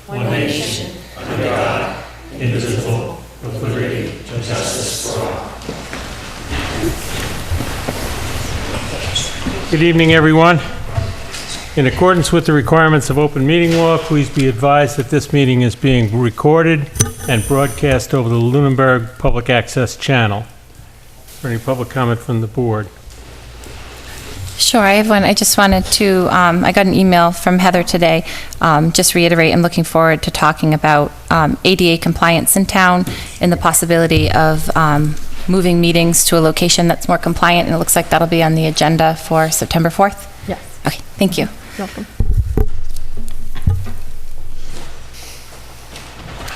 one nation, under God, indivisible, with liberty and justice for all. Good evening, everyone. In accordance with the requirements of open meeting law, please be advised that this meeting is being recorded and broadcast over the Lunenburg Public Access Channel. For any public comment from the board? Sure, I have one. I just wanted to, I got an email from Heather today, just reiterate, I'm looking forward to talking about ADA compliance in town and the possibility of moving meetings to a location that's more compliant, and it looks like that'll be on the agenda for September 4th? Yes. Okay, thank you. You're welcome.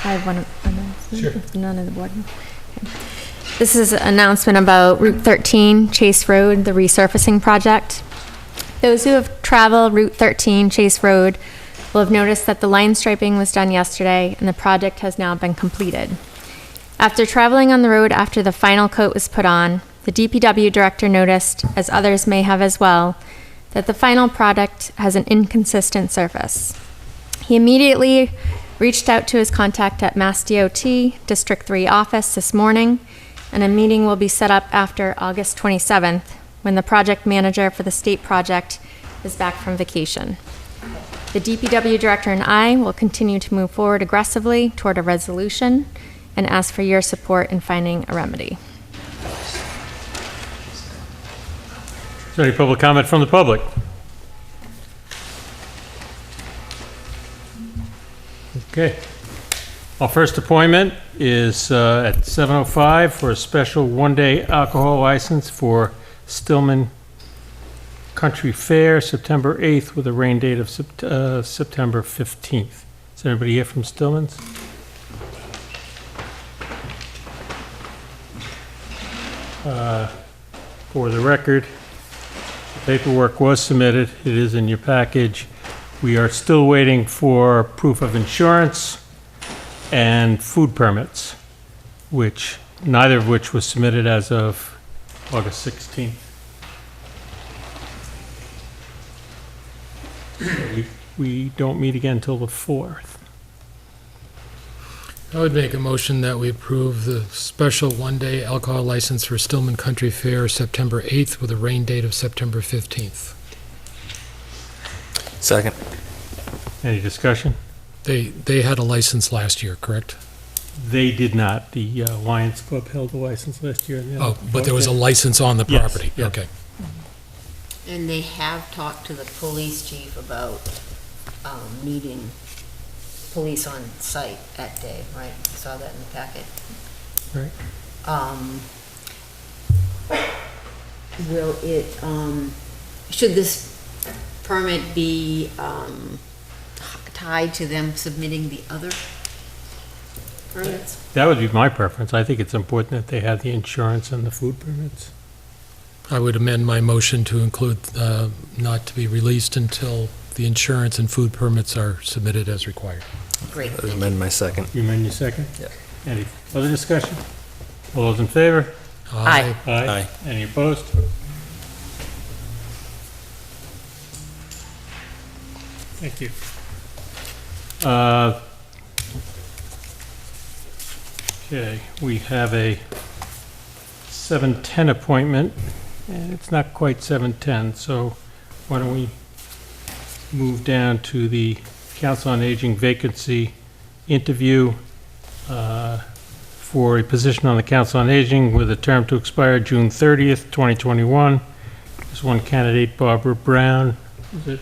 I have one announcement. Sure. If none of the board. Okay. This is an announcement about Route 13, Chase Road, the resurfacing project. Those who have traveled Route 13, Chase Road, will have noticed that the line striping was done yesterday and the project has now been completed. After traveling on the road after the final coat was put on, the DPW director noticed, as others may have as well, that the final product has an inconsistent surface. He immediately reached out to his contact at Mass DOT District 3 office this morning, and a meeting will be set up after August 27th, when the project manager for the state project is back from vacation. The DPW director and I will continue to move forward aggressively toward a resolution and ask for your support in finding a remedy. Is there any public comment from the public? Okay. Our first appointment is at 7:05 for a special one-day alcohol license for Stillman Country Fair, September 8th, with a rain date of September 15th. Is anybody here from Stillman's? For the record, paperwork was submitted. It is in your package. We are still waiting for proof of insurance and food permits, which neither of which was submitted as of August 16th. We don't meet again until the 4th. I would make a motion that we approve the special one-day alcohol license for Stillman Country Fair, September 8th, with a rain date of September 15th. Second. Any discussion? They had a license last year, correct? They did not. The Lions Club held the license last year. And the Oh, other but there was a club license on the Yes, property? yeah. Okay. And they have talked to the police chief about needing police on site that day, right? I saw that in the packet. Right. Will it, should this permit be tied to them submitting the other permits? That would be my preference. I think it's important that they have the insurance and the food permits. I would amend my motion to include not to be released until the insurance and food permits are submitted as required. Great. I would amend my second. You amend your second? Yeah. Any other discussion? All those in favor? Aye. Aye. Any opposed? Thank you. Okay, we have a 7:10 appointment, and it's not quite 7:10, so why don't we move down to the Council on Aging vacancy interview for a position on the Council on Aging with a term to expire June 30th, 2021. There's one candidate, Barbara Brown. Is it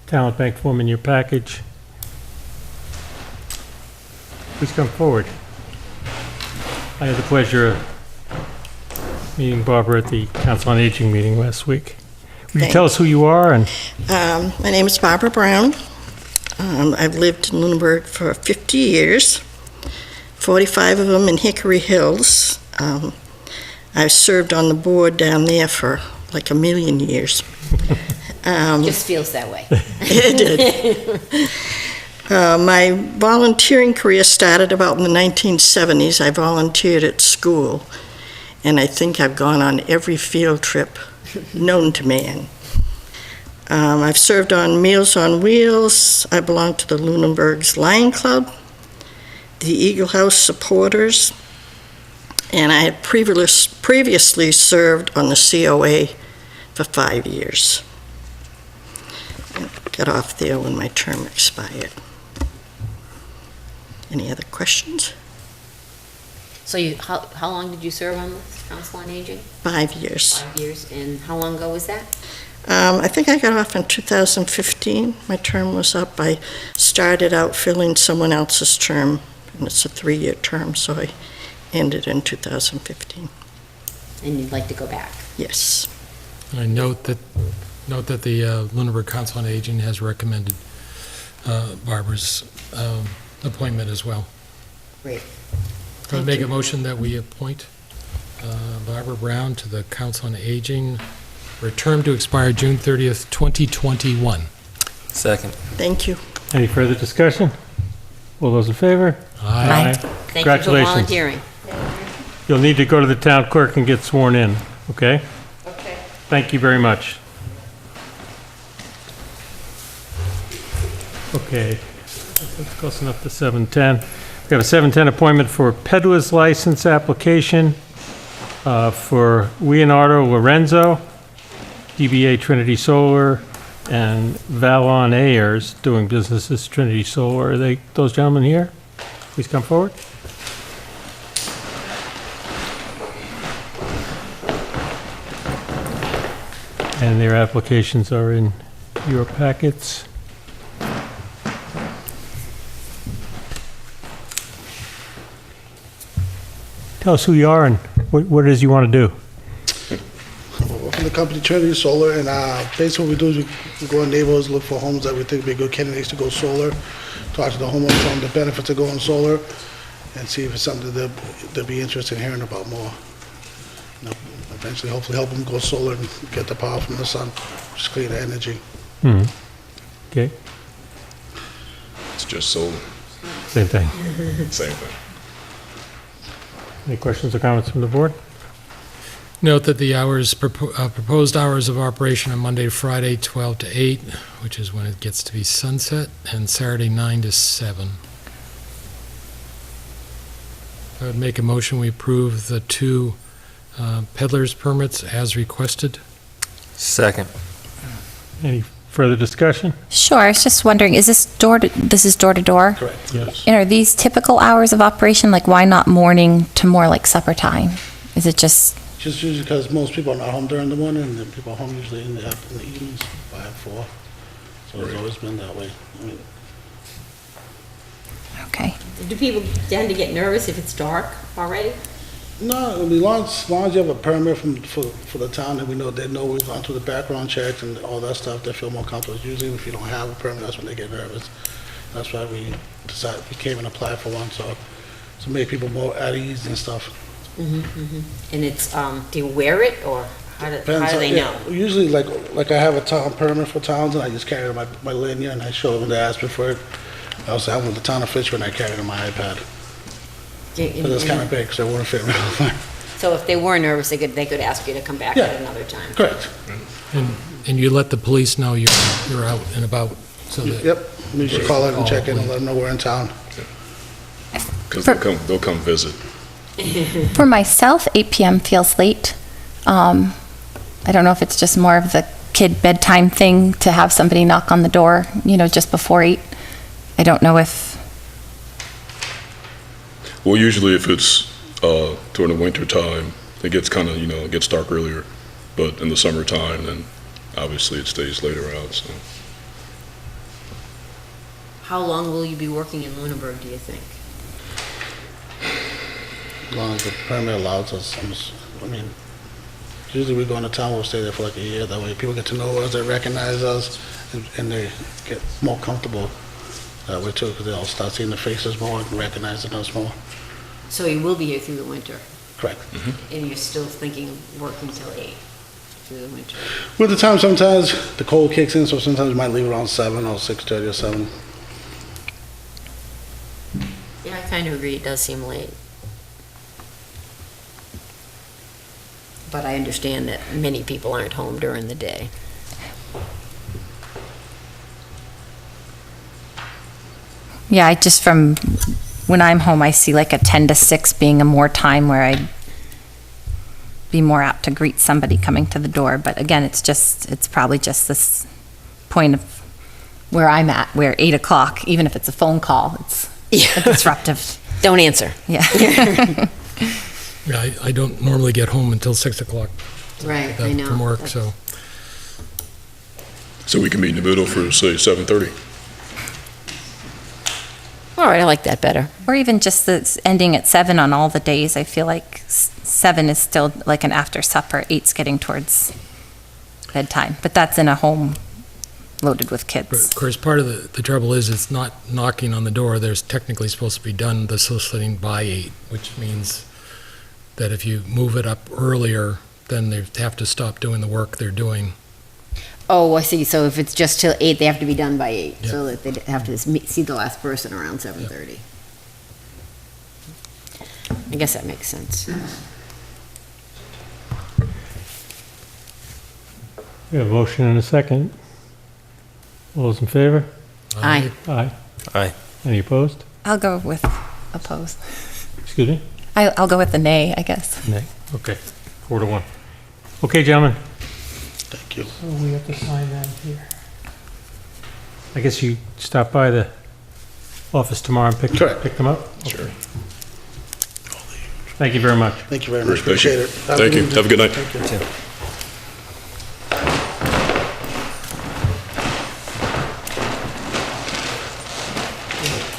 talent bank form in your package? Please come forward. I had the pleasure of meeting Barbara at the Council on Aging meeting last week. Will you tell us who you are? And My name is Barbara Brown. I've lived in Lunenburg for 50 years, 45 of them in Hickory Hills. I've served on the board down there for like a million years. Just feels that way. It did. My volunteering career started about in the 1970s. I volunteered at school, and I think I've gone on every field trip known to man. I've served on Meals on Wheels. I belong to the Lunenburg's Lion Club, the Eagle House Supporters, and I had previously served on the COA for 5 years. And got off there when my term expired. Any other questions? So how long did you serve on the Council on Aging? 5 years. 5 years, and how long ago was that? I think I got off in 2015. My term was up. I started out filling someone else's term, and it's a 3-year term, so I ended in 2015. And you'd like to go back? Yes. I note that the Lunenburg Council on Aging has recommended Barbara's appointment as well. Great. I would make a motion that we appoint Barbara Brown to the Council on Aging for a term to expire June 30th, 2021. Second. Thank you. Any further discussion? All those in favor? Thank you for Congratulations. volunteering. You'll need to go to the town clerk and get sworn in, okay? Okay. Thank you very much. Okay, that's close enough to 7:10. We have a 7:10 appointment for peddler's license application for Leonardo Lorenzo, DBA Trinity Solar, and Valon Ayers, doing business as Trinity Solar. Are they, those gentlemen here? Please come forward. And their applications are in your packets. Tell us who you are and what it is you want to do. From the company Trinity Solar, and basically what we do is we go in neighborhoods, look for homes that we think would be good candidates to go solar, talk to the homeowners, tell them the benefits of going solar, and see if it's something that they'd be interested in hearing about more. You know, eventually, hopefully help them go solar and get the power from the sun, which is cleaner energy. Okay, It's just solar, same thing. same thing. Any questions or comments from the board? Note that the hours, proposed hours of operation are Monday to Friday, 12 to 8, which is when it gets to be sunset, and Saturday, 9 to 7. I would make a motion, we approve the 2 peddlers permits as requested. Second. Any further discussion? Sure, I was just wondering, is this this is door to door? Correct. Yes. And are these typical hours of operation? Like, why not morning to more like supper time? Is it just, Just usually because most people are not home during the morning, and then people are home usually in the evenings, 5, 4. So it's always been that way. I mean, okay. Do people tend to get nervous if it's dark already? no, I mean, as long as you have a permit for the town, and they know we've gone through the background checks and all that stuff, they feel more comfortable. Usually if you don't have a permit, that's when they get nervous. That's why we came and applied for one, so make people more at ease and stuff. And it's, do you wear it, or how do they know? Usually, like I have a town permit for towns, and I just carry my lanyard, and I show them, they ask me for it. I also have one with the town of Fitchburg, and I carry it on my iPad. But it's kind of big, so it wouldn't fit real fine. So if they were nervous, they could ask you to come back Yeah. at another time? Correct. And you let the police know you're out and about, so that... Yep. You should call out and check in and let them know we're in town. Because they'll come visit. For myself, 8 p.m. feels late. I don't know if it's just more of the kid bedtime thing to have somebody knock on the door, just before 8. I don't know if, Well, usually if it's during the winter time, it gets kind of, it gets dark earlier. But in the summertime, then obviously it stays later out, so. How long will you be working in Lunenburg, do you think? As long as the permit allows us. Usually we go into town, we'll stay there for like a year. That way people get to know us, they recognize us, and they get more comfortable that way too, because they'll start seeing the faces more and recognizing us more. So you will be here through the winter, Correct. and you're still thinking of working till 8 through the winter? With the time, sometimes the cold kicks in, so sometimes we might leave around 7 or 6:30 or 7. Yeah, I kind of agree, it does seem late. But I understand that many people aren't home during the day. Yeah, I just from, when I'm home, I see like a 10 to 6 being a more time where I'd be more apt to greet somebody coming to the door. But again, it's probably just this point of where I'm at, where 8 o'clock, even if it's a phone call, it's disruptive. Don't answer. Yeah. Yeah, I don't normally get home until 6 o'clock Right, I know. from work, so. So we can meet in the middle for, say, 7:30. All right, I like that better. Or even just the ending at 7 on all the days. I feel like 7 is still like an after supper, 8's getting towards bedtime. But that's in a home loaded with Of kids. course, part of the trouble is it's not knocking on the door. There's technically supposed to be done the soliciting by 8, which means that if you move it up earlier, then they have to stop doing the work they're doing. Oh, I see. So if it's just till 8, they have to be done by 8, Yeah. so that they have to see the last person around 7:30. I guess that makes sense. We have a motion and a second. All those in favor? Aye. Aye. Aye. Any opposed? I'll go with oppose. Excuse me? I'll go with the nay, I guess. Nay. Okay, 4-1. Okay, gentlemen. Thank you. So we have to sign that here. I guess you stop by the office tomorrow and Correct. pick them up? Sure. Thank you very much. Thank you very much. Great, thank you. Appreciate it. Thank you. Have a good night. Thank you.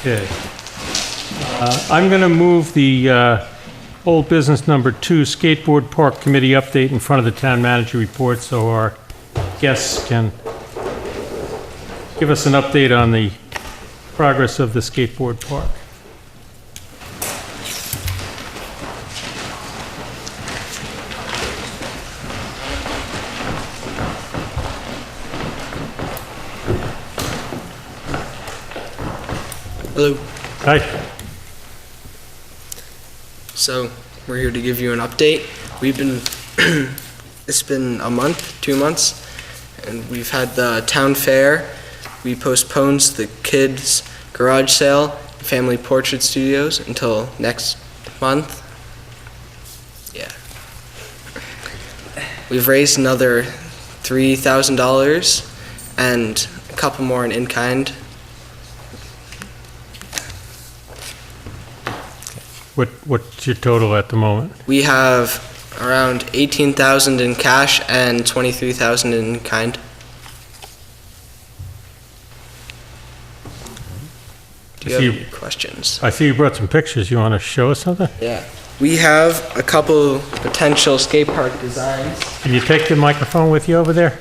Okay. I'm going to move the old business number 2, Skateboard Park Committee update in front of the town manager report so our guests can give us an update on the progress of the skateboard park. Hello. Hi. So we're here to give you an update. We've been, it's been a month, 2 months, and we've had the town fair. We postponed the kids' garage sale, family portrait studios until next month. Yeah. We've raised another $3,000 and a couple more in kind. What's your total at the moment? We have around 18,000 in cash and 23,000 in kind. Do you I see have any questions? I see you brought some pictures. You want to show us something? Yeah. We have a couple potential skate park designs. Can you take the microphone with you over there?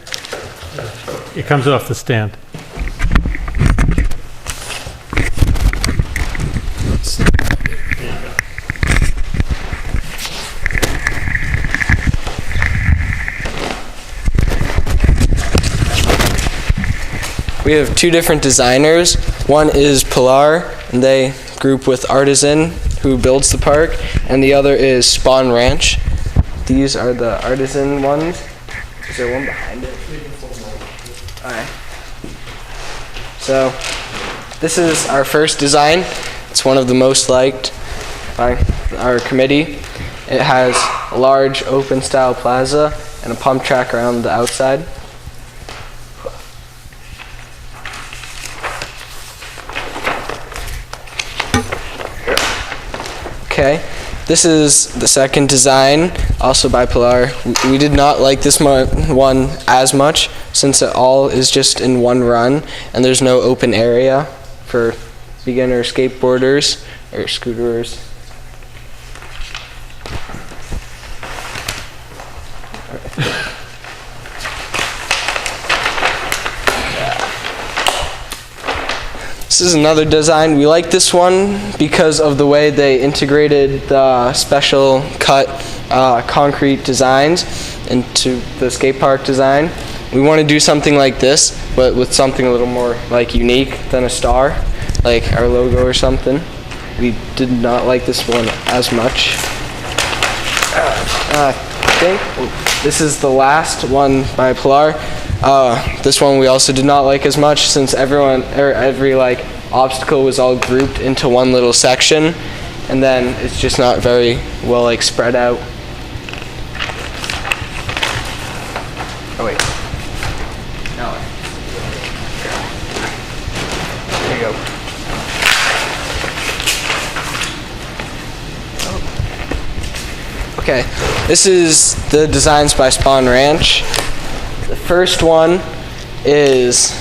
It comes off the stand. We have 2 different designers. One is Pilar, and they group with Artisan, who builds the park, and the other is Spawn Ranch. These are the Artisan ones. Is there one behind it? Alright. So, this is our first design. It's one of the most liked by our committee. It has a large open style plaza and a pump track around the outside. Okay, this is the second design, also by Pilar. We did not like this one as much since it all is just in one run and there's no open area for beginner skateboarders or scooterers. This is another design. We like this one because of the way they integrated the special cut concrete designs into the skate park design. We want to do something like this, but with something a little more like unique than a star, like our logo or something. We did not like this one as much. I think this is the last one by Pilar. This one we also did not like as much since every like obstacle was all grouped into one little section, and then it's just not very well like spread out. Oh wait. No. There you go. Okay, this is the designs by Spawn Ranch. The first one is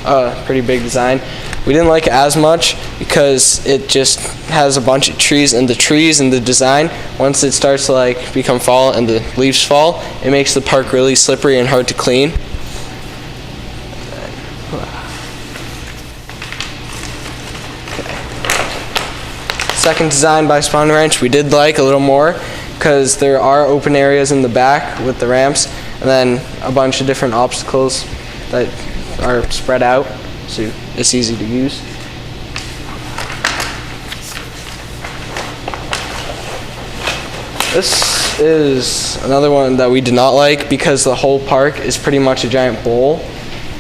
a pretty big design. We didn't like it as much because it just has a bunch of trees, and the trees in the design, once it starts to like become fall and the leaves fall, it makes the park really slippery and hard to clean. Second design by Spawn Ranch we did like a little more because there are open areas in the back with the ramps, and then a bunch of different obstacles that are spread out, so it's easy to use. This is another one that we did not like because the whole park is pretty much a giant bowl,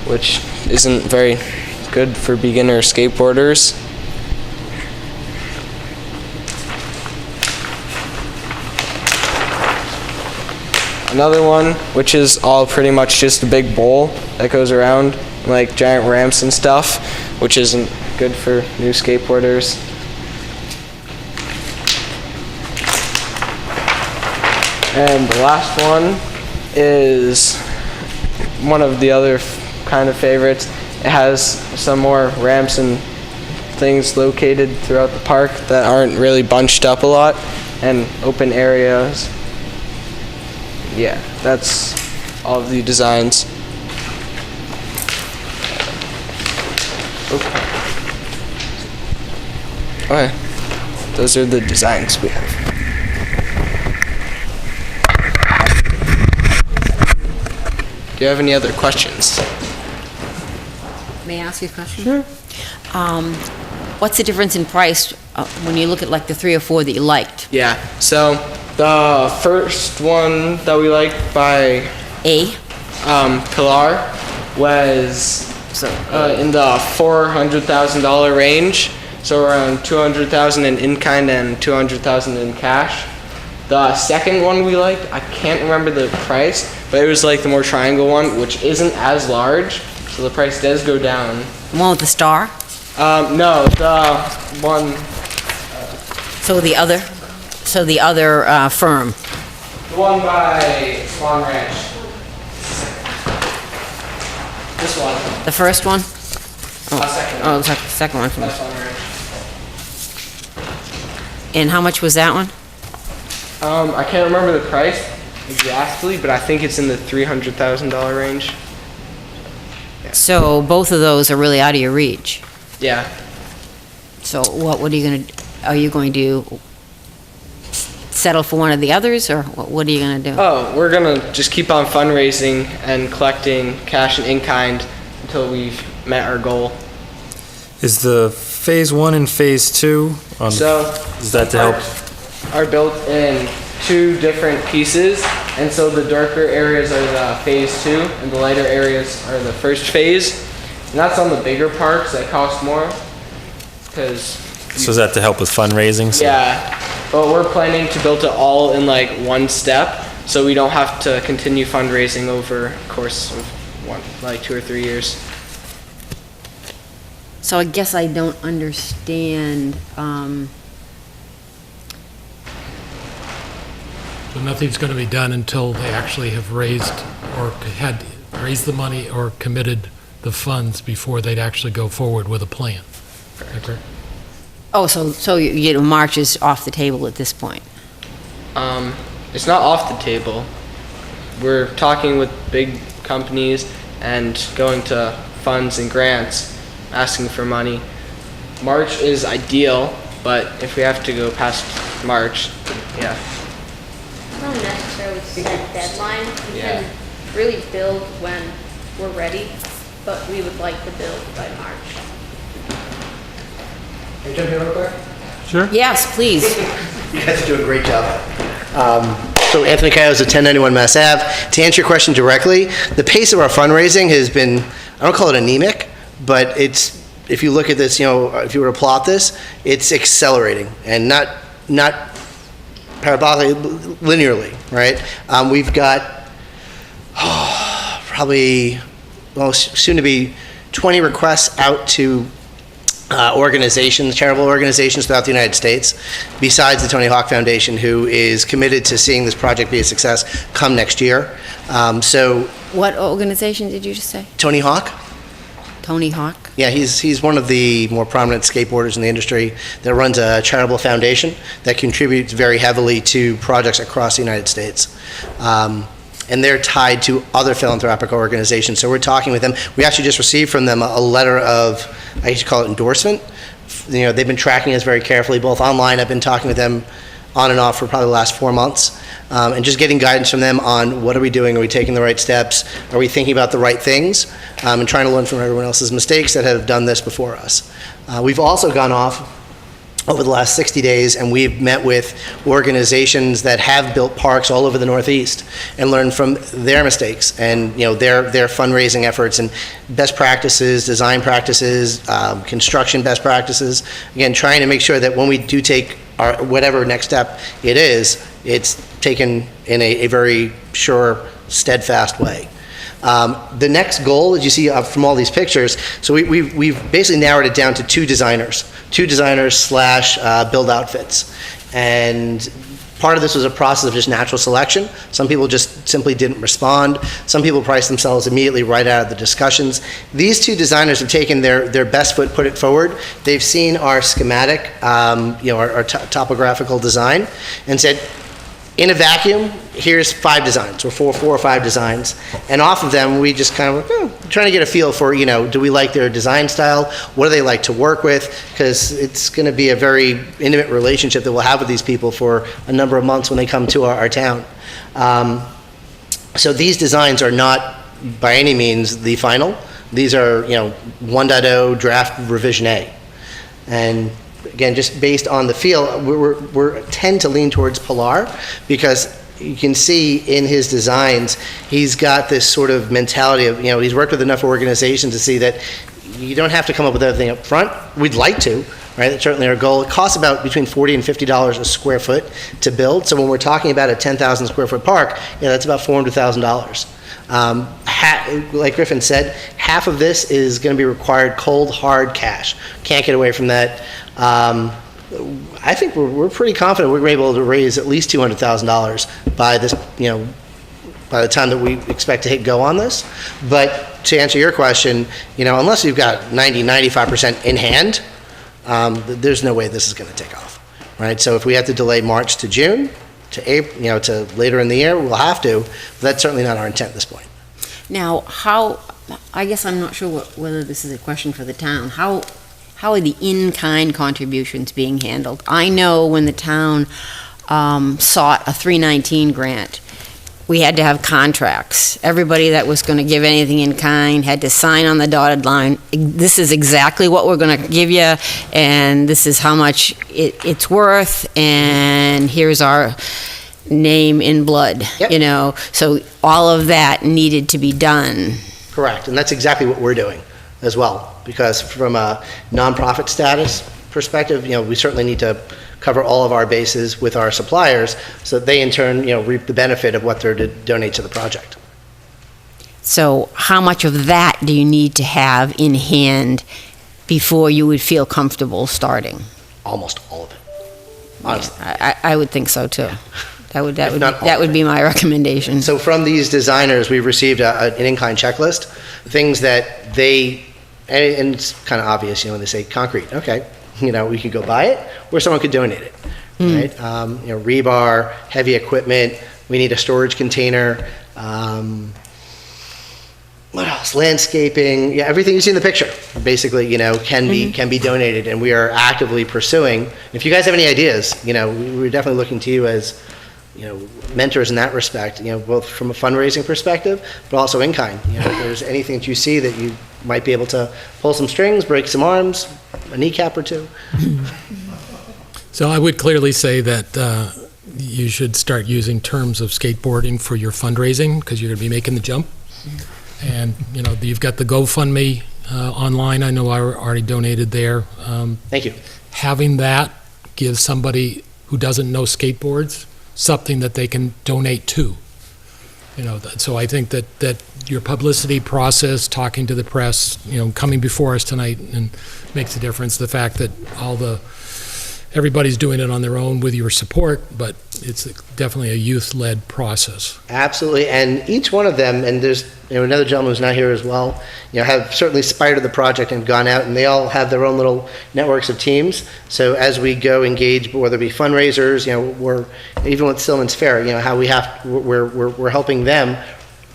which isn't very good for beginner skateboarders. Another one, which is all pretty much just a big bowl that goes around, like giant ramps and stuff, which isn't good for new skateboarders. And the last one is one of the other kind of favorites. It has some more ramps and things located throughout the park that aren't really bunched up a lot, and open areas. Yeah, that's all of the designs. Okay, those are the designs we have. Do you have any other questions? May I ask you a question? Sure. What's the difference in price when you look at like the 3 or 4 that you liked? Yeah, so the first one that we liked by Pilar was in the $400,000 range, so around $200,000 in in-kind and $200,000 in cash. The second one we liked, I can't remember the price, but it was like the more triangle one, which isn't as large, so the price does go down. The one with the star? No, the one. So the other firm. The one by Spawn Ranch. This one. The first one? Second one. Oh, the second one. By Spawn Ranch. And how much was that one? I can't remember the price exactly, but I think it's in the $300,000 range. So both of those are really out of your reach. Yeah. So what are you going to settle for one of the others, or what are you going to do? Oh, we're gonna just keep on fundraising and collecting cash and in-kind until we've met our goal. Is the phase 1 and phase 2 on? So Is that to help? Are built in 2 different pieces, and so the darker areas are the phase 2 and the lighter areas are the first phase, and that's on the bigger parks that cost more because So is that to help with fundraising? So- yeah, but we're planning to build it all in like one step, so we don't have to continue fundraising over a course of 2 or 3 years. So I guess I don't understand. So nothing's going to be done until they actually have raised the money or committed the funds before they'd actually go forward with a plan. Is that correct? Oh, so March is off the table at this point. It's not off the table. We're talking with big companies and going to funds and grants, asking for money. March is ideal, but if we have to go past March, yeah. I don't necessarily set deadlines. We Yeah. can really build when we're ready, but we would like to build by March. Can you jump in real quick? Sure. Yes, please. You guys do a great job. So Anthony Coyote, 1091 Mass Ave. To answer your question directly, the pace of our fundraising has been, I don't call it anemic, but it's if you look at this, if you were to plot this, it's accelerating and not parabolically, linearly, right? We've got probably, soon to be 20 requests out to organizations, charitable organizations throughout the United States, besides the Tony Hawk Foundation, who is committed to seeing this project be a success come next year. So What organization did you just say? Tony Hawk? Tony Hawk? Yeah, he's one of the more prominent skateboarders in the industry that runs a charitable foundation that contributes very heavily to projects across the United States. And they're tied to other philanthropic organizations. So we're talking with them. We actually just received from them a letter of, I used to call it endorsement. They've been tracking us very carefully, both online. I've been talking with them on and off for probably the last 4 months, and just getting guidance from them on what are we doing, are we taking the right steps, are we thinking about the right things, and trying to learn from everyone else's mistakes that have done this before us. We've also gone off over the last 60 days, and we've met with organizations that have built parks all over the Northeast and learned from their mistakes and their fundraising efforts and best practices, design practices, construction best practices. Again, trying to make sure that when we do take our whatever next step it is, it's taken in a very sure, steadfast way. The next goal, as you see from all these pictures, so we've basically narrowed it down to two designers / build outfits. And part of this was a process of just natural selection. Some people just simply didn't respond. Some people priced themselves immediately right out of the discussions. These two designers have taken their best foot, put it forward. They've seen our schematic, our topographical design, and said, in a vacuum, here's 5 designs, or four or five designs, and off of them, we just kind of trying to get a feel for, do we like their design style? What do they like to work with? Because it's going to be a very intimate relationship that we'll have with these people for a number of months when they come to our town. So these designs are not, by any means, the final. These are, 1.0 draft revision A. And again, just based on the feel, we tend to lean towards Pilar because you can see in his designs, he's got this sort of mentality of, he's worked with enough organizations to see that you don't have to come up with everything up front. We'd like to, right? That's certainly our goal. It costs about between $40 and $50 a square foot to build. So when we're talking about a 10,000 square foot park, that's about $400,000. Like Griffin said, half of this is going to be required cold, hard cash. Can't get away from that. I think we're pretty confident we're able to raise at least $200,000 by this, by the time that we expect to hit go on this. But to answer your question, unless you've got 95% in hand, there's no way this is going to take off, right? So if we have to delay March to June, to April, to later in the year, we'll have to. But that's certainly not our intent at this point. Now, I guess I'm not sure whether this is a question for the town. How are the in-kind contributions being handled? I know when the town sought a 319 grant, we had to have contracts. Everybody that was going to give anything in kind had to sign on the dotted line. This is exactly what we're going to give you, and this is how much it's worth, and here's our name in blood. Yep. So all of that needed to be done. Correct, and that's exactly what we're doing as well, because from a nonprofit status perspective, we certainly need to cover all of our bases with our suppliers so that they in turn, reap the benefit of what they're to donate to the project. So how much of that do you need to have in hand before you would feel comfortable starting? Almost all of it, honestly. I would think so too. Yeah. That would be my recommendation. So from these designers, we've received an in-kind checklist, things that they, and it's kind of obvious, when they say concrete, okay, we could go buy it, or someone could donate it, right? Rebar, heavy equipment, we need a storage container, what else? Landscaping, everything you see in the picture, basically, can be donated, and we are actively pursuing. If you guys have any ideas, we're definitely looking to you as mentors in that respect, both from a fundraising perspective, but also in kind. If there's anything that you see that you might be able to pull some strings, break some arms, a kneecap or two. So I would clearly say that you should start using terms of skateboarding for your fundraising, because you're going to be making the jump. And, you've got the GoFundMe online. I know I already donated there. Thank you. Having that gives somebody who doesn't know skateboards something that they can donate to. So I think that your publicity process, talking to the press, coming before us tonight, and makes a difference. The fact that everybody's doing it on their own with your support, but it's definitely a youth-led process. Absolutely, and each one of them, and there's another gentleman who's not here as well, have certainly spired the project and gone out, and they all have their own little networks of teams. So as we go engage, whether it be fundraisers, we're even with Stillman's Fair, how we're helping them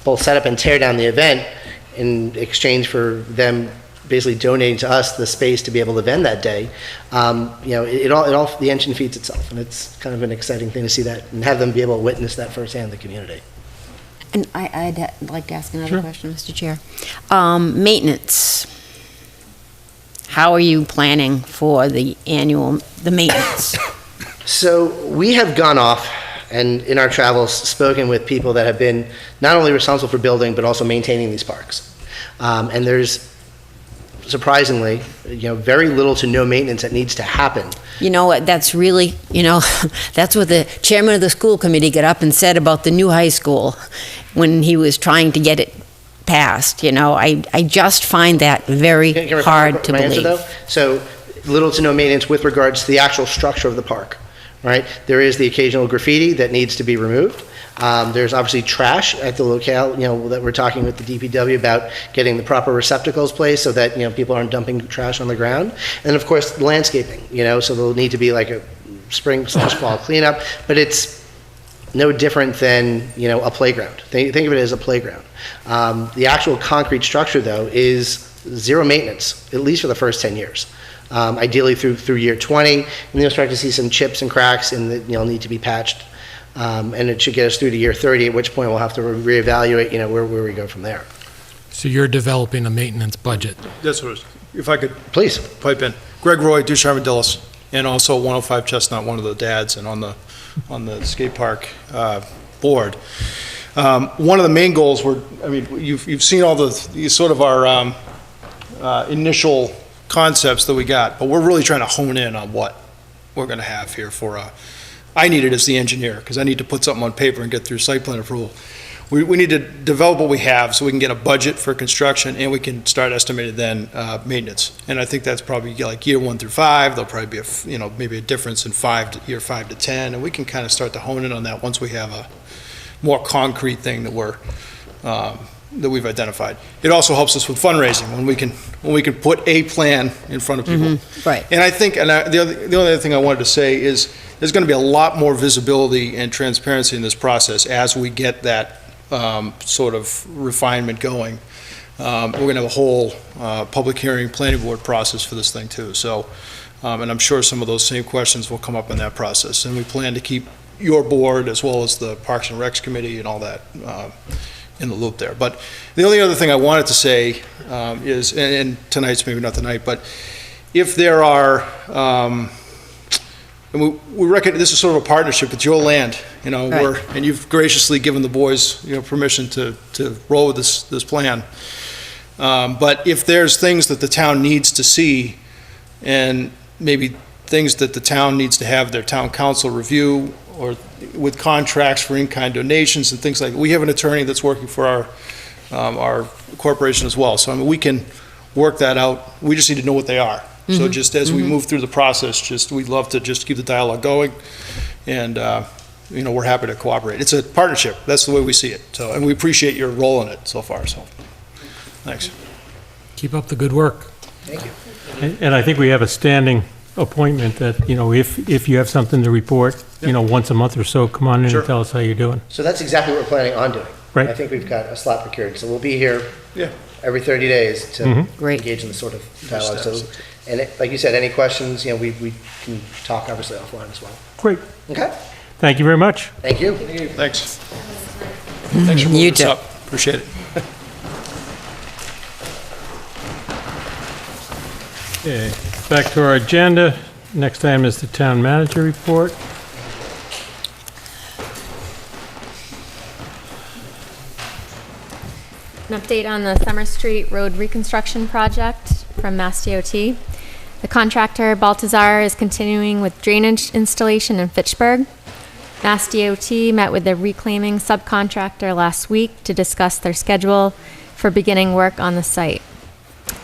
both set up and tear down the event in exchange for them basically donating to us the space to be able to vend that day. The engine feeds itself, and it's kind of an exciting thing to see that and have them be able to witness that firsthand in the community. And I'd like to ask another Sure. question, Mr. Chair. Maintenance. How are you planning for the maintenance? So we have gone off and in our travels spoken with people that have been not only responsible for building but also maintaining these parks. And there's surprisingly, very little to no maintenance that needs to happen. You know what, that's really, that's what the chairman of the school committee got up and said about the new high school when he was trying to get it passed. I just find that very hard to my answer, believe. though? So little to no maintenance with regards to the actual structure of the park, right? There is the occasional graffiti that needs to be removed. There's obviously trash at the locale, that we're talking with the DPW about getting the proper receptacles placed so that, people aren't dumping trash on the ground. And of course, landscaping, so there'll need to be like a spring/fall cleanup, but it's no different than, a playground. Think of it as a playground. The actual concrete structure, though, is zero maintenance, at least for the first 10 years. Ideally through year 20, and you'll start to see some chips and cracks and they'll need to be patched. And it should get us through to year 30, at which point we'll have to reevaluate, where we go from there. So you're developing a maintenance budget. That's what it was. If I could Please. pipe in. Greg Roy, Deuce Armadillos, and also 105 Chestnut, one of the dads, and on the skate park board. One of the main goals you've seen all these sort of our initial concepts that we got, but we're really trying to hone in on what we're going to have here for I need it as the engineer, because I need to put something on paper and get through site plan approval. We need to develop what we have so we can get a budget for construction and we can start estimating then maintenance. And I think that's probably like year 1 through 5. There'll probably be maybe a difference in year 5 to 10, and we can kind of start to hone in on that once we have a more concrete thing that we've identified. It also helps us with fundraising when we can put a plan in front of people. Mm-hmm. Right. And I think, the only other thing I wanted to say is there's going to be a lot more visibility and transparency in this process as we get that sort of refinement going. We're going to have a whole public hearing, planning board process for this thing too. So, and I'm sure some of those same questions will come up in that process. And we plan to keep your board as well as the Parks and Recs Committee and all that in the loop there. But the only other thing I wanted to say is, and tonight's maybe not the night, but if there are, and we reckon this is sort of a partnership. It's your land, Right. and you've graciously given the boys, permission to roll with this plan. But if there's things that the town needs to see, and maybe things that the town needs to have their town council review, or with contracts for in-kind donations and things like that, we have an attorney that's working for our corporation as well. So we can work that out. We just need to know what they are. So just as we move through the process, we'd love to just keep the dialogue going, and we're happy to cooperate. It's a partnership. That's the way we see it. So, and we appreciate your role in it so far. So, thanks. Keep up the good work. Thank you. And I think we have a standing appointment that, if you have something to report, once a month or so, come on in Sure. and tell us how you're doing. So that's exactly what we're planning on doing. Right. I think we've got a slot procured. So we'll be here Yeah. every 30 days to Mhm. Great. engage in this sort of dialogue. So, like you said, any questions, we can talk obviously offline as well. Great. Okay. Thank you very much. Thank you. Thanks. Thanks for moving You this too. up. Appreciate it. Okay, back to our agenda. Next item is the town manager report. An update on the Summer Street Road reconstruction project from Mass DOT. The contractor, Baltazar, is continuing with drainage installation in Fitchburg. Mass DOT met with the reclaiming subcontractor last week to discuss their schedule for beginning work on the site.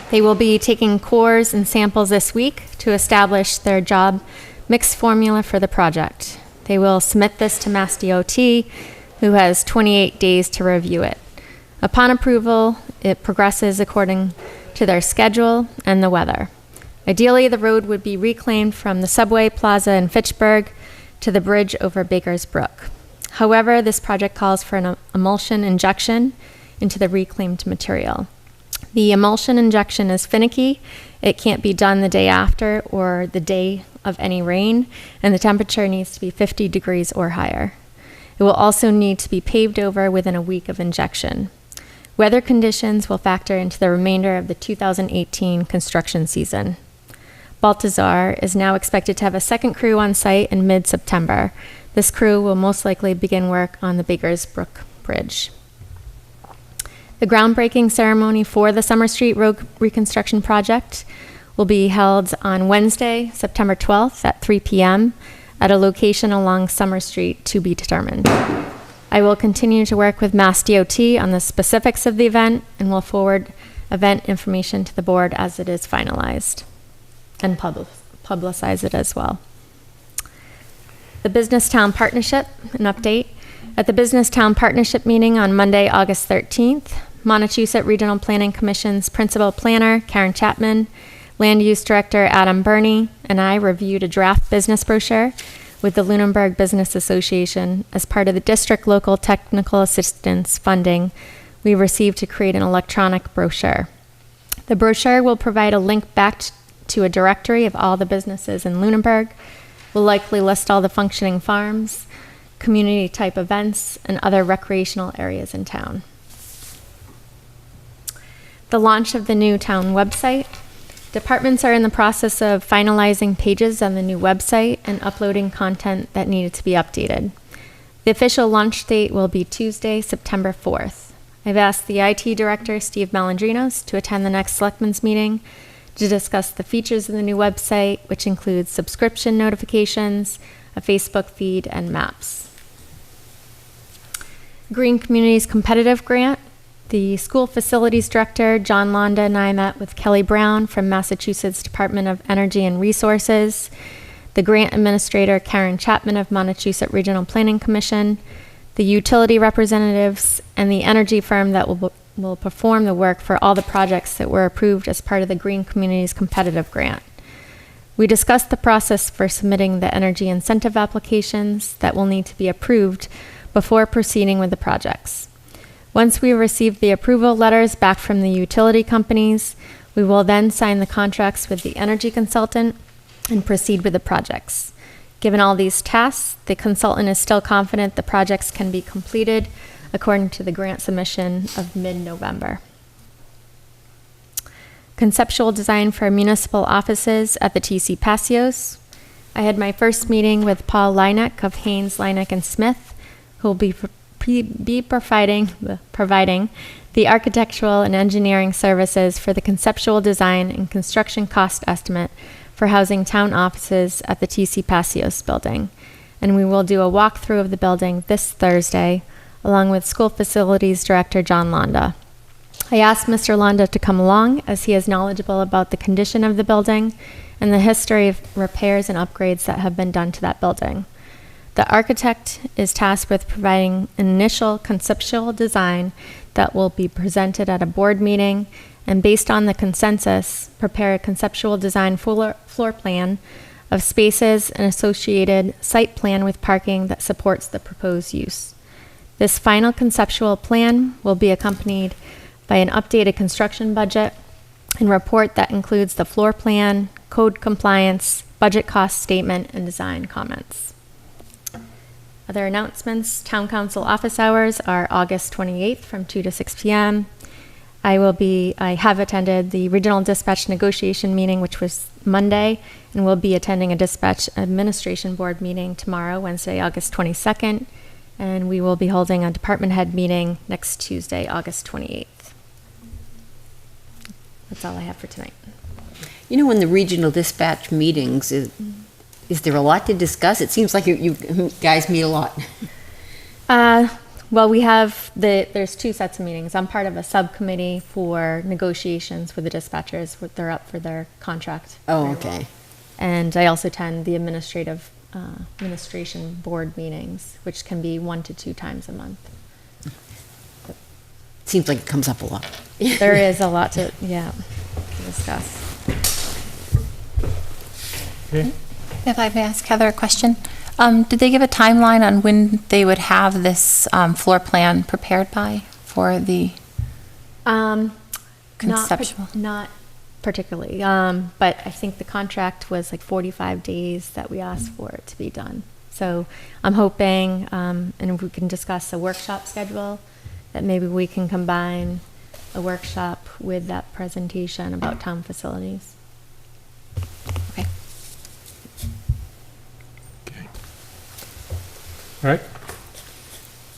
They will be taking cores and samples this week to establish their job mix formula for the project. They will submit this to Mass DOT, who has 28 days to review it. Upon approval, it progresses according to their schedule and the weather. Ideally, the road would be reclaimed from the subway plaza in Fitchburg to the bridge over Baker's Brook. However, this project calls for an emulsion injection into the reclaimed material. The emulsion injection is finicky. It can't be done the day after or the day of any rain, and the temperature needs to be 50 degrees or higher. It will also need to be paved over within a week of injection. Weather conditions will factor into the remainder of the 2018 construction season. Baltazar is now expected to have a second crew on site in mid-September. This crew will most likely begin work on the Baker's Brook Bridge. The groundbreaking ceremony for the Summer Street Road reconstruction project will be held on Wednesday, September 12th at 3 p.m. at a location along Summer Street to be determined. I will continue to work with Mass DOT on the specifics of the event and will forward event information to the board as it is finalized and publicize it as well. The Business Town Partnership, an update. At the Business Town Partnership meeting on Monday, August 13th, Montechusett Regional Planning Commission's Principal Planner, Karen Chapman, Land Use Director, Adam Burney, and I reviewed a draft business brochure with the Lunenburg Business Association as part of the district local technical assistance funding we received to create an electronic brochure. The brochure will provide a link back to a directory of all the businesses in Lunenburg, will likely list all the functioning farms, community type events, and other recreational areas in town. The launch of the new town website. Departments are in the process of finalizing pages on the new website and uploading content that needed to be updated. The official launch date will be Tuesday, September 4th. I've asked the IT Director, Steve Malandrinos, to attend the next Selectmen's meeting to discuss the features of the new website, which includes subscription notifications, a Facebook feed, and maps. Green Communities Competitive Grant. The School Facilities Director, John Londa, and I met with Kelly Brown from Massachusetts Department of Energy and Resources, the Grant Administrator, Karen Chapman of Montechusett Regional Planning Commission, the utility representatives, and the energy firm that will perform the work for all the projects that were approved as part of the Green Communities Competitive Grant. We discussed the process for submitting the energy incentive applications that will need to be approved before proceeding with the projects. Once we receive the approval letters back from the utility companies, we will then sign the contracts with the energy consultant and proceed with the projects. Given all these tasks, the consultant is still confident the projects can be completed according to the grant submission of mid-November. Conceptual design for municipal offices at the TC Passios. I had my first meeting with Paul Leineck of Haynes, Leineck and Smith, who will be providing the architectural and engineering services for the conceptual design and construction cost estimate for housing town offices at the TC Passios building. And we will do a walkthrough of the building this Thursday, along with School Facilities Director John Londa. I asked Mr. Londa to come along as he is knowledgeable about the condition of the building and the history of repairs and upgrades that have been done to that building. The architect is tasked with providing an initial conceptual design that will be presented at a board meeting and, based on the consensus, prepare a conceptual design floor plan of spaces and associated site plan with parking that supports the proposed use. This final conceptual plan will be accompanied by an updated construction budget and report that includes the floor plan, code compliance, budget cost statement, and design comments. Other announcements: Town Council office hours are August 28th from 2 to 6 p.m. I have attended the Regional Dispatch Negotiation meeting, which was Monday, and will be attending a Dispatch Administration Board meeting tomorrow, Wednesday, August 22nd, and we will be holding a department head meeting next Tuesday, August 28th. that's all I have for tonight. You know, in the regional dispatch meetings, is there a lot to discuss? It seems like you guys meet a lot. Well, we have there's 2 sets of meetings. I'm part of a subcommittee for negotiations for the dispatchers. They're up for their contract. Oh, okay. And I also attend the administration board meetings, which can be 1 to 2 times a month. Seems like it comes up a lot. There is a lot to discuss. Okay. If I may ask Heather a question, did they give a timeline on when they would have this floor plan prepared by for the conceptual? Not particularly, but I think the contract was like 45 days that we asked for it to be done. So I'm hoping, and if we can discuss a workshop schedule, that maybe we can combine a workshop with that presentation about town facilities. Okay. All right.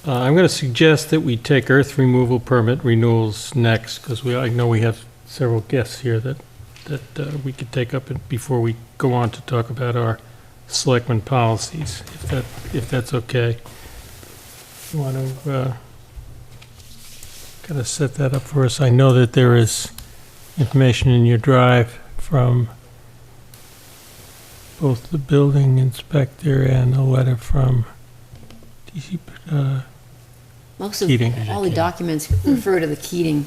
I'm going to suggest that we take earth removal permit renewals next, because I know we have several guests here that we could take up before we go on to talk about our selectmen policies, if that's okay. You want to kind of set that up for us? I know that there is information in your drive from both the building inspector and a letter from DC, Most of Keating. all the documents refer to the Keating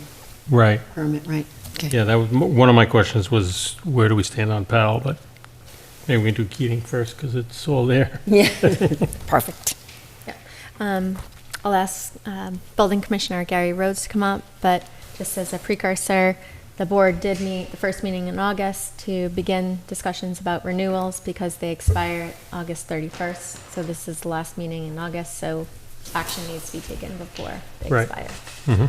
right. permit, right? Okay. Yeah, that was one of my questions was where do we stand on Powell, but maybe we can do Keating first because it's all there. Yeah. Perfect. I'll ask Building Commissioner Gary Rhodes to come up, but just as a precursor, the board did meet the first meeting in August to begin discussions about renewals because they expire August 31st. So this is the last meeting in August, so action needs to be taken before they Right. expire. Mm-hmm.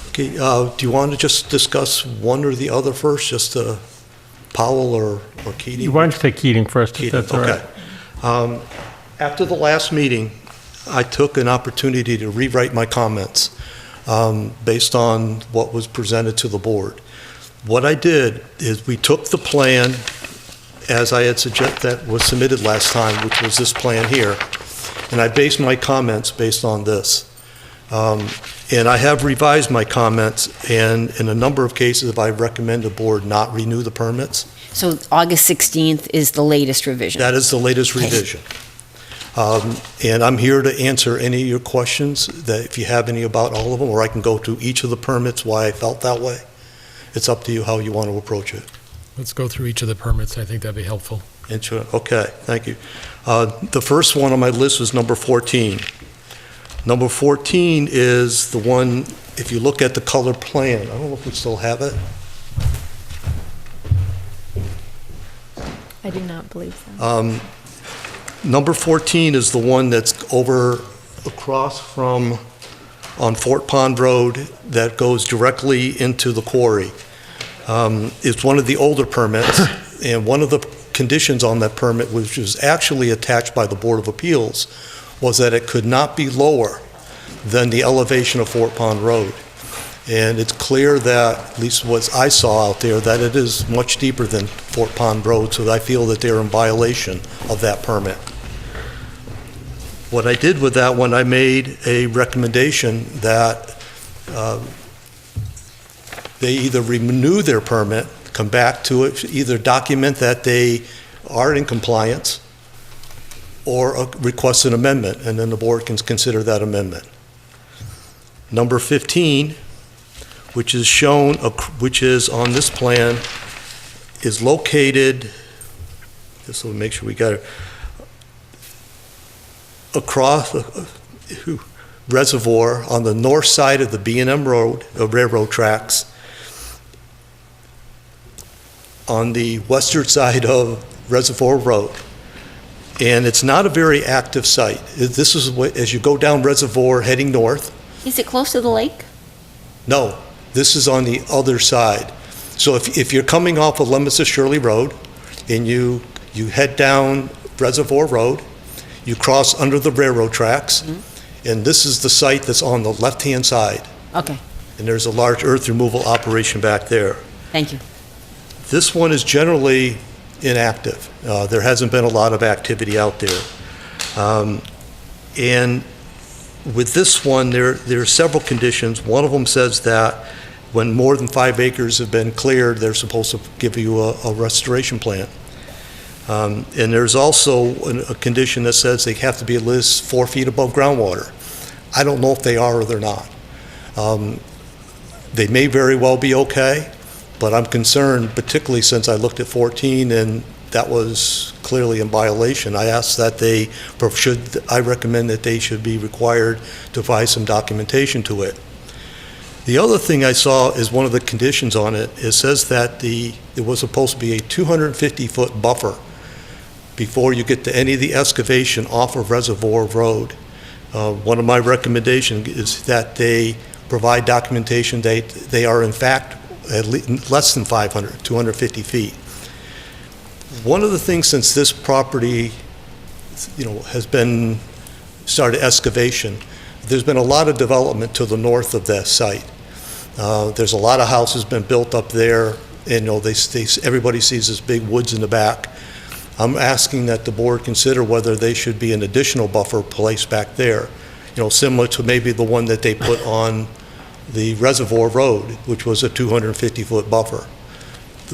Okay, do you want to just discuss one or the other first, just Powell or Keating? Why don't you take Keating first, if that's all right? Okay. After the last meeting, I took an opportunity to rewrite my comments based on what was presented to the board. What I did is we took the plan as I had suggested that was submitted last time, which was this plan here, and I based my comments based on this. And I have revised my comments, and in a number of cases, I recommend the board not renew the permits. So August 16th is the latest revision. That is the latest revision. And I'm here to answer any of your questions, that if you have any about all of them, or I can go to each of the permits, why I felt that way. It's up to you how you want to approach it. Let's go through each of the permits. I think that'd be helpful. Okay, thank you. The first one on my list was number 14. Number 14 is the one, if you look at the color plan, I don't know if we still have it. I do not believe so. Number 14 is the one that's across from, on Fort Pond Road, that goes directly into the quarry. It's one of the older permits, and one of the conditions on that permit, which was actually attached by the Board of Appeals, was that it could not be lower than the elevation of Fort Pond Road. And it's clear that, at least what I saw out there, that it is much deeper than Fort Pond Road, so I feel that they're in violation of that permit. What I did with that one, I made a recommendation that they either renew their permit, come back to it, either document that they are in compliance, or request an amendment, and then the board can consider that amendment. Number 15, which is shown, which is on this plan, is located, just to make sure we got it, across a reservoir on the north side of the B&M Road, railroad tracks, on the western side of Reservoir Road. And it's not a very active site. This is as you go down Reservoir heading north. Is it close to the lake? No, this is on the other side. So if you're coming off of Leominster Shirley Road and you head down Reservoir Road, you cross under the railroad tracks, and this is the site that's on the left-hand side. Okay. and there's a large earth removal operation back there. Thank you. This one is generally inactive. There hasn't been a lot of activity out there. And with this one, there are several conditions. One of them says that when more than 5 acres have been cleared, they're supposed to give you a restoration plan. And there's also a condition that says they have to be at least 4 feet above groundwater. I don't know if they are or they're not. They may very well be okay, but I'm concerned, particularly since I looked at 14 and that was clearly in violation. I asked that I recommend that they should be required to provide some documentation to it. The other thing I saw is one of the conditions on it. It says that it was supposed to be a 250-foot buffer before you get to any of the excavation off of Reservoir Road. One of my recommendations is that they provide documentation that they are in fact at least less than 250 feet. One of the things since this property, has been started excavation, there's been a lot of development to the north of that site. There's a lot of houses been built up there, and everybody sees this big woods in the back. I'm asking that the board consider whether they should be an additional buffer placed back there, similar to maybe the one that they put on the Reservoir Road, which was a 250-foot buffer.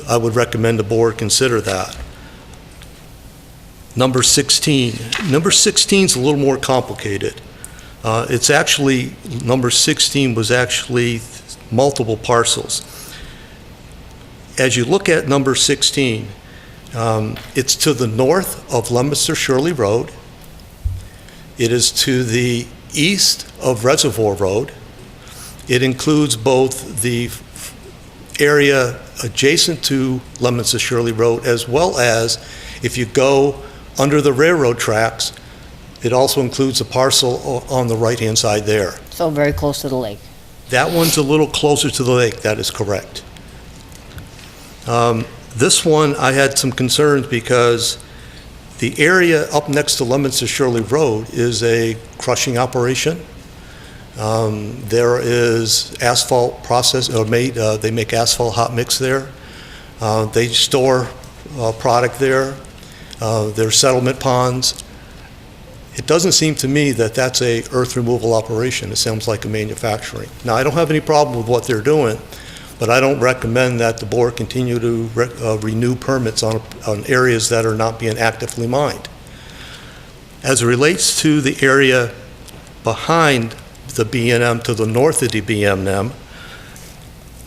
I would recommend the board consider that. Number 16. Number 16 is a little more complicated. Number 16 was actually multiple parcels. As you look at number 16, it's to the north of Leominster Shirley Road. It is to the east of Reservoir Road. It includes both the area adjacent to Leominster Shirley Road, as well as if you go under the railroad tracks, it also includes a parcel on the right-hand side there. So very close to the lake. That one's a little closer to the lake, that is correct. This one, I had some concerns because the area up next to Leominster Shirley Road is a crushing operation. There is asphalt they make asphalt hot mix there. They store product there. There's settlement ponds. It doesn't seem to me that that's a earth removal operation. It sounds like a manufacturing. Now, I don't have any problem with what they're doing, but I don't recommend that the board continue to renew permits on areas that are not being actively mined. As it relates to the area behind the B&M, to the north of the B&M,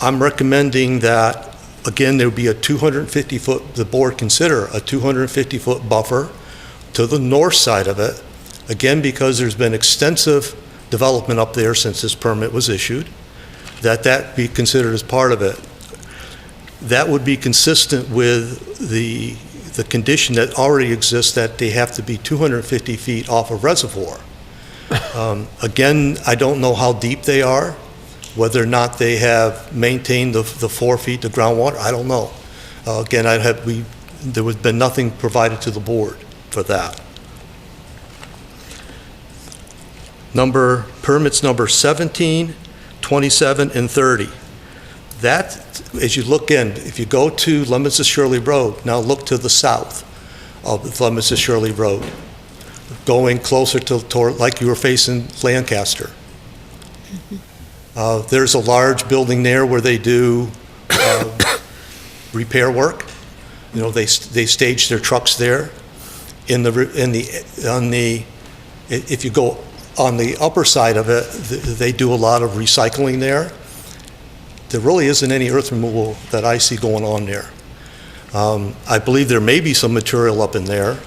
I'm recommending that, again, there would be a 250-foot, the board consider a 250-foot buffer to the north side of it, again, because there's been extensive development up there since this permit was issued, that be considered as part of it. That would be consistent with the condition that already exists that they have to be 250 feet off a reservoir. Again, I don't know how deep they are, whether or not they have maintained the 4 feet of groundwater, I don't know. Again, there has been nothing provided to the board for that. Permits number 17, 27, and 30. That, as you look in, if you go to Leominster Shirley Road, now look to the south of Leominster Shirley Road, going closer toward like you were facing Lancaster. There's a large building there where they do repair work. They stage their trucks there. If you go on the upper side of it, they do a lot of recycling there. There really isn't any earth removal that I see going on there. I believe there may be some material up in there,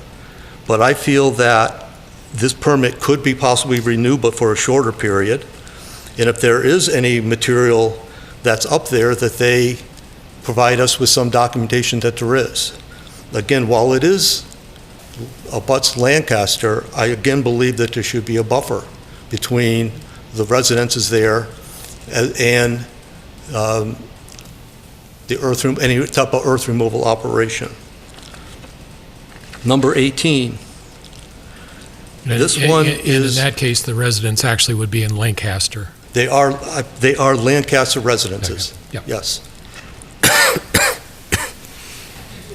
but I feel that this permit could be possibly renewed, but for a shorter period. And if there is any material that's up there, that they provide us with some documentation that there is. Again, while it is abuts Lancaster, I again believe that there should be a buffer between the residences there and any type of earth removal operation. Number 18. In that case, the residence actually would be in Lancaster. They are Lancaster residences. Yeah. Yes.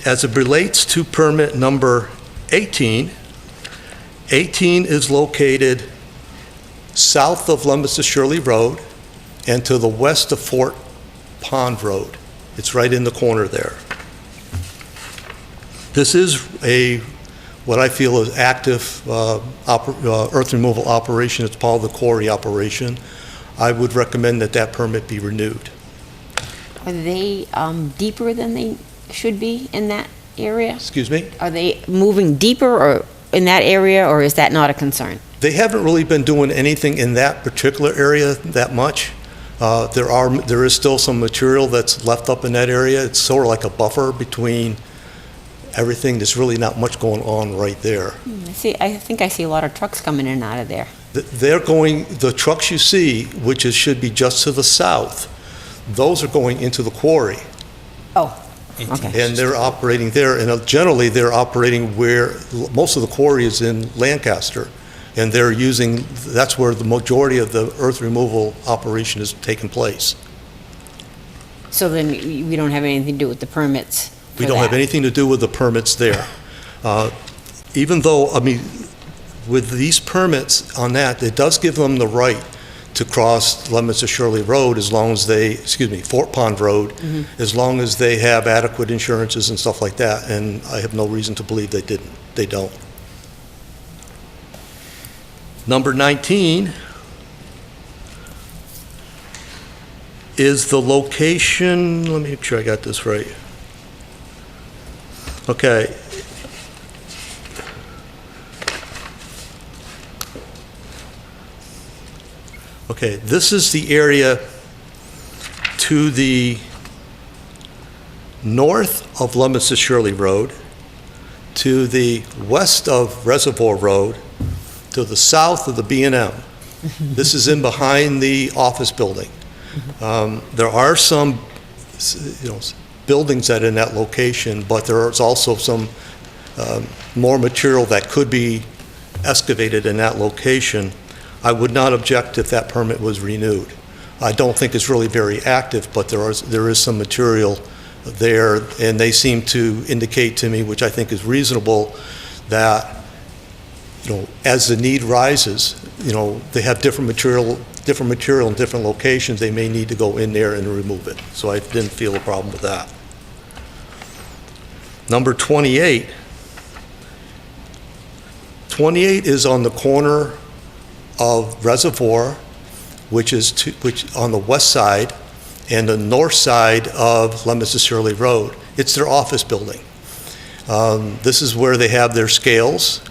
As it relates to permit number 18, 18 is located south of Leominster Shirley Road and to the west of Fort Pond Road. It's right in the corner there. This is what I feel is active earth removal operation. It's part of the quarry operation. I would recommend that permit be renewed. Are they deeper than they should be in that area? Excuse me? Are they moving deeper or in that area, or is that not a concern? They haven't really been doing anything in that particular area that much. There is still some material that's left up in that area. It's sort of like a buffer between everything. There's really not much going on right there. I think I see a lot of trucks coming in and out of there. The trucks you see, which should be just to the south, those are going into the quarry. Oh, okay. And they're operating there, and generally they're operating where most of the quarry is in Lancaster, and that's where the majority of the earth removal operation is taking place. So then we don't have anything to do with the permits? We don't have anything to do with the permits there. Even though, with these permits on that, it does give them the right to cross Leominster Shirley Road Fort Pond Road, as long as they have adequate insurances and stuff like that, and I have no reason to believe they don't. Number 19 is the location, let me make sure I got this right. Okay. Okay, this is the area to the north of Leominster Shirley Road, to the west of Reservoir Road, to the south of the B&M. This is in behind the office building. There are some, buildings that are in that location, but there is also some more material that could be excavated in that location. I would not object if that permit was renewed. I don't think it's really very active, but there is some material there, and they seem to indicate to me, which I think is reasonable, that as the need rises, they have different material in different locations. They may need to go in there and remove it. So I didn't feel a problem with that. Number 28. 28 is on the corner of Reservoir, which on the west side, and the north side of Leominster Shirley Road. It's their office building. This is where they have their scales,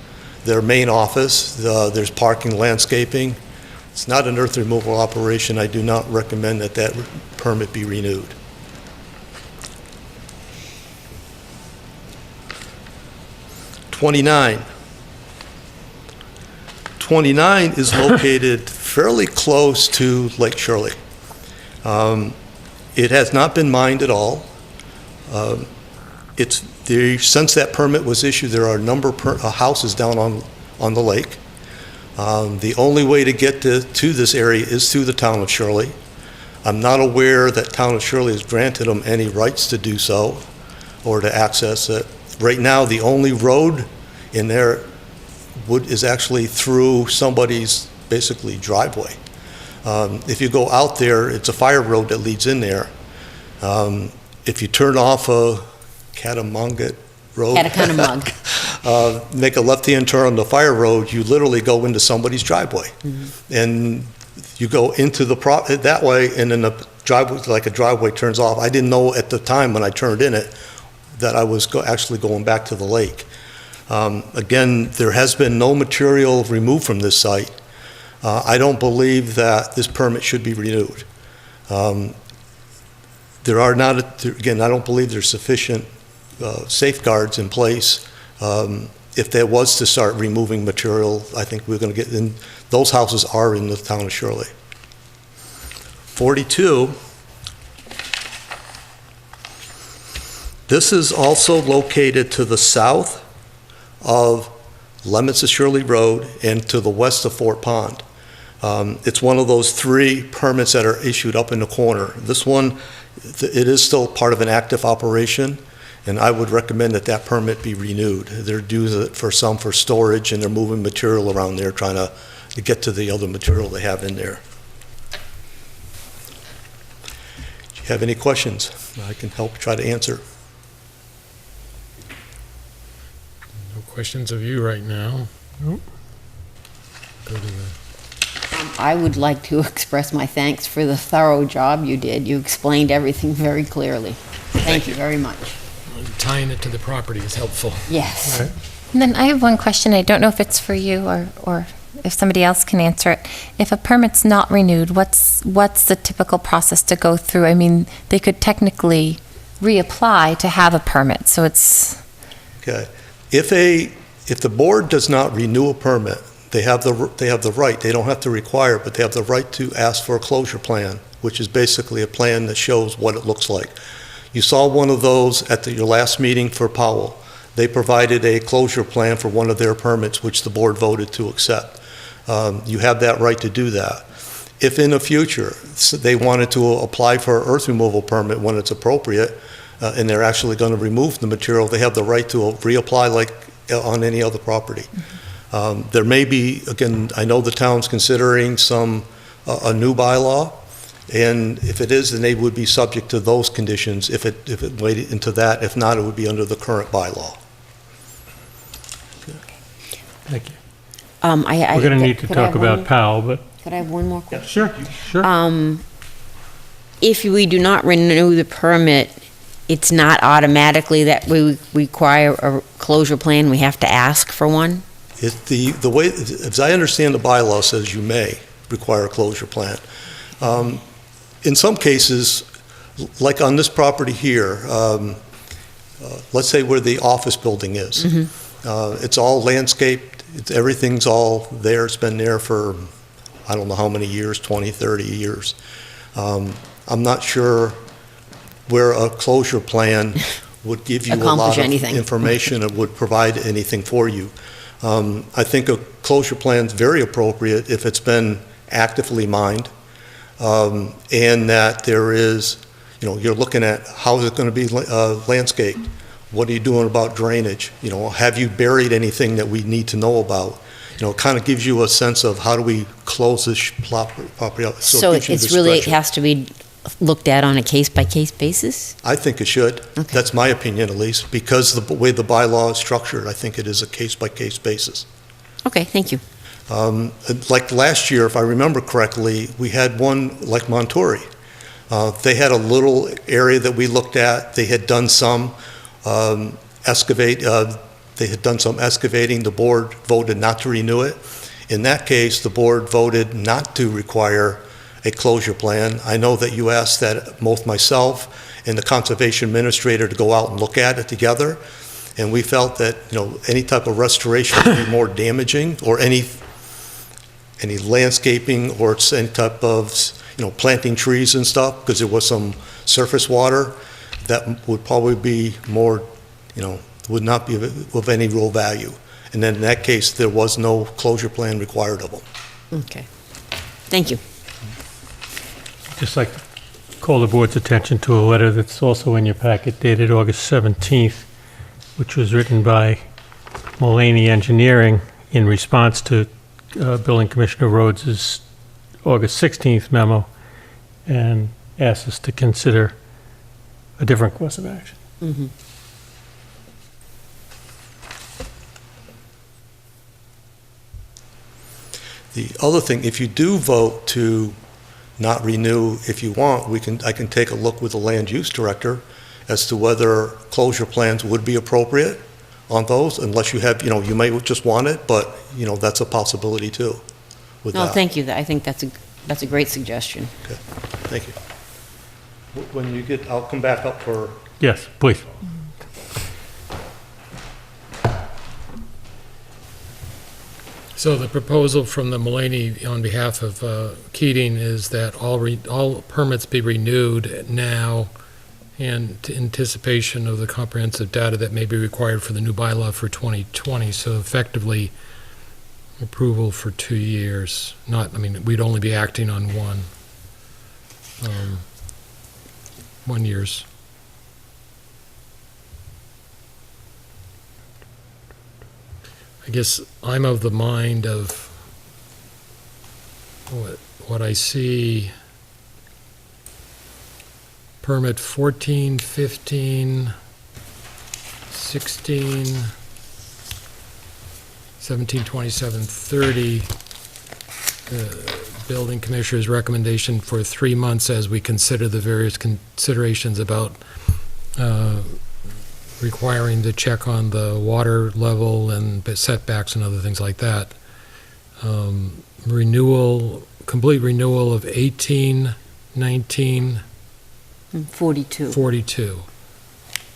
their main office. There's parking, landscaping. It's not an earth removal operation. I do not recommend that permit be renewed. '29 is located fairly close to Lake Shirley. It has not been mined at all. Since that permit was issued, there are a number of houses down on the lake. The only way to get to this area is through the town of Shirley. I'm not aware that town of Shirley has granted them any rights to do so or to access it. Right now, the only road in there is actually through somebody's basically driveway. If you go out there, it's a fire road that leads in there. If you turn off a Catamonget Road, make a left-hand turn on the fire road, you literally go into somebody's driveway. And you go into that way, and then the driveway, like a driveway, turns off. I didn't know at the time when I turned in it that I was actually going back to the lake. Again, there has been no material removed from this site. I don't believe that this permit should be renewed. I don't believe there's sufficient safeguards in place. If there was to start removing material, I think we're going to get in. Those houses are in the town of Shirley. 42. This is also located to the south of Leominster Shirley Road and to the west of Fort Pond. It's one of those 3 permits that are issued up in the corner. This one, it is still part of an active operation, and I would recommend that that permit be renewed. They're due for some for storage, and they're moving material around there, trying to get to the other material they have in there. Do you have any questions? I can help try to answer. No questions of you right now. Nope. Go to the I would like to express my thanks for the thorough job you did. You explained everything very clearly. Thank you very much. tying it to the property is helpful. Yes. Right. And then I have one question. I don't know if it's for you or if somebody else can answer it. If a permit's not renewed, what's the typical process to go through? I mean, they could technically reapply to have a permit, so it's... Okay. If the board does not renew a permit, they have the right, they don't have to require, but they have the right to ask for a closure plan, which is basically a plan that shows what it looks like. You saw one of those at your last meeting for Powell. They provided a closure plan for one of their permits, which the board voted to accept. You have that right to do that. If in the future they wanted to apply for an earth removal permit when it's appropriate, and they're actually going to remove the material, they have the right to reapply like on any other property. There may be, again, I know the town's considering a new bylaw, and if it is, then they would be subject to those conditions if it waited into that. If not, it would be under the current bylaw. Thank you. We're We're going to need to talk about Powell, but... Could I have one more question? Sure. If we do not renew the permit, it's not automatically that we require a closure plan, we have to ask for one? The way, as I understand the bylaw says you may require a closure plan. In some cases, like on this property here, let's say where the office building is, it's all landscaped, everything's all there, it's been there for, I don't know how many years, 20, 30 years. I'm not sure where a closure plan would give you a lot of information and would provide anything for you. I think a closure plan is very appropriate if it's been actively mined, and that there is, you're looking at how is it going to be landscaped? What are you doing about drainage? Have you buried anything that we need to know about? It kind of gives you a sense of how do we close this property up. So it has to be looked at on a case-by-case basis? I think it should. Okay. That's my opinion, at least, because the way the bylaw is structured, I think it is a case-by-case basis. Okay, thank you. Like last year, if I remember correctly, we had one like Monterey. They had a little area that we looked at. They had done some excavating. The board voted not to renew it. In that case, the board voted not to require a closure plan. I know that you asked that both myself and the conservation administrator to go out and look at it together, and we felt that any type of restoration would be more damaging, or any landscaping or any type of planting trees and stuff, because there was some surface water that would probably be more would not be of any real value. And then in that case, there was no closure plan required of them. Okay. Thank you. Just like to call the board's attention to a letter that's also in your packet dated August 17th, which was written by Mulaney Engineering in response to Building Commissioner Rhodes's August 16th memo, and asked us to consider a different course of action. Mm-hmm. The other thing, if you do vote to not renew, if you want, I can take a look with the land use director as to whether closure plans would be appropriate on those, unless you have, you may just want it, but, that's a possibility too. No, thank you. I think that's a great suggestion. Okay, thank you. When you get, I'll come back up for... Yes, please. So the proposal from the Mulaney on behalf of Keating is that all permits be renewed now in anticipation of the comprehensive data that may be required for the new bylaw for 2020. So effectively, approval for 2 years. Not, I mean, we'd only be acting on one. 1 year's. I guess I'm of the mind of what I see. Permit 14, 15, 16, 17, 27, 30. The building commissioner's recommendation for 3 months as we consider the various considerations about requiring to check on the water level and setbacks and other things like that. Complete renewal of 18, 19, 42.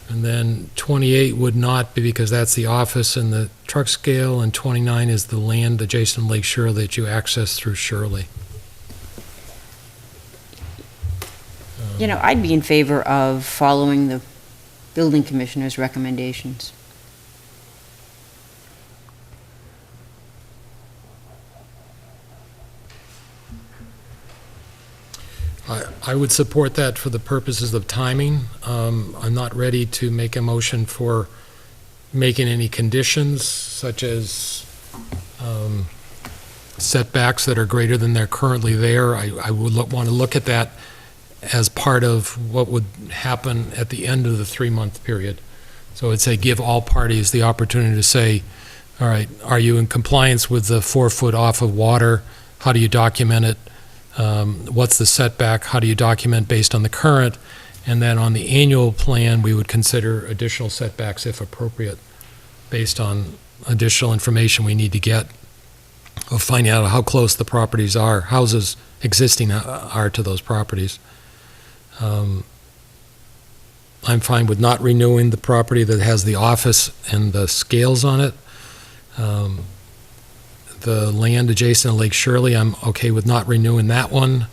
And then 28 would not be, because that's the office and the truck scale, and 29 is the land adjacent to Lake Shirley that you access through Shirley. You know, I'd be in favor of following the building commissioner's recommendations. I would support that for the purposes of timing. I'm not ready to make a motion for making any conditions, such as setbacks that are greater than they're currently there. I would want to look at that as part of what would happen at the end of the 3-month period. So I'd say give all parties the opportunity to say, all right, are you in compliance with the 4 foot off of water? How do you document it? What's the setback? How do you document based on the current? And then on the annual plan, we would consider additional setbacks if appropriate, based on additional information we need to get of finding out how close the properties are, houses existing are to those properties. I'm fine with not renewing the property that has the office and the scales on it. The land adjacent to Lake Shirley, I'm okay with not renewing that one,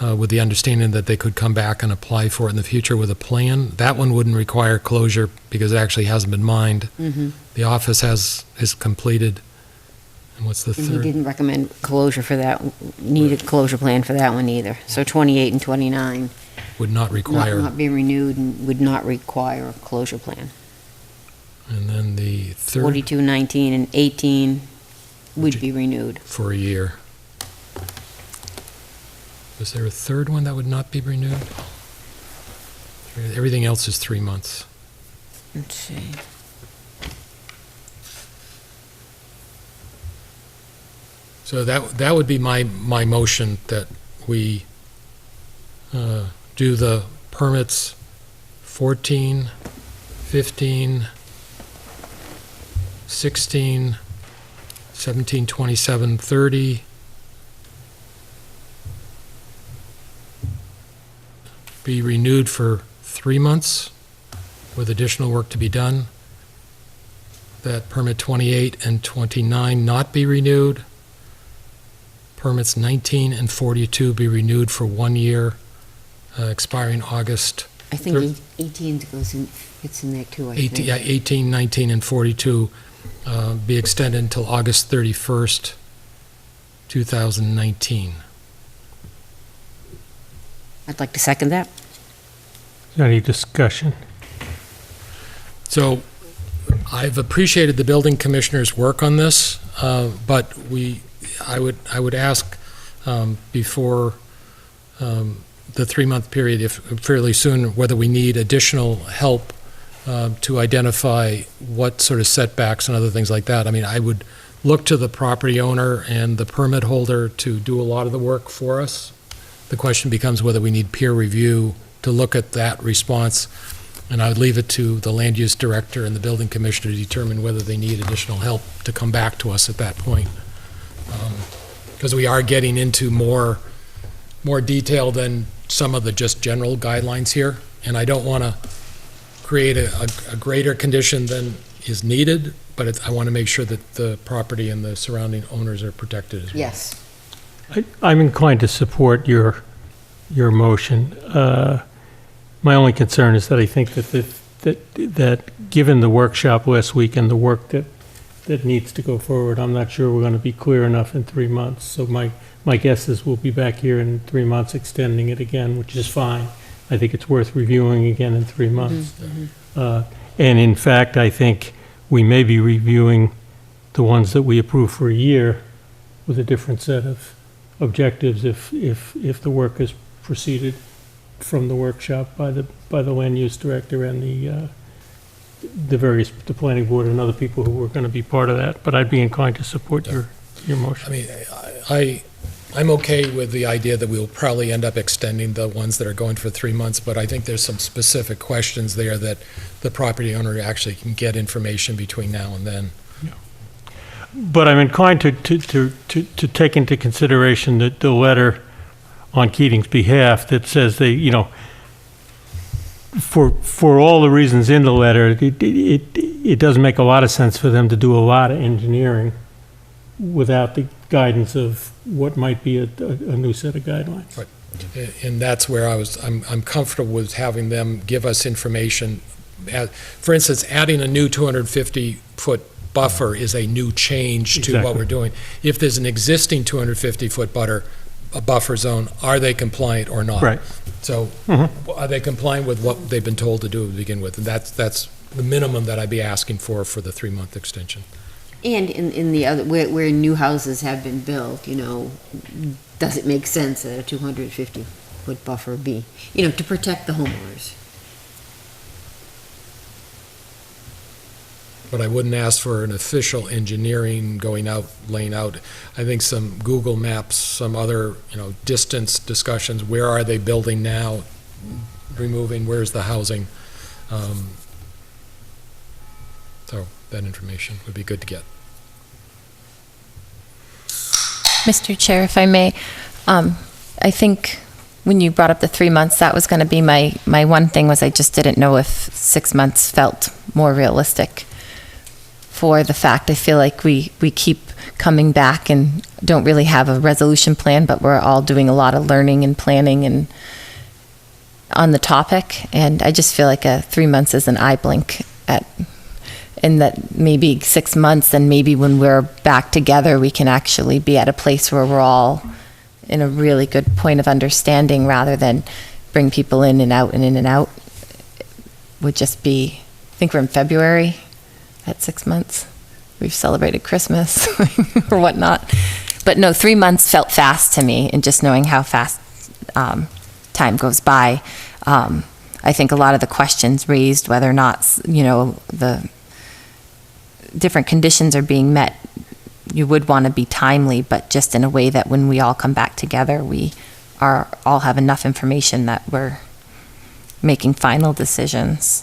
with the understanding that they could come back and apply for it in the future with a plan. That one wouldn't require closure because it actually hasn't been mined. The office is completed. And what's the And third? he didn't recommend closure for that, need a closure plan for that one either. So 28 and 29. Would not require. Not be renewed and would not require a closure plan. And then the third. 42, 19, and 18 would be renewed. For a year. Was there a third one that would not be renewed? Everything else is 3 months. Let's see. So that would be my motion, that we do the permits 14, 15, 16, 17, 27, 30. Be renewed for 3 months with additional work to be done. That permit 28 and 29 not be renewed. Permits 19 and 42 be renewed for 1 year, expiring August. I think 18 goes in, fits in there too, I think. 18, 19, and 42 be extended until August 31st, 2019. I'd like to second that. Is there any discussion? So I've appreciated the building commissioner's work on this, but I would ask before the 3-month period, if fairly soon, whether we need additional help to identify what sort of setbacks and other things like that. I mean, I would look to the property owner and the permit holder to do a lot of the work for us. The question becomes whether we need peer review to look at that response, and I would leave it to the land use director and the building commissioner to determine whether they need additional help to come back to us at that point. Because we are getting into more detail than some of the just general guidelines here, and I don't want to create a greater condition than is needed, but I want to make sure that the property and the surrounding owners are protected as well. Yes. I'm inclined to support your motion. My only concern is that I think that given the workshop last week and the work that that needs to go forward. I'm not sure we're going to be clear enough in 3 months. So my guess is we'll be back here in 3 months extending it again, which is fine. I think it's worth reviewing again in 3 months. And in fact, I think we may be reviewing the ones that we approve for a year with a different set of objectives if the work is proceeded from the workshop by the land use director and the planning board and other people who were going to be part of that. But I'd be inclined to support your motion. I mean, I'm okay with the idea that we'll probably end up extending the ones that are going for 3 months, but I think there's some specific questions there that the property owner actually can get information between now and then. But I'm inclined to take into consideration the letter on Keating's behalf that says they, you know, for all the reasons in the letter, it doesn't make a lot of sense for them to do a lot of engineering without the guidance of what might be a new set of guidelines. Right. And that's where I'm comfortable with having them give us information. For instance, adding a new 250-foot buffer is a new change to what we're doing. If there's an existing 250-foot buffer zone, are they compliant or not? Right. So are they compliant with what they've been told to do to begin with? And that's the minimum that I'd be asking for the 3-month extension. And in the other, where new houses have been built, you know, does it make sense that a 250-foot buffer be, you know, to protect the homeowners? But I wouldn't ask for an official engineering going out, laying out. I think some Google Maps, some other, you know, distance discussions, where are they building now, removing, where's the housing? So that information would be good to get. Mr. Chair, if I may, I think when you brought up the 3 months, that was going to be my one thing, was I just didn't know if 6 months felt more realistic. For the fact, I feel like we keep coming back and don't really have a resolution plan, but we're all doing a lot of learning and planning and on the topic. And I just feel like 3 months is an eye blink and that maybe 6 months, and maybe when we're back together, we can actually be at a place where we're all in a really good point of understanding, rather than bring people in and out and in and out. Would just be, I think we're in February. At 6 months, we've celebrated Christmas or whatnot. But no, 3 months felt fast to me, and just knowing how fast time goes by. I think a lot of the questions raised, whether or not, you know, the different conditions are being met, you would want to be timely, but just in a way that when we all come back together, we all have enough information that we're making final decisions.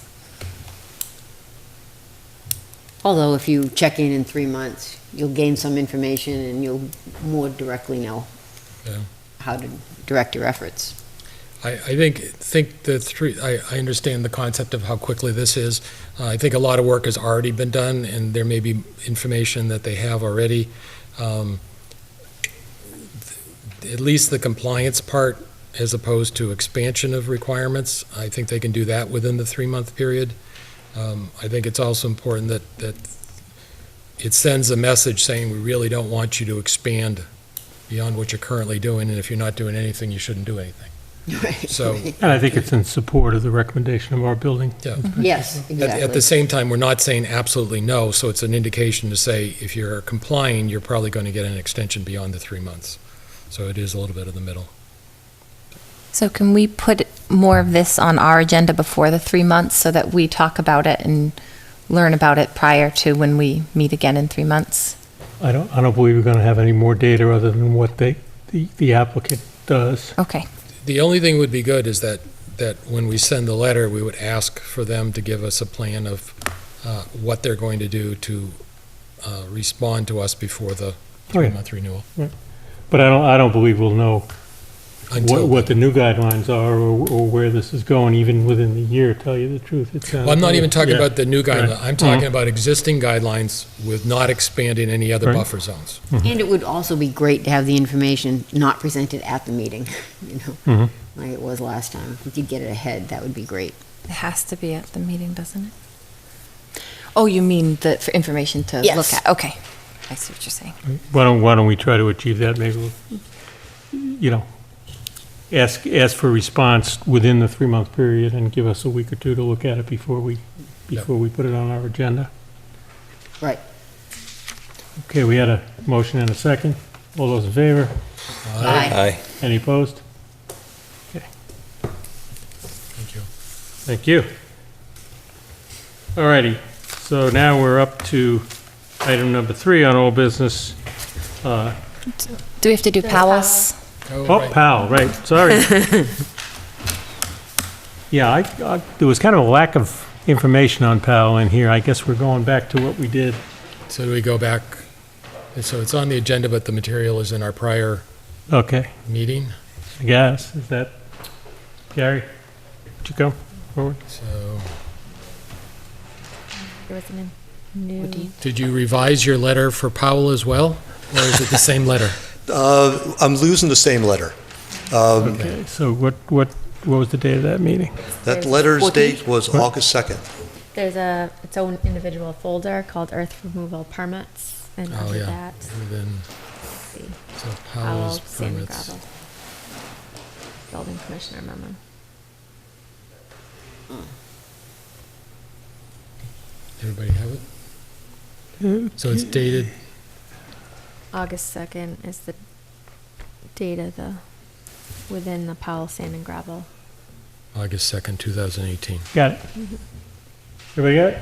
Although if you check in 3 months, you'll gain some information and you'll more directly know how to direct your efforts. I think the three, I understand the concept of how quickly this is. I think a lot of work has already been done, and there may be information that they have already. At least the compliance part, as opposed to expansion of requirements, I think they can do that within the 3-month period. I think it's also important that it sends a message saying we really don't want you to expand beyond what you're currently doing, and if you're not doing anything, you shouldn't do anything. Right. So, And I think it's in support of the recommendation of our building. yeah. Yes, exactly. At the same time, we're not saying absolutely no, so it's an indication to say if you're complying, you're probably going to get an extension beyond the 3 months. So it is a little bit of the middle. So can we put more of this on our agenda before the 3 months, so that we talk about it and learn about it prior to when we meet again in 3 months? I don't believe we're going to have any more data other than what the applicant does. Okay. The only thing would be good is that when we send the letter, we would ask for them to give us a plan of what they're going to do to respond to us before the 3-month renewal. Right. But I don't believe we'll know Until what the new guidelines are or where this is going, even within the year, tell you the truth. Well, I'm not even talking Yeah. about the new guidelines. Right. I'm talking about existing guidelines with not expanding any other Right. buffer zones. And it would also be great to have the information not presented at the meeting, you know, like it was last time. If you could get it ahead, that would be great. It has to be at the meeting, doesn't it? Oh, you mean for information to Yes. look at? Okay. I see what you're saying. Why don't we try to achieve that? Maybe, ask for response within the 3-month period and give us a week or two to look at it before we put it on our agenda. Right. Okay, we had a motion and a second. All those in favor? Aye. Any opposed? Okay. Thank you. Thank you. All righty, so now we're up to item number 3 on old business. Do we have to do Powell's? Oh, Powell, right, sorry. Yeah, there was kind of a lack of information on Powell in here. I guess we're going back to what we did. So do we go back? So it's on the agenda, but the material is in our prior Okay, meeting. I guess, is that, Gary, would you come forward? So There was a new. did you revise your letter for Powell as well? Or is it the same letter? I'm losing the same letter. Okay, so what was the date of that meeting? That letter's date was August 2nd. There's its own individual folder called Earth Removal Permits, and Oh, under yeah. that, And then, let's see, so Powell, Powell's Sand and permits. Gravel. Building Commissioner memo. Everybody have it? So it's dated, August 2nd is the date of within the Powell Sand and Gravel. August 2nd, 2018. Got it? Everybody got it?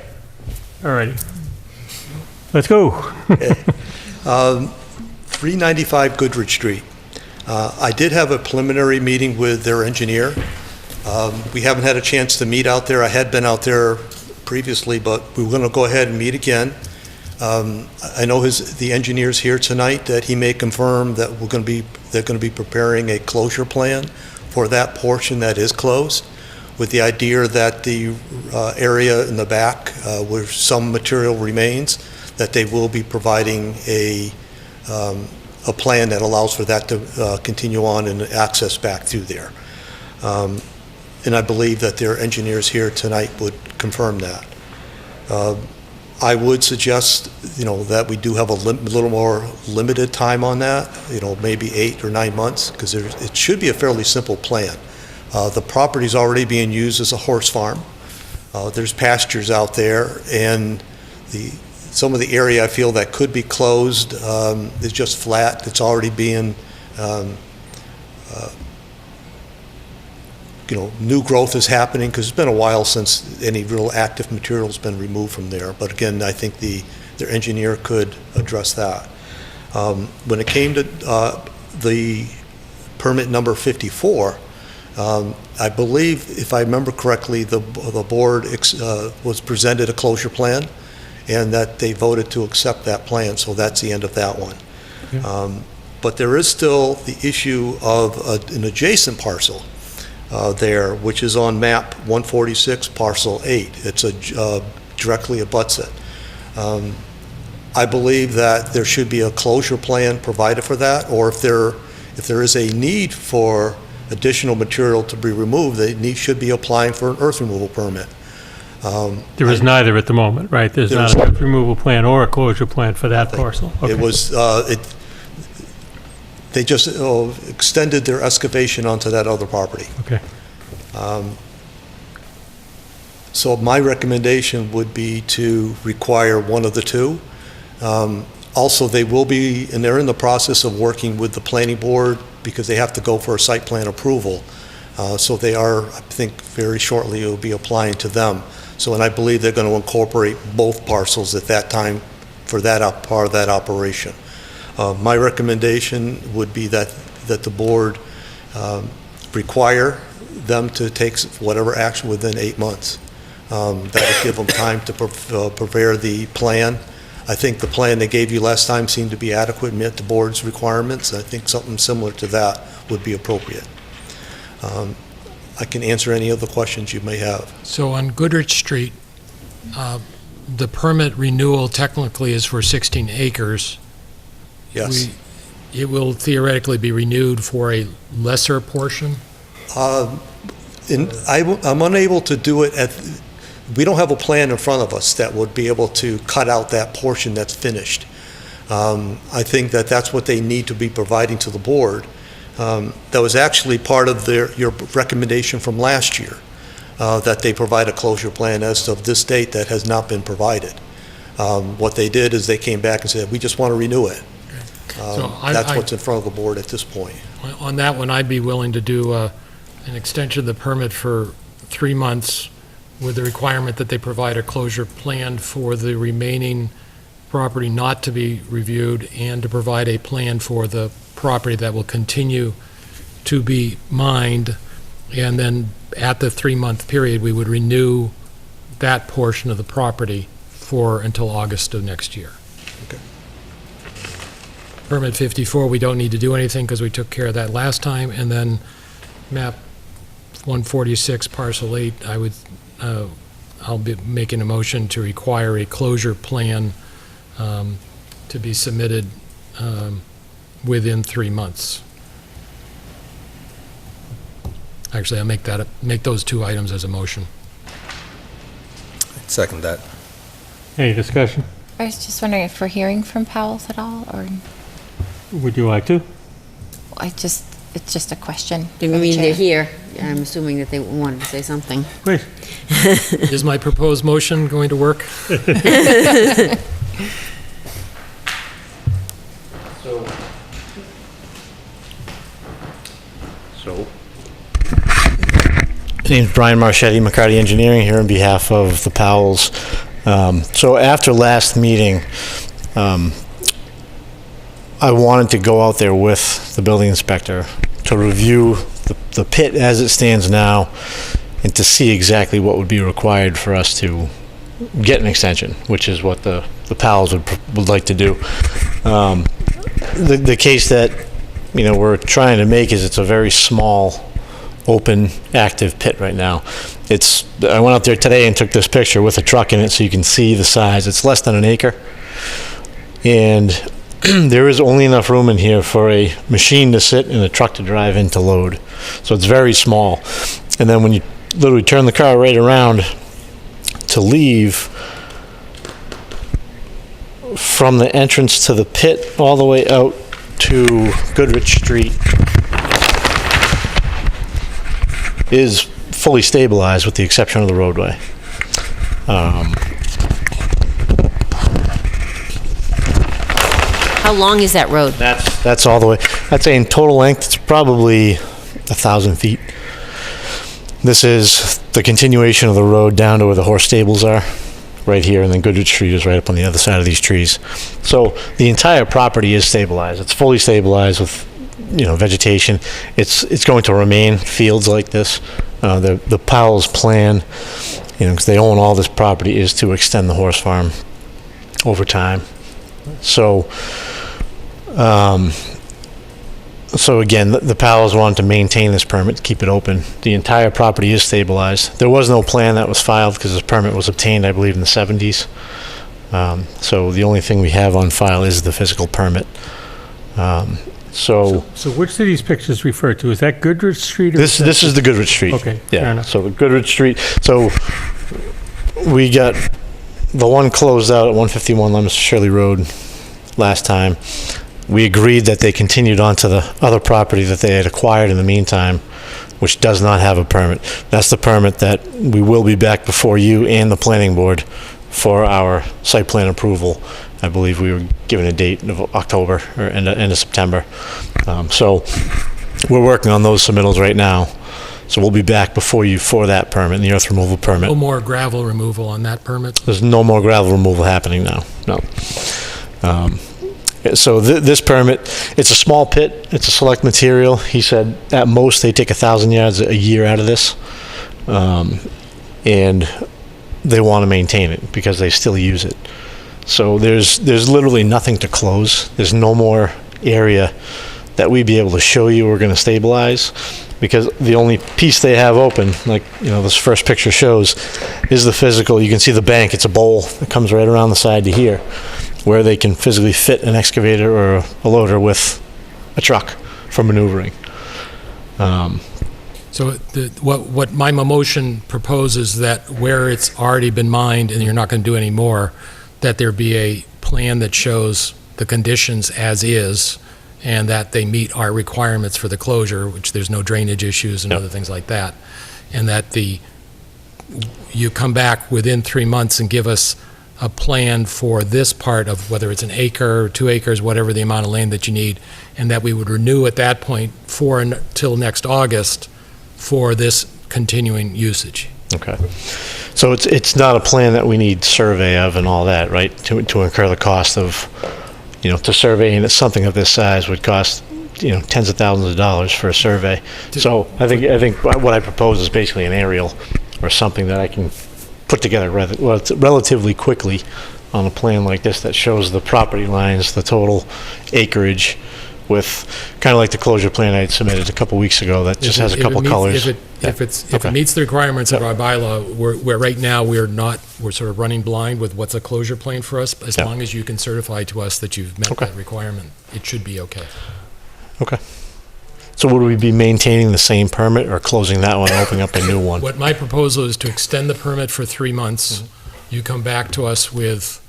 All righty. Let's go. 395 Goodrich Street. I did have a preliminary meeting with their engineer. We haven't had a chance to meet out there. I had been out there previously, but we were going to go ahead and meet again. I know the engineer's here tonight, that he may confirm that they're going to be preparing a closure plan for that portion that is closed, with the idea that the area in the back where some material remains, that they will be providing a plan that allows for that to continue on and access back through there. And I believe that their engineers here tonight would confirm that. I would suggest, that we do have a little more limited time on that, maybe 8 or 9 months, because it should be a fairly simple plan. The property's already being used as a horse farm. There's pastures out there, and some of the area I feel that could be closed is just flat. It's already being, new growth is happening, because it's been a while since any real active material's been removed from there. But again, I think their engineer could address that. When it came to the permit number 54, I believe, if I remember correctly, the board was presented a closure plan, and that they voted to accept that plan, so that's the end of that one. Okay. But there is still the issue of an adjacent parcel there, which is on map 146, parcel 8. It's directly abuts it. I believe that there should be a closure plan provided for that, or if there is a need for additional material to be removed, they should be applying for an earth removal permit. There is neither at the moment, right? There's not a removal plan or a closure plan for that parcel. Okay. It was, they just extended their excavation onto that other property. Okay. So my recommendation would be to require one of the two. Also, they will be, and they're in the process of working with the planning board, because they have to go for a site plan approval. So they are, I think, very shortly will be applying to them. So, and I believe they're going to incorporate both parcels at that time for that part of that operation. My recommendation would be that the board require them to take whatever action within 8 months. That would give them time to prepare the plan. I think the plan they gave you last time seemed to be adequate and met the board's requirements. I think something similar to that would be appropriate. I can answer any other questions you may have. So on Goodrich Street, the permit renewal technically is for 16 acres. Yes. It will theoretically be renewed for a lesser portion? I'm unable to do it we don't have a plan in front of us that would be able to cut out that portion that's finished. I think that that's what they need to be providing to the board. That was actually part of your recommendation from last year, that they provide a closure plan as of this date that has not been provided. What they did is they came back and said, we just want to renew it. That's what's in front of the board at this point. On that one, I'd be willing to do an extension of the permit for 3 months with the requirement that they provide a closure plan for the remaining property not to be reviewed, and to provide a plan for the property that will continue to be mined. And then at the 3-month period, we would renew that portion of the property until August of next year. Okay. Permit 54, we don't need to do anything because we took care of that last time. And then map 146, parcel 8, I'll be making a motion to require a closure plan to be submitted within 3 months. Actually, I'll make those 2 items as a motion. Second that. Any discussion? I was just wondering if we're hearing from Powell's at all, or Would you like to? it's just a question. I mean, they're here. I'm assuming that they wanted to say something. Please. Is my proposed motion going to work? My name's Brian Marchetti, McCarty Engineering, here on behalf of the Powells. So after last meeting, I wanted to go out there with the building inspector to review the pit as it stands now and to see exactly what would be required for us to get an extension, which is what the Powells would like to do. The case that we're trying to make is it's a very small, open, active pit right now. I went out there today and took this picture with a truck in it so you can see the size. It's less than an acre. And there is only enough room in here for a machine to sit and a truck to drive in to load. So it's very small. And then when you literally turn the car right around to leave, from the entrance to the pit all the way out to Goodrich Street is fully stabilized with the exception of the roadway. How long is that road? That's all the way. I'd say in total length, it's probably 1,000 feet. This is the continuation of the road down to where the horse stables are, right here, and then Goodrich Street is right up on the other side of these trees. So the entire property is stabilized. It's fully stabilized with, vegetation. It's going to remain fields like this. The Powell's plan, because they own all this property, is to extend the horse farm over time. So again, the Powells wanted to maintain this permit, to keep it open. The entire property is stabilized. There was no plan that was filed because this permit was obtained, I believe, in the 70s. So the only thing we have on file is the physical permit. So which do these pictures refer to? Is that Goodrich Street? Or this is the Goodrich Street. Okay, fair enough. So the Goodrich Street. So we got the one closed out at 151 Leominster Shirley Road last time. We agreed that they continued on to the other property that they had acquired in the meantime, which does not have a permit. That's the permit that we will be back before you and the planning board for our site plan approval. I believe we were given a date of October or end of September. So we're working on those submittals right now. So we'll be back before you for that permit, the earth removal permit. No more gravel removal on that permit? There's no more gravel removal happening now, no. So this permit, it's a small pit, it's a select material. He said at most they take 1,000 yards a year out of this. And they want to maintain it because they still use it. So there's literally nothing to close. There's no more area that we'd be able to show you we're going to stabilize, because the only piece they have open, like this first picture shows, is the physical. You can see the bank. It's a bowl that comes right around the side to here, where they can physically fit an excavator or a loader with a truck for maneuvering. So what my motion proposes that where it's already been mined and you're not going to do any more, that there be a plan that shows the conditions as is, and that they meet our requirements for the closure, which there's no drainage issues and other things like that, and that you come back within 3 months and give us a plan for this part of whether it's an acre or 2 acres, whatever the amount of land that you need, and that we would renew at that point till next August for this continuing usage. Okay. So it's not a plan that we need survey of and all that, right? To incur the cost of, to surveying something of this size would cost, tens of thousands of dollars for a survey. So I think what I propose is basically an aerial or something that I can put together relatively quickly on a plan like this that shows the property lines, the total acreage, with kind of like the closure plan I had submitted a couple weeks ago that just has a couple colors. If it meets the requirements of our bylaw, where right now we're sort of running blind with what's a closure plan for us, as long as you can certify to us that you've met that requirement, it should be okay. Okay. So would we be maintaining the same permit or closing that one and opening up a new one? What my proposal is to extend the permit for 3 months. You come back to us with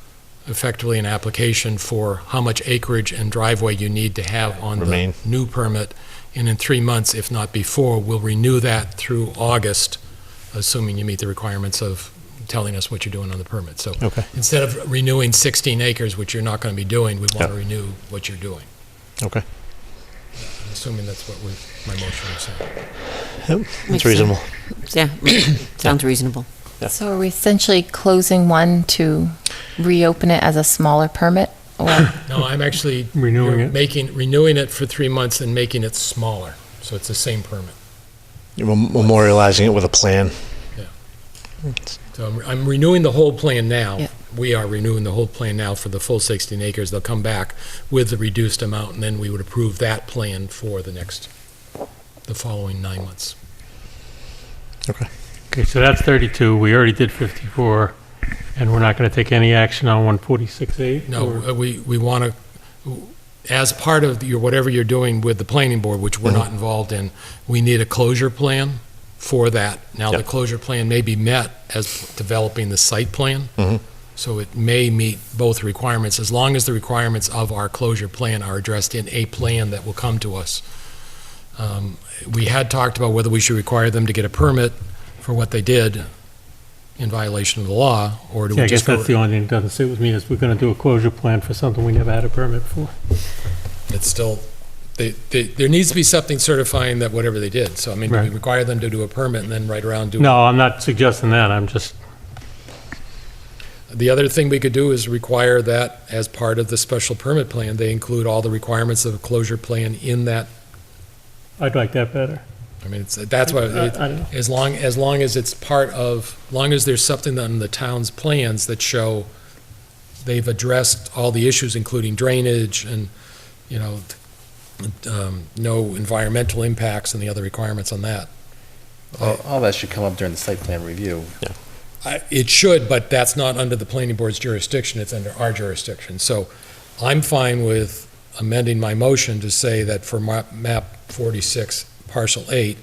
effectively an application for how much acreage and driveway you need to have on the new permit. And in 3 months, if not before, we'll renew that through August, assuming you meet the requirements of telling us what you're doing on the permit. So instead of renewing 16 acres, which you're not going to be doing, we want to renew what you're doing. Okay. Assuming that's what my motion is saying. Yep, it's reasonable. Yeah, sounds reasonable. Yeah. So are we essentially closing one to reopen it as a smaller permit? Or No, I'm actually Renewing it. renewing it for 3 months and making it smaller, so it's the same permit. You're memorializing it with a plan. So I'm renewing the whole plan now. Yeah. We are renewing the whole plan now for the full 16 acres. They'll come back with the reduced amount, and then we would approve that plan for the following 9 months. Okay, so that's 32. We already did 54, and we're not going to take any action on 146A? No, we want to, as part of whatever you're doing with the planning board, which we're not involved in, we need a closure plan for that. Now, the closure plan may be met as developing the site plan, so it may meet both requirements, as long as the requirements of our closure plan are addressed in a plan that will come to us. We had talked about whether we should require them to get a permit for what they did in violation of the law, or do we I just guess that's the only thing that doesn't sit with me, is we're going to do a closure plan for something we never had a permit for. It's still, there needs to be something certifying that whatever they did. So, I mean, do we require them to do a permit and then right around do? No, I'm not suggesting that. I'm just, The other thing we could do is require that as part of the special permit plan, they include all the requirements of a closure plan in that. I'd like that better. I mean, that's why, I don't know. as long as it's part of, as long as there's something on the town's plans that show they've addressed all the issues, including drainage and, no environmental impacts and the other requirements on that. All that should come up during the site plan review. It should, but that's not under the planning board's jurisdiction, it's under our jurisdiction. So I'm fine with amending my motion to say that for map 46, parcel 8,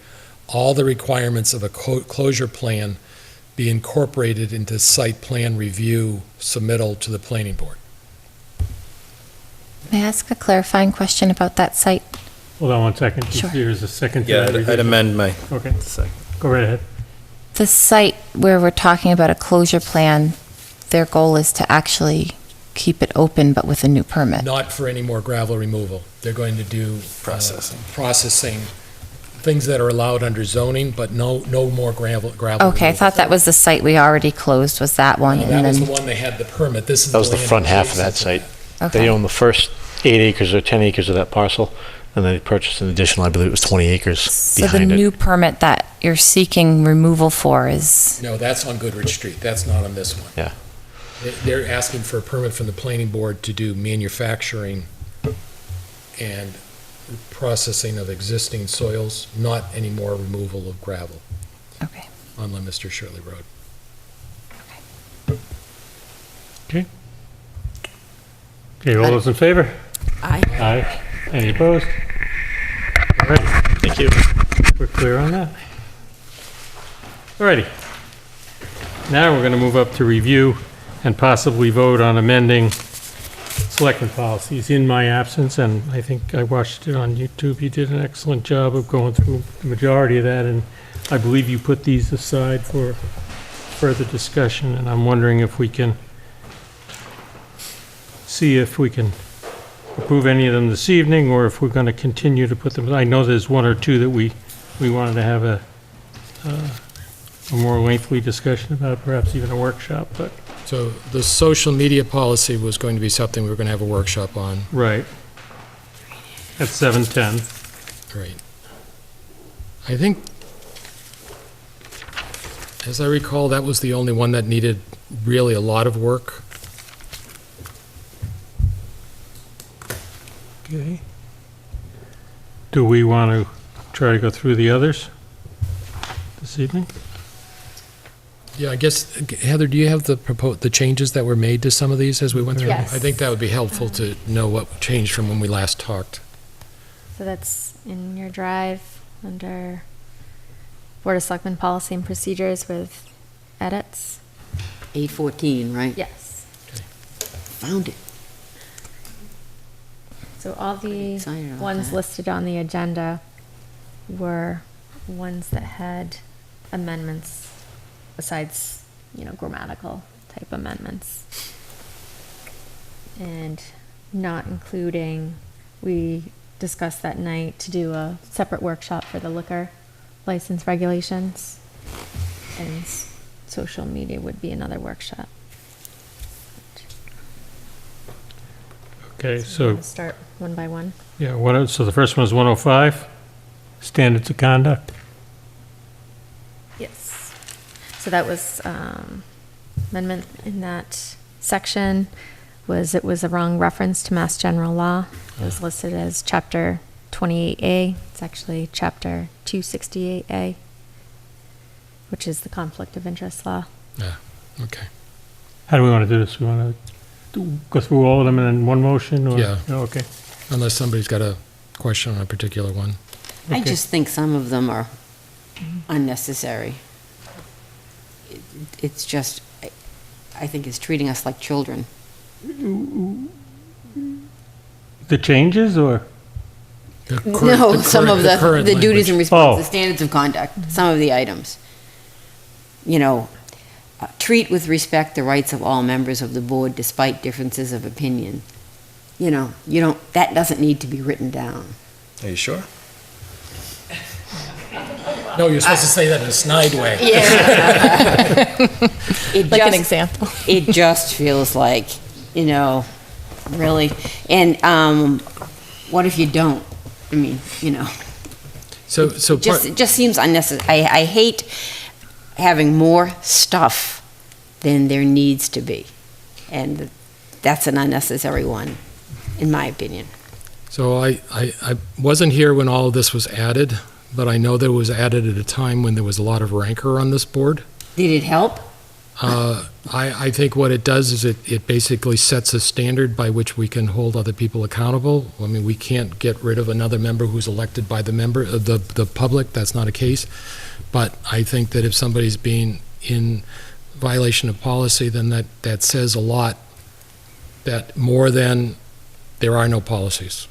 all the requirements of a closure plan be incorporated into site plan review submittal to the planning board. may I ask a clarifying question about that site? Hold on one second. Sure. There's a second to Yeah, that I'd revision. amend my Okay, second. go right ahead. The site where we're talking about a closure plan, their goal is to actually keep it open but with a new permit. Not for any more gravel removal. They're going to do processing, things that are allowed under zoning, but no more gravel Okay, I removal. thought that was the site we already closed, was that one? No, and that was then- the one they had the permit. This is That was the land front half of that adjacent site. Okay. They own the first 8 acres or 10 acres of that parcel, and then they purchased an additional, I believe it was 20 acres So the behind it. new permit that you're seeking removal for is, No, that's on Goodrich Street. That's not on this one. Yeah. They're asking for a permit from the planning board to do manufacturing and processing of existing soils, not any more removal of gravel okay. on Leominster Shirley Road. Okay, all those in favor? Aye. Aye. Any opposed? All right, Thank you. we're clear on that. Alrighty. Now we're going to move up to review and possibly vote on amending selectmen policies in my absence, and I think I watched it on YouTube. You did an excellent job of going through the majority of that, and I believe you put these aside for further discussion, and I'm wondering if we can see if we can approve any of them this evening, or if we're going to continue to put them. I know there's one or two that we wanted to have a more lengthy discussion about, perhaps even a workshop, but. So the social media policy was going to be something we were going to have a workshop on. Right. At 7:10. Great. I think, as I recall, that was the only one that needed really a lot of work. Okay. Do we want to try to go through the others this evening? Yeah, I guess, Heather, do you have the changes that were made to some of these as we went through? Yes. I think that would be helpful to know what changed from when we last talked. So that's in your drive under Board of Selectmen Policy and Procedures with edits. 814, right? Yes. Found it. So all the excited about ones that. listed on the agenda were ones that had amendments besides, grammatical type amendments. And not including, we discussed that night to do a separate workshop for the liquor license regulations. And social media would be another workshop. Okay, We're so, gonna start one by one. yeah, so the first one is 105, standards of conduct. Yes. So that was, amendment in that section was, it was a wrong reference to Mass General Law. It was listed as Chapter 28A. It's actually Chapter 268A, which is the Conflict of Interest Law. Yeah, okay. How do we want to do this? We want to go through all of them in one motion, or? Yeah. Oh, okay. Unless somebody's got a question on a particular one. I Okay. just think some of them are unnecessary. It's just, I think it's treating us like children. The changes, or? No, some of the duties and Oh. responsibilities, the standards of conduct, some of the items. Treat with respect the rights of all members of the board despite differences of opinion. That doesn't need to be written down. Are you sure? No, you're supposed to say that in a snide way. Like an example. It just feels like, really. And what if you don't? I mean, So it just seems unnecessary. I hate having more stuff than there needs to be. And that's an unnecessary one, in my opinion. So I wasn't here when all of this was added, but I know that it was added at a time when there was a lot of rancor on this board. Did it help? I think what it does is it basically sets a standard by which we can hold other people accountable. I mean, we can't get rid of another member who's elected by the public. That's not a case. But I think that if somebody's being in violation of policy, then that says a lot, that more than there are no policies.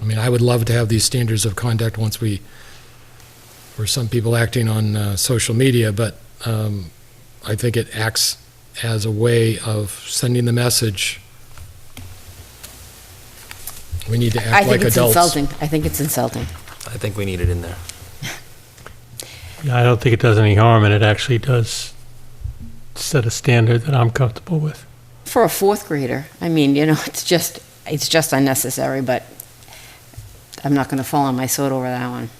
I mean, I would love to have these standards of conduct once for some people acting on social media, but I think it acts as a way of sending the message we need to act like adults. I think it's insulting. I think we need it in there. Yeah, I don't think it does any harm, and it actually does set a standard that I'm comfortable with. For a fourth grader, I mean, it's just unnecessary, but I'm not going to fall on my sword over that one.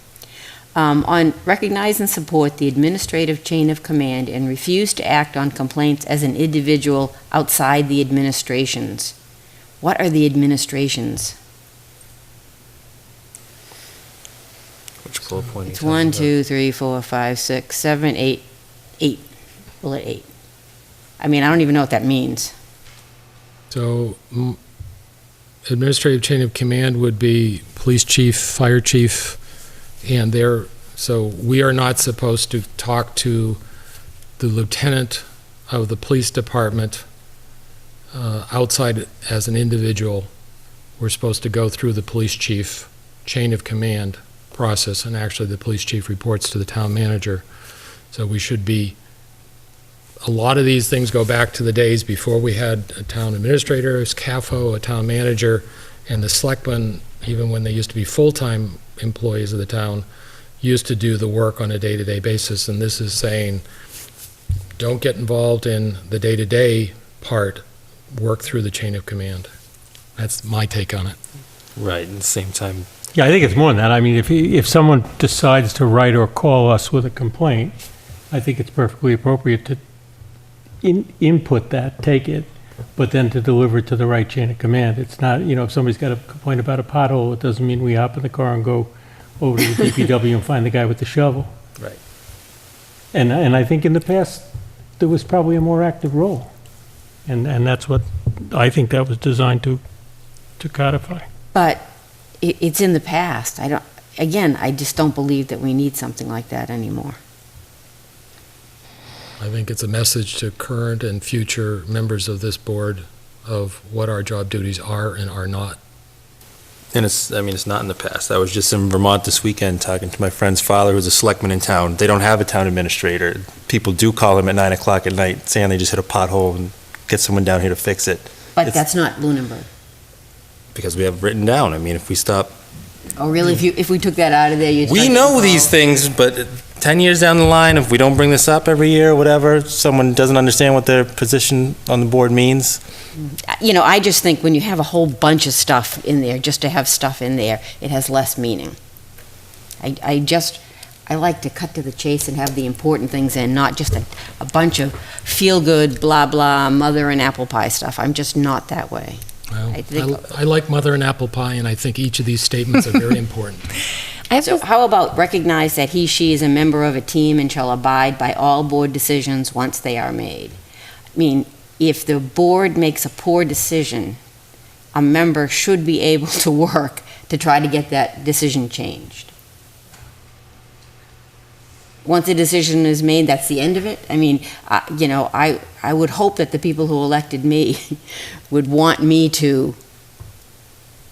On recognize and support the administrative chain of command and refuse to act on complaints as an individual outside the administrations. What are the administrations? Which bullet point? It's 1, 2, 3, 4, 5, 6, 7, 8. 8. Bullet 8. I mean, I don't even know what that means. So administrative chain of command would be police chief, fire chief, and their So we are not supposed to talk to the lieutenant of the police department outside as an individual. We're supposed to go through the police chief chain of command process, and actually the police chief reports to the town manager. So we should be, a lot of these things go back to the days before we had a town administrator, a CAFO, a town manager, and the selectmen, even when they used to be full-time employees of the town, used to do the work on a day-to-day basis. And this is saying, don't get involved in the day-to-day part, work through the chain of command. That's my take on it. Right, at the same time. Yeah, I think it's more than that. I mean, if someone decides to write or call us with a complaint, I think it's perfectly appropriate to input that, take it, but then to deliver it to the right chain of command. It's not, if somebody's got a complaint about a pothole, it doesn't mean we hop in the car and go over to the DPW and find the guy with the shovel. Right. And I think in the past, there was probably a more active role. And that's what, I think that was designed to codify. But it's in the past. I just don't believe that we need something like that anymore. I think it's a message to current and future members of this board of what our job duties are and are not. And it's not in the past. I was just in Vermont this weekend talking to my friend's father, who's a selectman in town. They don't have a town administrator. People do call him at 9 o'clock at night saying they just hit a pothole and get someone down here to fix it. But that's not Lunenburg. Because we have it written down. I mean, if we stop... Oh, really? If we took that out of there, you'd... We know these things, but 10 years down the line, if we don't bring this up every year or whatever, someone doesn't understand what their position on the board means. I just think when you have a whole bunch of stuff in there, just to have stuff in there, it has less meaning. I like to cut to the chase and have the important things in, not just a bunch of feel-good, blah, blah, mother and apple pie stuff. I'm just not that way. Well, I like mother and apple pie, and I think each of these statements are very important. So how about recognize that he, she is a member of a team and shall abide by all board decisions once they are made? I mean, if the board makes a poor decision, a member should be able to work to try to get that decision changed. Once a decision is made, that's the end of it? I mean, I would hope that the people who elected me would want me to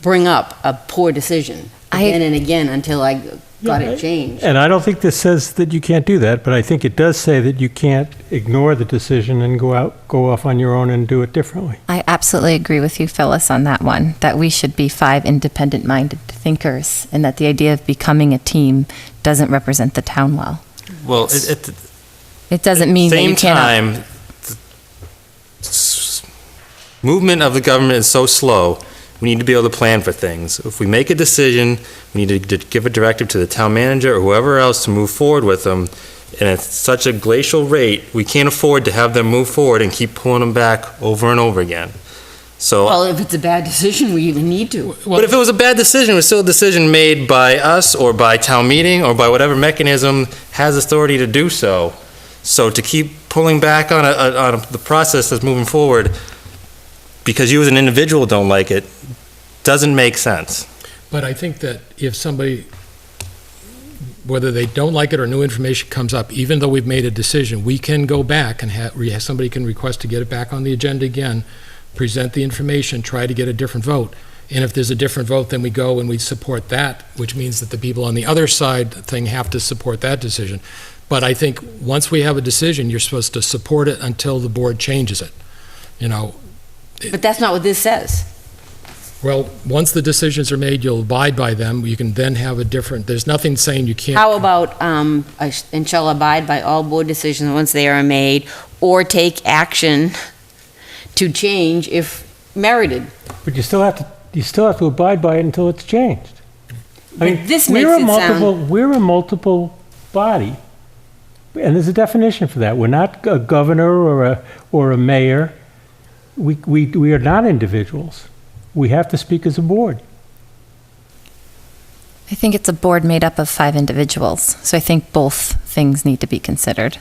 bring up a poor decision again and again until I got it changed. And I don't think this says that you can't do that, but I think it does say that you can't ignore the decision and go off on your own and do it differently. I absolutely agree with you, Phyllis, on that one, that we should be 5 independent-minded thinkers, and that the idea of becoming a team doesn't represent the town well. Well, it doesn't mean that you cannot. At the same time, movement of the government is so slow. We need to be able to plan for things. If we make a decision, we need to give a directive to the town manager or whoever else to move forward with them. And at such a glacial rate, we can't afford to have them move forward and keep pulling them back over and over again. So, well, if it's a bad decision, we even need to. But if it was a bad decision, it was still a decision made by us or by town meeting or by whatever mechanism has authority to do so. So to keep pulling back on the process that's moving forward because you as an individual don't like it doesn't make sense. But I think that if somebody, whether they don't like it or new information comes up, even though we've made a decision, we can go back and somebody can request to get it back on the agenda again, present the information, try to get a different vote. And if there's a different vote, then we go and we support that, which means that the people on the other side thing have to support that decision. But I think once we have a decision, you're supposed to support it until the board changes it. But that's not what this says. Well, once the decisions are made, you'll abide by them. You can then have a different, there's nothing saying you can't. How about, and shall abide by all board decisions once they are made, or take action to change if merited. But you still have to abide by it until it's changed. I mean, this makes it sound... We're a multiple body, and there's a definition for that. We're not a governor or a mayor. We are not individuals. We have to speak as a board. I think it's a board made up of 5 individuals, so I think both things need to be considered.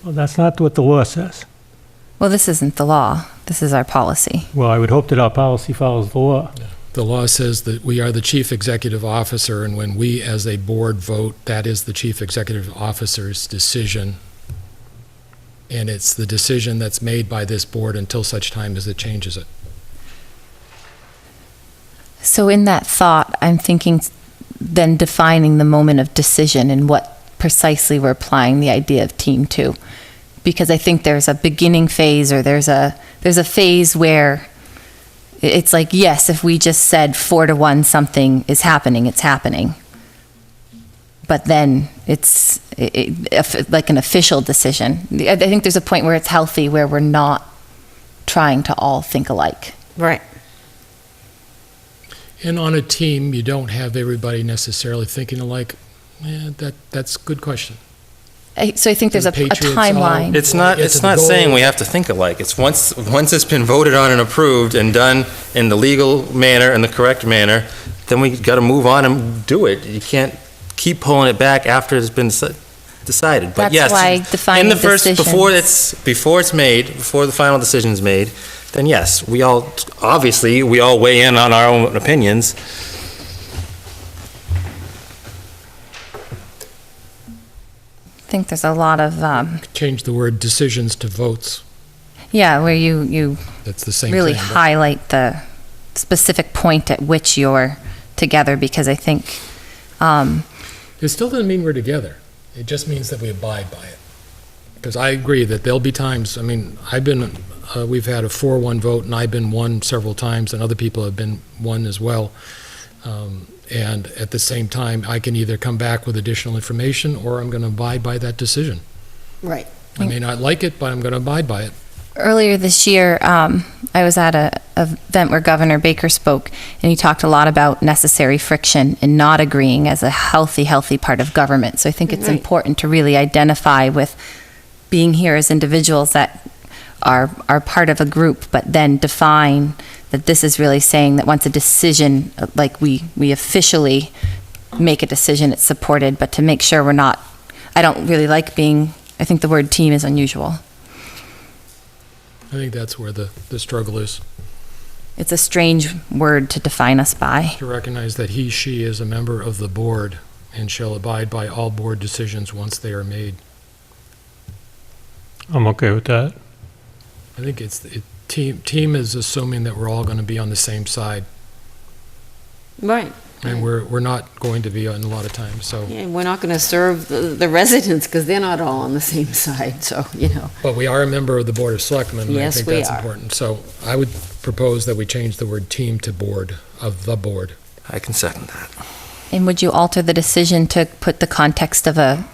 Well, that's not what the law says. Well, this isn't the law. This is our policy. Well, I would hope that our policy follows the law. The law says that we are the chief executive officer, and when we as a board vote, that is the chief executive officer's decision. And it's the decision that's made by this board until such time as it changes it. So in that thought, I'm thinking then defining the moment of decision and what precisely we're applying the idea of team to. Because I think there's a beginning phase, or there's a phase where it's like, yes, if we just said 4-1 something is happening, it's happening. But then it's like an official decision. I think there's a point where it's healthy, where we're not trying to all think alike. Right. And on a team, you don't have everybody necessarily thinking alike. That's a good question. So I think there's a timeline. It's not saying we have to think alike. It's once it's been voted on and approved and done in the legal manner and the correct manner, then we got to move on and do it. You can't keep pulling it back after it's been decided. But That's yes, why defining in the first decisions. before it's made, before the final decision is made, then yes, we all weigh in on our own opinions. I think there's a lot of, Change the word decisions to votes. where you That's the same really thing. but- highlight the specific point at which you're together, because I think, It still doesn't mean we're together. It just means that we abide by it. Because I agree that there'll be times, we've had a 4-1 vote, and I've been one several times, and other people have been one as well. And at the same time, I can either come back with additional information, or I'm going to abide by that decision. Right. I may not like it, but I'm going to abide by it. earlier this year, I was at a event where Governor Baker spoke, and he talked a lot about necessary friction and not agreeing as a healthy part of government. So I think it's Right. important to really identify with being here as individuals that are part of a group, but then define that this is really saying that once a decision, like we officially make a decision, it's supported, but to make sure we're not, I don't really like I think the word team is unusual. I think that's where the struggle is. It's a strange word to define us by. To recognize that he, she is a member of the board and shall abide by all board decisions once they are made. I'm okay with that. I think team is assuming that we're all going to be on the same side, Right. and we're not going to be on a lot of times, so. Yeah, we're not going to serve the residents because they're not all on the same side, so, But we are a member of the Board of Selectmen, and I Yes, think we that's are. important. So I would propose that we change the word team to board, of the board. I can second that. And would you alter the decision to put the context of a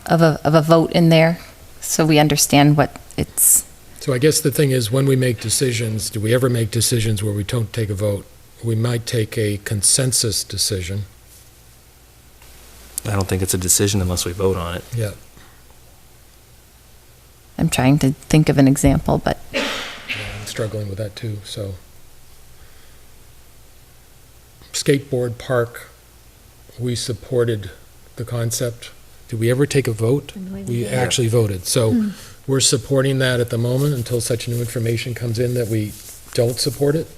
vote in there, so we understand what it's? So I guess the thing is, when we make decisions, do we ever make decisions where we don't take a vote? We might take a consensus decision. I don't think it's a decision unless we vote on it. Yeah. I'm trying to think of an example, but I'm struggling with that too, so. Skateboard park, we supported the concept. Did we ever take a vote? We actually voted. So we're supporting that at the moment until such new information comes in that we don't support it.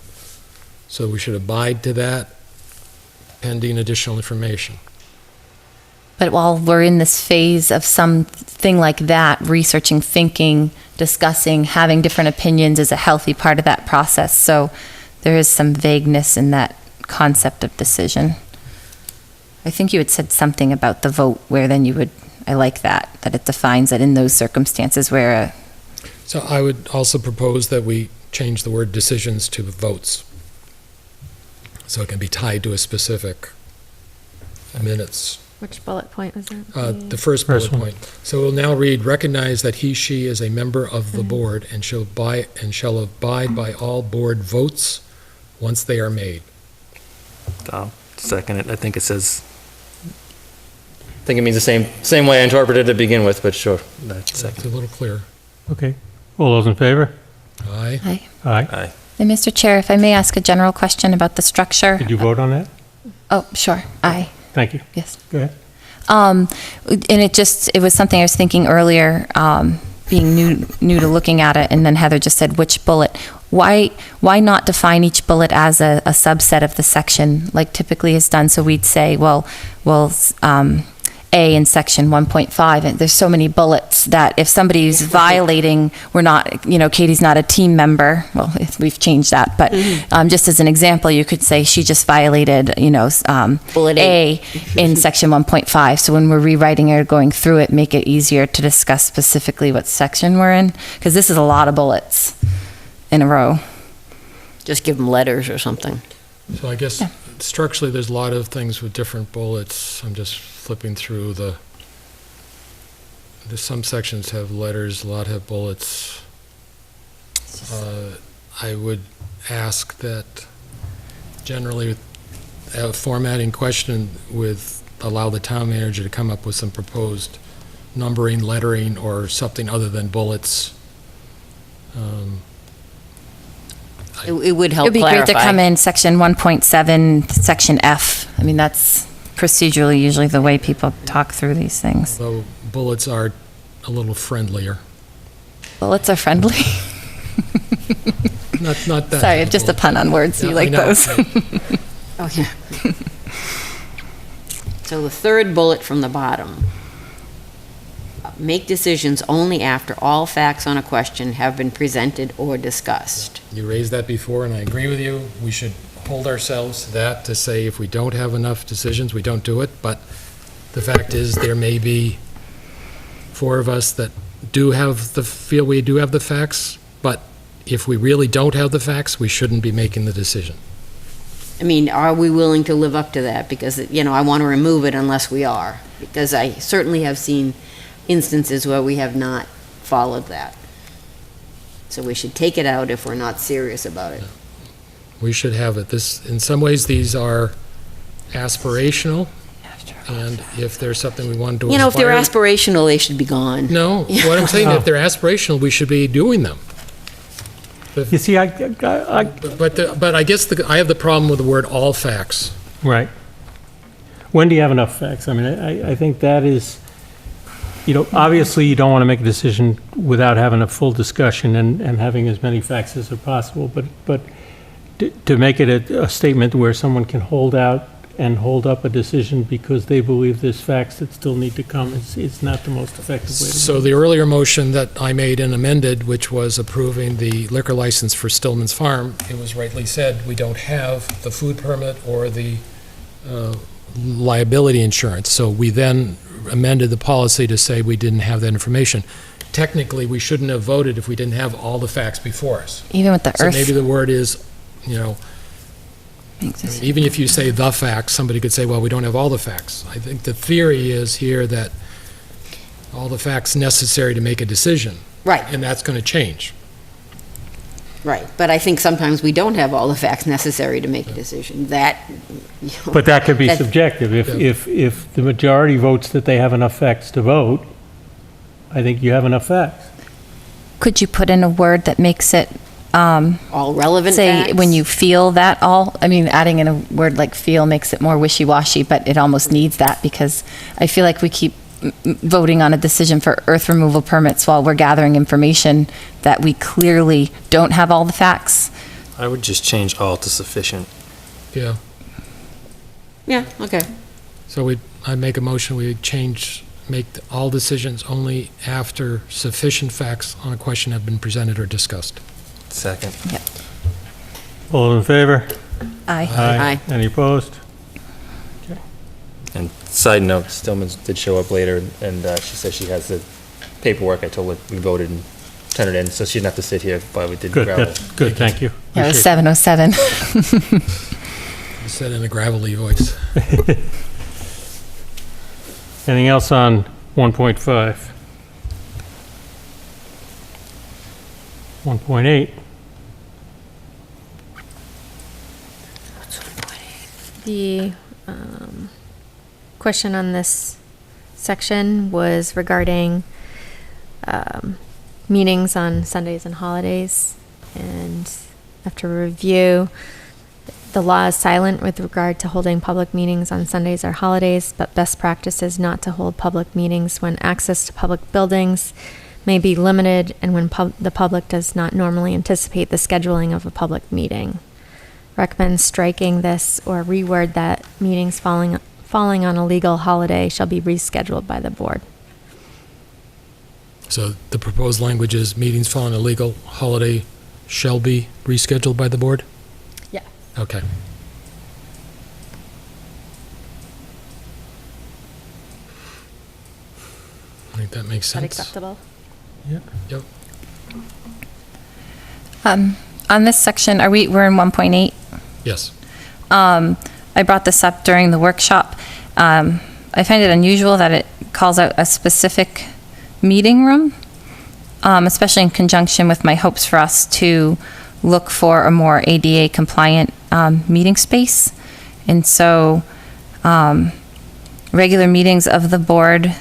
So we should abide to that pending additional information. But while we're in this phase of something like that, researching, thinking, discussing, having different opinions is a healthy part of that process. So there is some vagueness in that concept of decision. I think you had said something about the vote where then I like that it defines that in those circumstances where So I would also propose that we change the word decisions to votes. So it can be tied to a specific minutes. Which bullet point was that? The first bullet First one. point. So we'll now read, recognize that he, she is a member of the board and shall abide by all board votes once they are made. I'll second it. I think it says, I think it means the same way I interpreted it to begin with, but sure. That's It's second. a little clearer. Okay. All those in favor? Aye. Aye. Aye. Aye. And Mr. Chair, if I may ask a general question about the structure. Did you vote on that? Oh, sure. Aye. Thank you. Yes. Go ahead. And it was something I was thinking earlier, being new to looking at it, and then Heather just said which bullet. why not define each bullet as a subset of the section, like typically is done? So we'd say, A in section 1.5, and there's so many bullets that if somebody's violating, we're not, Katie's not a team member. Well, we've changed that, but just as an example, you could say she just violated, Bullet A in section 1.5. So when we're rewriting it or going through it, make it easier to discuss specifically what section we're in, because this is a lot of bullets in a row. Just give them letters or something. So I guess structurally, there's a lot of things with different bullets. I'm just flipping through some sections have letters, a lot have bullets. I would ask that generally a formatting question with allow the town manager to come up with some proposed numbering, lettering, or something other than bullets. It would help It'd be clarify. great to come in section 1.7, section F. I mean, that's procedurally usually the way people talk through these things. Though bullets are a little friendlier. Bullets are friendly. Not that. Sorry, just a pun on words. Yeah, You like I know. those? Oh, yeah. So the third bullet from the bottom. Make decisions only after all facts on a question have been presented or discussed. You raised that before, and I agree with you. We should hold ourselves to that, to say if we don't have enough decisions, we don't do it. But the fact is, there may be 4 of us that feel we do have the facts, but if we really don't have the facts, we shouldn't be making the decision. I mean, are we willing to live up to that? Because, I want to remove it unless we are. Because I certainly have seen instances where we have not followed that. So we should take it out if we're not serious about it. We should have it. In some ways, these are aspirational, and if there's something we want to aspire... If they're aspirational, they should be gone. No, what I'm saying, if they're aspirational, we should be doing them. You see, But I guess I have the problem with the word all facts. Right. When do you have enough facts? I mean, I think that is, obviously you don't want to make a decision without having a full discussion and having as many facts as are possible, but to make it a statement where someone can hold out and hold up a decision because they believe there's facts that still need to come is not the most effective way to do it. So the earlier motion that I made and amended, which was approving the liquor license for Stillman's Farm, it was rightly said, we don't have the food permit or the liability insurance. So we then amended the policy to say we didn't have that information. Technically, we shouldn't have voted if we didn't have all the facts before us. Even with the So earth. maybe the word is, even if you say the facts, somebody could say, well, we don't have all the facts. I think the theory is here that all the facts necessary to make a decision. Right. And that's going to change. Right, but I think sometimes we don't have all the facts necessary to make a decision. But that could be that- subjective. If the majority votes that they have enough facts to vote, I think you have enough facts. Could you put in a word that makes it, all relevant say, facts? when you feel that adding in a word like feel makes it more wishy-washy, but it almost needs that because I feel like we keep voting on a decision for earth removal permits while we're gathering information that we clearly don't have all the facts. I would just change all to sufficient. Yeah. Yeah, okay. So I make a motion, we make all decisions only after sufficient facts on a question have been presented or discussed. Second. Yep. All in favor? Aye. Aye. Any opposed? And side note, Stillman's did show up later, and she said she has the paperwork. I told her we voted and turned it in, so she didn't have to sit here while we did Good, gravel. that's good, thank you. Yeah, it was Appreciate 7:07. You said in a gravelly voice. Anything else on 1.5? 1.8? The question on this section was regarding meetings on Sundays and holidays. And after review, the law is silent with regard to holding public meetings on Sundays or holidays, but best practice is not to hold public meetings when access to public buildings may be limited and when the public does not normally anticipate the scheduling of a public meeting. Recommend striking this or reword that meetings falling on a legal holiday shall be rescheduled by the board. So the proposed language is meetings following a legal holiday shall be rescheduled by the board? Yeah. Okay. I think that makes Is that sense. acceptable? Yep. On this section, we're in 1.8? Yes. I brought this up during the workshop. I find it unusual that it calls out a specific meeting room, especially in conjunction with my hopes for us to look for a more ADA compliant meeting space. And so regular meetings of the board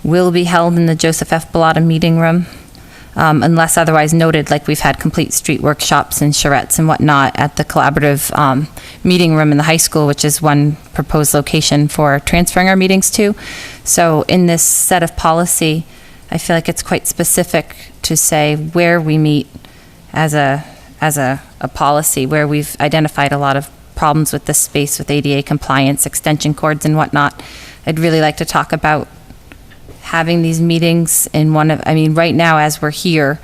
will be held in the Joseph F. Bellata meeting room, unless otherwise noted, like we've had complete street workshops and charrettes and whatnot at the collaborative meeting room in the high school, which is one proposed location for transferring our meetings to. So in this set of policy, I feel like it's quite specific to say where we meet as a policy, where we've identified a lot of problems with this space with ADA compliance, extension cords and whatnot. I'd really like to talk about having these meetings in right now as we're here,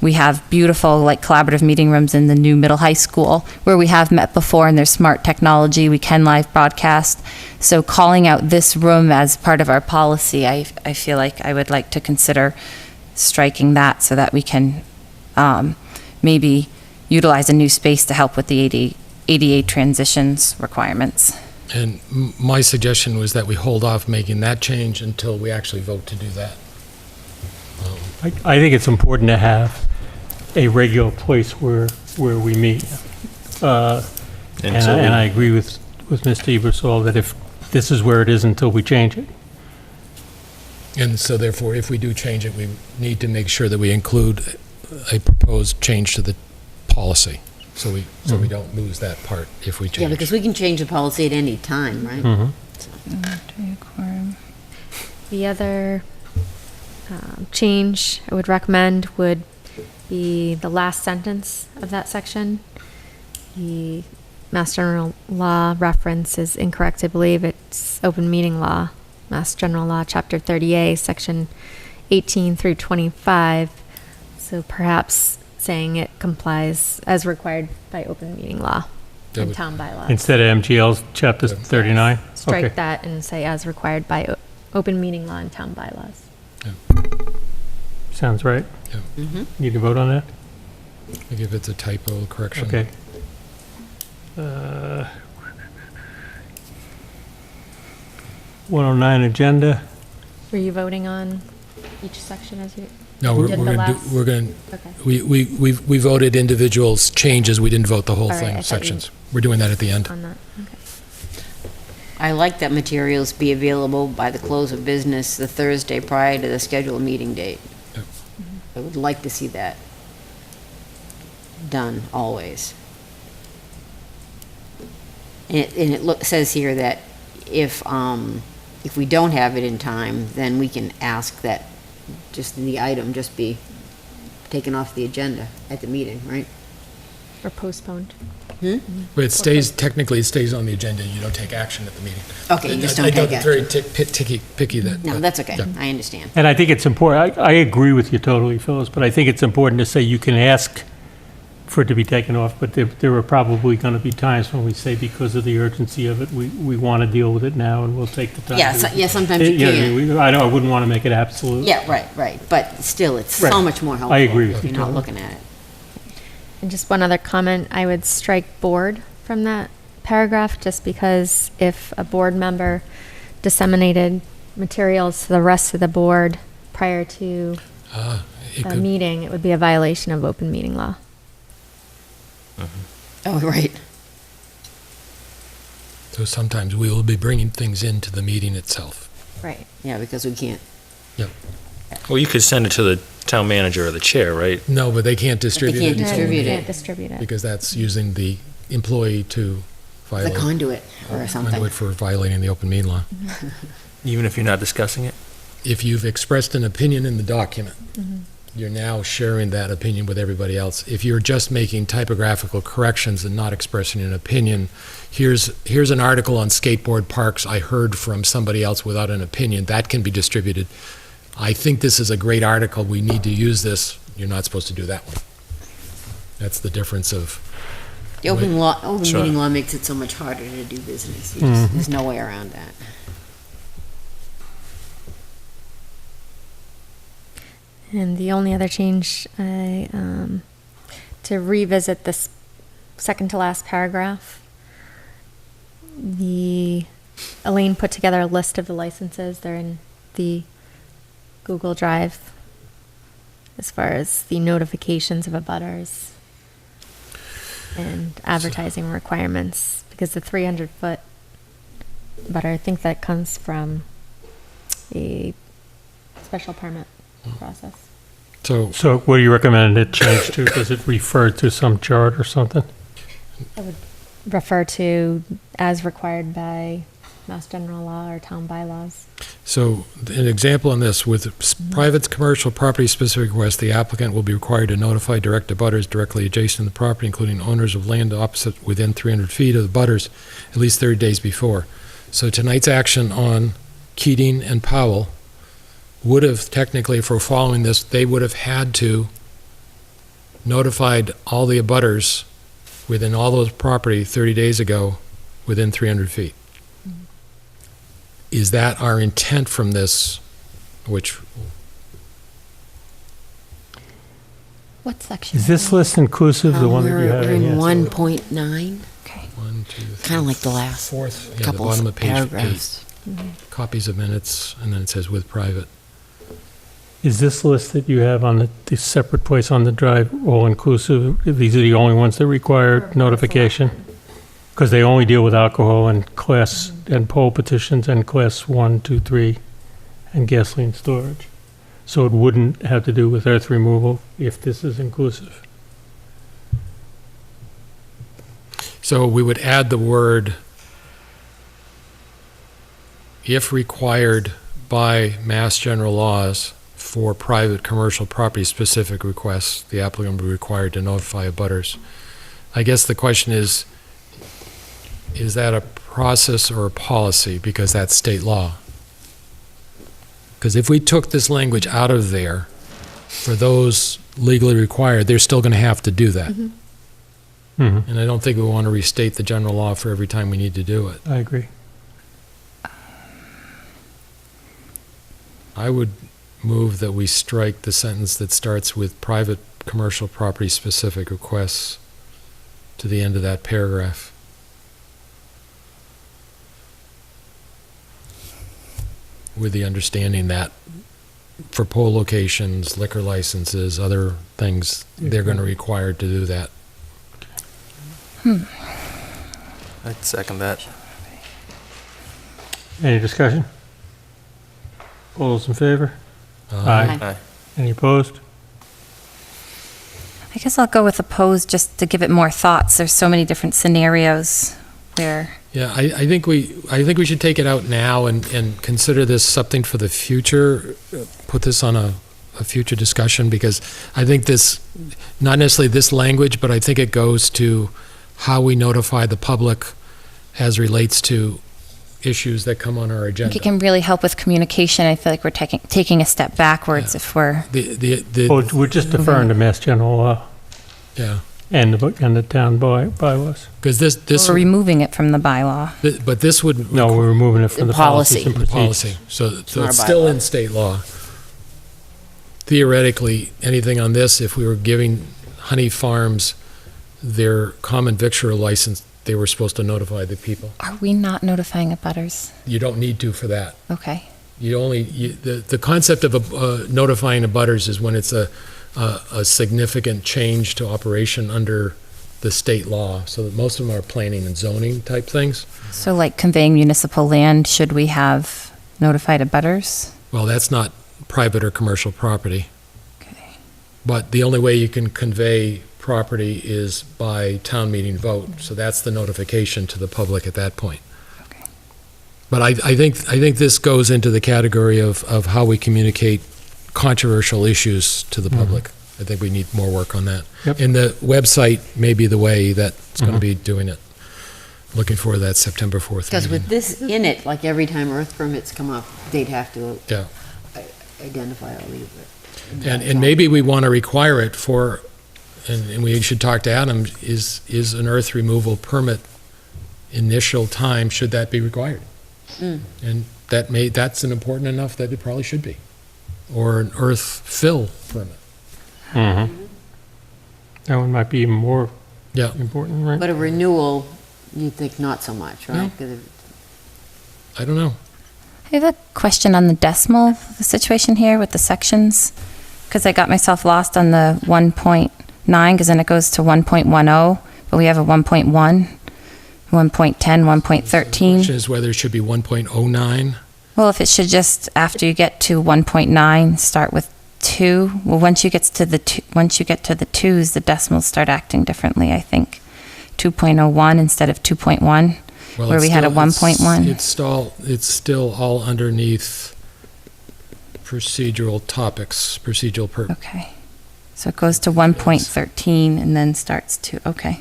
we have beautiful collaborative meeting rooms in the new middle high school where we have met before, and there's smart technology, we can live broadcast. So calling out this room as part of our policy, I feel like I would like to consider striking that so that we can maybe utilize a new space to help with the ADA transitions requirements. And my suggestion was that we hold off making that change until we actually vote to do that. I think it's important to have a regular place where we meet. And I agree with Mr. Ebersol that if this is where it is until we change it. And so therefore, if we do change it, we need to make sure that we include a proposed change to the policy. So we don't lose that part if we change. Yeah, because we can change the policy at any time, right? Mm-hmm. The other change I would recommend would be the last sentence of that section. The Mass General Law reference is incorrect. I believe it's open meeting law, Mass General Law, Chapter 30A, Section 18 through 25. So perhaps saying it complies as required by open meeting law and town bylaws. Instead of MGL's Chapter 39? Strike Okay. that and say as required by open meeting law and town bylaws. Sounds right. Yeah. Mm-hmm. Need to vote on that? I think if it's a typo correction. Okay. 109 agenda. Were you voting on each section as you? No, you did the last? Okay. Okay. We voted individuals changes, we didn't vote the whole All right, I thing, thought you- sections. We're doing that at the end. On that, okay. I like that materials be available by the close of business the Thursday prior to the scheduled meeting date. Yep. I would like to see that done always. And it says here that if we don't have it in time, then we can ask that just the item just be taken off the agenda at the meeting, right? Or postponed. But it stays, technically, it stays on the agenda, you don't take action at the meeting. Okay, you just don't I take know it's very picky that. No, that's okay. Yeah. I understand. And I think it's important, I agree with you totally, Phyllis, but I think it's important to say you can ask for it to be taken off, but there are probably going to be times when we say because of the urgency of it, we want to deal with it now and we'll take the time. Yeah, sometimes you know what I can. mean? I know, I wouldn't want to make it absolute. Yeah, right. But still, it's so Right. much more helpful. I agree with if you you're not totally. looking at it. And just one other comment, I would strike board from that paragraph, just because if a board member disseminated materials to the rest of the board prior to It a could- meeting, it would be a violation of open meeting law. Oh, right. So sometimes we will be bringing things into the meeting itself. Right. Yeah, because we can't. Yep. Well, you could send it to the town manager or the chair, right? No, but they can't distribute it. can't distribute You it. can't distribute it. Because that's using the employee to The violate. conduit or something. Conduit for violating the open meeting law. Even if you're not discussing it? if you've expressed an opinion in the document, you're now sharing that opinion with everybody else. If you're just making typographical corrections and not expressing an opinion, here's an article on skateboard parks I heard from somebody else without an opinion, that can be distributed. I think this is a great article, we need to use this, you're not supposed to do that one. That's the difference of. The open Sure. meeting law makes it so much harder to do business. There's no way around that. And the only other change, to revisit this second to last paragraph. Elaine put together a list of the licenses. They're in the Google Drive as far as the notifications of abutters and advertising requirements, because the 300-foot butter, I think that comes from a special permit process. So what do you recommend it change to? Does it refer to some chart or something? I would refer to as required by Mass General Law or town bylaws. So an example on this, with private commercial property specific requests, the applicant will be required to notify direct abutters directly adjacent to the property, including owners of land opposite within 300 feet of the butters at least 30 days before. So tonight's action on Keating and Powell would have technically, if we're following this, they would have had to notified all the abutters within all those property 30 days ago within 300 feet. Is that our intent from this, which... What section? Is this list inclusive, the one that you have? We're in here? 1.9. Okay. 1, 2, 3, Kind of like the last fourth, yeah, the couple bottom of of page paragraphs. 8. Copies of minutes, and then it says with private. Is this list that you have on the separate place on the drive all inclusive? These are the only ones that require notification? Because they only deal with alcohol and class, and poll petitions and class 1, 2, 3, and gasoline storage. So it wouldn't have to do with earth removal if this is inclusive. So we would add the word, if required by Mass General laws for private commercial property specific requests, the applicant will be required to notify abutters. I guess the question is that a process or a policy? Because that's state law. Because if we took this language out of there, for those legally required, they're still going to have to do that. And I don't think we want to restate the general law for every time we need to do it. I agree. I would move that we strike the sentence that starts with private commercial property specific requests to the end of that paragraph. With the understanding that for poll locations, liquor licenses, other things, they're going to be required to do that. I'd second that. Any discussion? All those in favor? Aye. Any opposed? I guess I'll go with opposed just to give it more thoughts. There's so many different scenarios where, Yeah, I think we should take it out now and consider this something for the future, put this on a future discussion, because I think this, not necessarily this language, but I think it goes to how we notify the public as relates to issues that come on our I think agenda. it can really help with communication. I feel like we're taking a step backwards if we're, Well, we're just deferring to Mass General Law Yeah, and the town bylaws. because this, we're removing it from the bylaw. but this would. No, we're removing it from the policies Policy. and procedures. Policy, so not it's a still bylaw. in state law. Theoretically, anything on this, if we were giving Honey Farms their common victual license, they were supposed to notify the people. Are we not notifying abutters? You don't need to for that. Okay. The concept of notifying abutters is when it's a significant change to operation under the state law. So that most of them are planning and zoning type things. So like conveying municipal land, should we have notified abutters? Well, that's not private or commercial property. Okay. But the only way you can convey property is by town meeting vote. So that's the notification to the public at that point. Okay. But I think this goes into the category of how we communicate controversial issues to the public. I think we need more work on that. Yep. And the website may be the way that's going to be doing it. Looking for that September 4th Because meeting. with this in it, like every time earth permits come up, they'd have to Yeah. identify all these. And maybe we want to require it for, and we should talk to Adam, is an earth removal permit initial time, should that be required? And that's an important enough that it probably should be. Or an earth fill permit. That one might be even more Yeah. important, right? But a renewal, you think not so much, right? 'Cause I don't know. I have a question on the decimal situation here with the sections, because I got myself lost on the 1.9, because then it goes to 1.10, but we have a 1.1, 1.10, 1.13. Question is whether it should be 1.09. Well, if it should just, after you get to 1.9, start with 2. Well, once you get to the 2s, the decimals start acting differently, I think. 2.01 instead of 2.1, Well, where it's we had a still- 1.1. It's still all underneath procedural topics, procedural Okay. So it goes to 1.13 and then starts to, okay.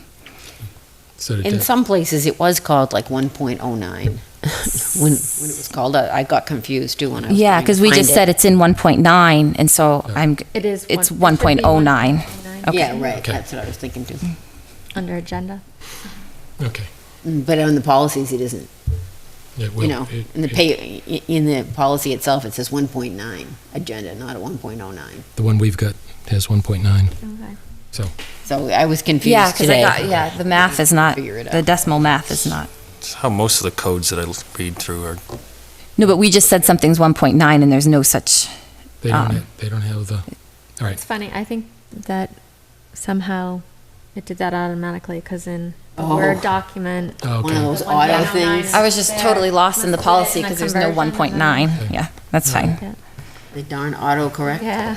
So In some places, it was called like 1.09. When it was called, I got confused too when I was Yeah, trying to because we find just it. said it's in 1.9, and so it's 1.09. Okay. Yeah, right, that's what I was thinking too. Under agenda. Okay. But on the policies, it isn't. It will- You know, it- in the policy itself, it says 1.9 agenda, not a 1.09. The one we've got has 1.9. Okay. So I was confused Yeah, because today. the math is not, Figure it the out. decimal math is not. It's how most of the codes that I read through are. No, but we just said something's 1.9 and there's no such, They don't have the, all right. It's funny, I think that somehow it did that automatically, because in the Oh. Word document. Oh, One of okay. those the auto 1.09 things. is I was just there. totally lost in the Must have policy been a because there's no conversion. 1.9. Yeah, that's fine. Yeah. The darn autocorrect. Yeah.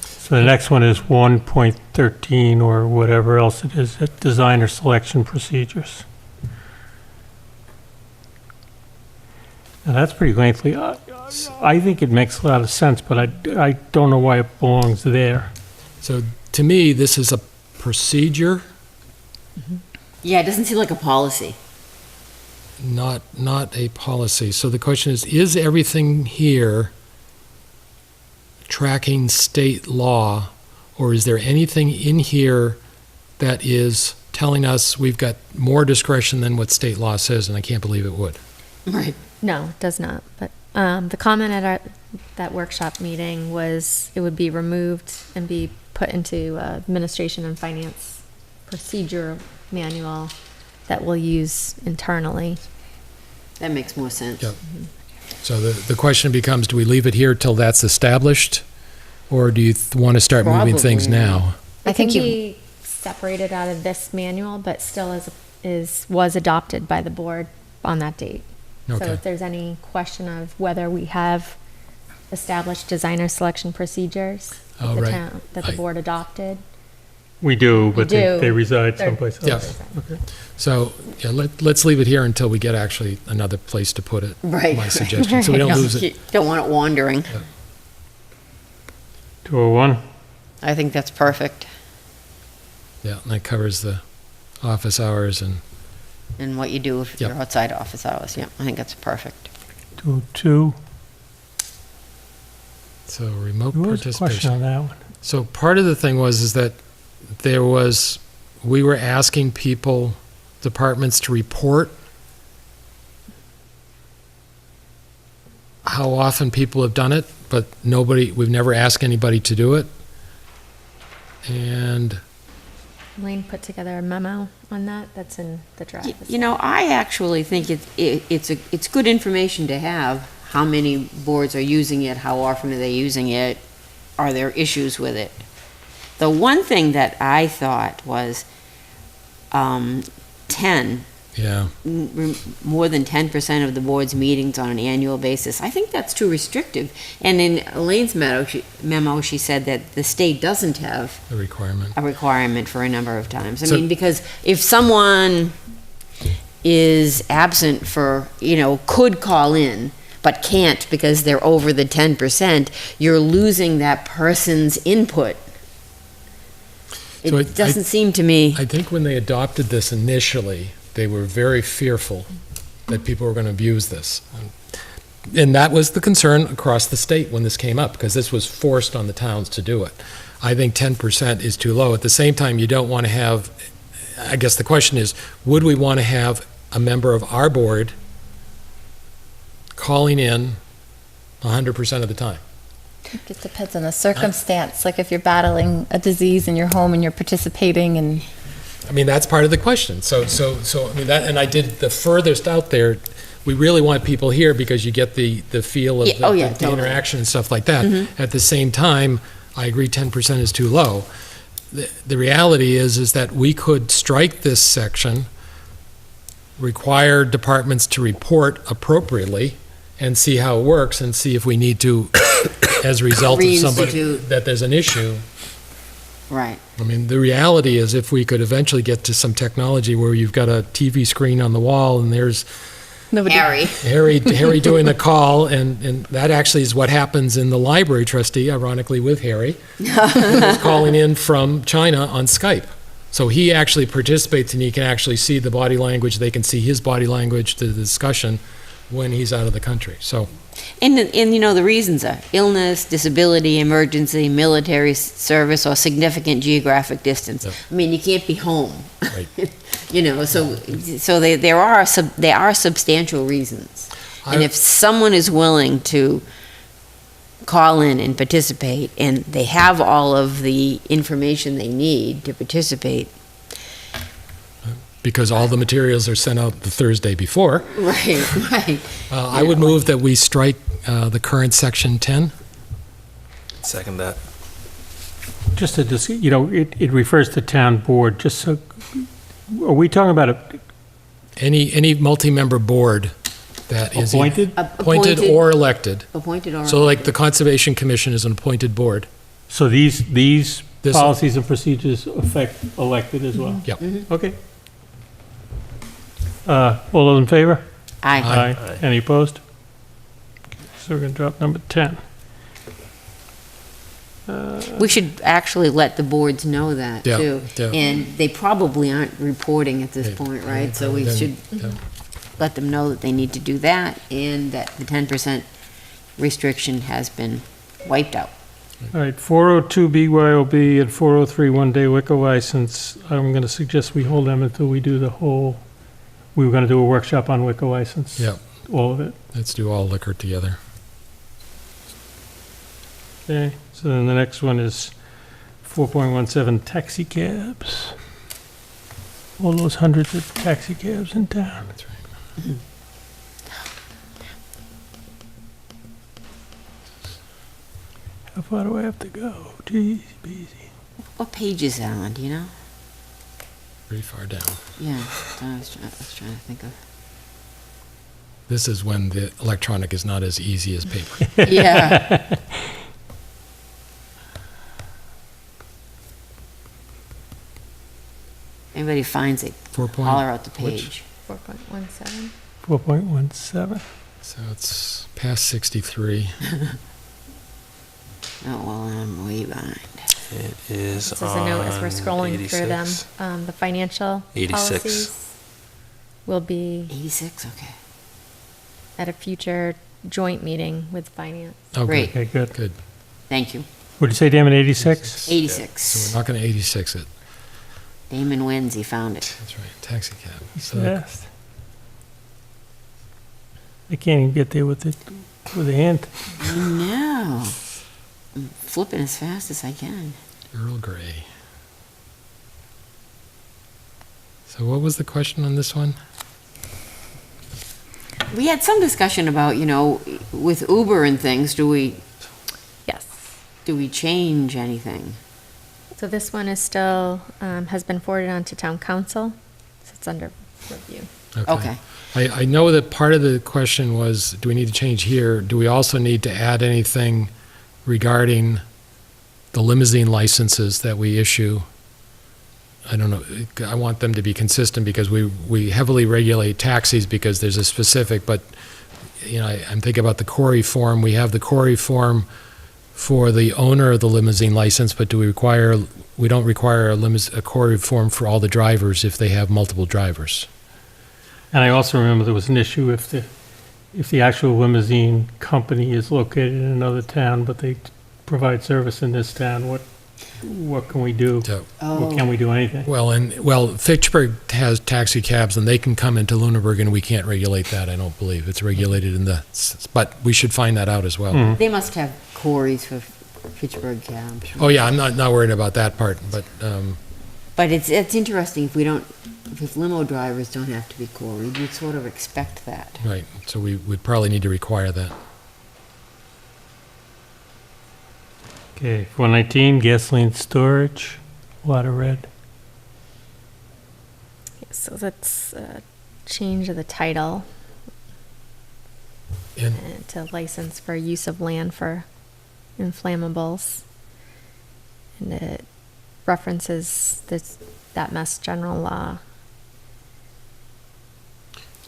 So the next one is 1.13 or whatever else it is, designer selection procedures. Now, that's pretty lengthy. I think it makes a lot of sense, but I don't know why it belongs there. So to me, this is a procedure, Yeah, it doesn't seem like a policy. not a policy. So the question is everything here tracking state law, or is there anything in here that is telling us we've got more discretion than what state law says, and I can't believe it would. Right. No, it does not. But the comment at that workshop meeting was it would be removed and be put into administration and finance procedure manual that we'll use internally. That makes more sense. Yep. So the question becomes, do we leave it here till that's established, or do you want to start moving things Probably. now? I think can be separated out of this manual, but still was adopted by the board on that date. So Okay. if there's any question of whether we have established designer selection procedures Oh, that right. that the board adopted. We do, but do. they reside They're- someplace Yeah. else. Okay. So, yeah, let's leave it here until we get actually another place to put it. Right. My suggestion, so we don't lose it. You don't want it wandering. 201? I think that's perfect. Yeah, and that covers the office hours and, And what you do if Yep. you're outside office hours. Yeah, I think that's perfect. 202? so remote What was the question participation. on that one? So part of the thing is that we were asking people, departments to report how often people have done it, but we've never asked anybody to do it. And Elaine put together a memo on that. That's in the draft. You know, I actually think it's good information to have, how many boards are using it, how often are they using it, are there issues with it? The one thing that I thought was 10, yeah, more than 10% of the board's meetings on an annual basis. I think that's too restrictive. And in Elaine's memo, she said that the state doesn't have the requirement. a requirement for a number of times. I So- mean, because if someone is absent for, could call in, but can't because they're over the 10%, you're losing that person's input. So It doesn't seem to me. I think when they adopted this initially, they were very fearful that people were going to abuse this. And that was the concern across the state when this came up, because this was forced on the towns to do it. I think 10% is too low. At the same time, you don't want to have, I guess the question is, would we want to have a member of our board calling in 100% of the time? It just depends on the circumstance, like if you're battling a disease in your home and you're participating and. I mean, that's part of the question. So, I mean, that, and I did the furthest out there. We really want people here because you get the feel of the totally. interaction and stuff like that. Mhm. At the same time, I agree 10% is too low. The reality is that we could strike this section, require departments to report appropriately, and see how it works, and see if we need to, as a result of somebody, Reinstitute. that there's an issue. Right. I mean, the reality is if we could eventually get to some technology where you've got a TV screen on the wall and there's Harry doing the call, and that actually is what happens in the library trustee, ironically, with Harry, who's calling in from China on Skype. So he actually participates and he can actually see the body language, they can see his body language, the discussion when he's out of the country, so. And the reasons are illness, disability, emergency, military service, or significant geographic distance. Yep. I mean, you can't be home. Right. So there are substantial reasons. And if someone is willing to call in and participate, and they have all of the information they need to participate. Because all the materials are sent out the Thursday before. Right. I would move that we strike the current section 10. Second that. Just to, it refers to town board, just so, are we talking about Any multi-member board that is appointed? appointed or elected. Appointed or So like the Conservation Commission is an appointed board. So these This- policies and procedures affect elected as well? Yep. Okay. All those in favor? Aye. Aye. Any opposed? So we're going to drop number 10. We should actually let the boards know that, Yeah, too. yeah. And they probably aren't reporting at this Yeah, point, right? So we then- should yeah. let them know that they need to do that, and that the 10% restriction has been wiped out. All right, 402 BYOB and 403 one-day liquor license. I'm going to suggest we hold them until we do the whole, we were going to do a workshop on liquor license. Yeah. All of it. Let's do all liquor together. Okay, so then the next one is 4.17 taxi cabs. All those hundreds of taxi cabs in town. That's right. How far do I have to go? Jeez, easy. What page is that on, do you know? Pretty far down. Yeah, I was trying to think of. This is when the electronic is not as easy as paper. Yeah. Anybody finds it, 4 point- holler out the which? page. 4.17. 4.17. So it's past 63. Oh, well, I'm way behind. It is This is a note as we're on scrolling through them. 86. The financial 86. policies will be 86, okay. at a future joint meeting with finance. Oh, Great. Okay, good. Good. Thank you. What'd you say, Damon, 86? 86. So we're not going to 86 it. Damon wins, he found it. That's right. Taxi cab. So Fast. I can't even get there with a hand. I know. I'm flipping as fast as I can. Earl Grey. So what was the question on this one? We had some discussion about, with Uber and things, do we change anything? So this one is still, has been forwarded on to town council, so it's under review. Okay. I know that part of the question was, do we need to change here? Do we also need to add anything regarding the limousine licenses that we issue I don't know, I want them to be consistent because we heavily regulate taxis because there's a specific, but, you know, I'm thinking about the Corey form. We have the Corey form for the owner of the limousine license, but we don't require a Corey form for all the drivers if they have multiple drivers. And I also remember there was an issue if the actual limousine company is located in another town, but they provide service in this town, what can we do? Or can we do anything? Well, Fitchburg has taxi cabs, and they can come into Lunenburg, and we can't regulate that, I don't believe. It's regulated but we should find that out as well. They must have Corys for Fitchburg cabs. Oh, yeah, I'm not worried about that part, but, But it's interesting if limo drivers don't have to be Corey, you'd sort of expect that. right, so we probably need to require that. Okay, 419, gasoline storage, a lot of red. So that's a change of the title to license for use of land for inflammables. And it references that Mass General law.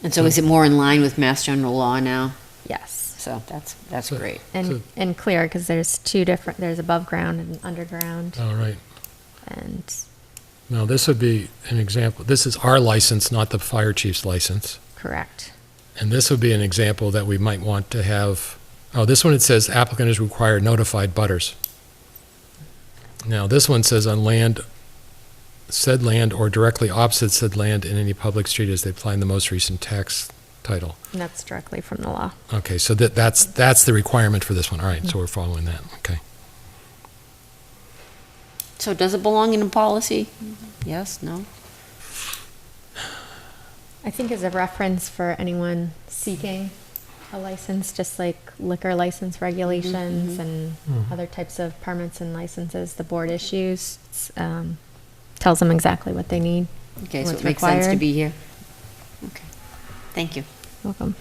And so is it more in line with Mass General Law now? Yes. So that's great. And clear, because there's there's above ground and underground. All right. And Now, this would be an example. This is our license, not the fire chief's license. correct. And this would be an example that we might want to have. Oh, this one, it says applicant is required notified butters. Now, this one says on land, said land or directly opposite said land in any public street as they apply in the most recent tax title. And that's directly from the law. Okay, so that's the requirement for this one. All right, so we're following that. Okay. So does it belong in a policy? Yes, no? I think as a reference for anyone seeking a license, just like liquor license regulations and other types of permits and licenses the board issues, tells them exactly what they need. Okay, so what's it makes sense to required. be here. Okay, thank you. Welcome.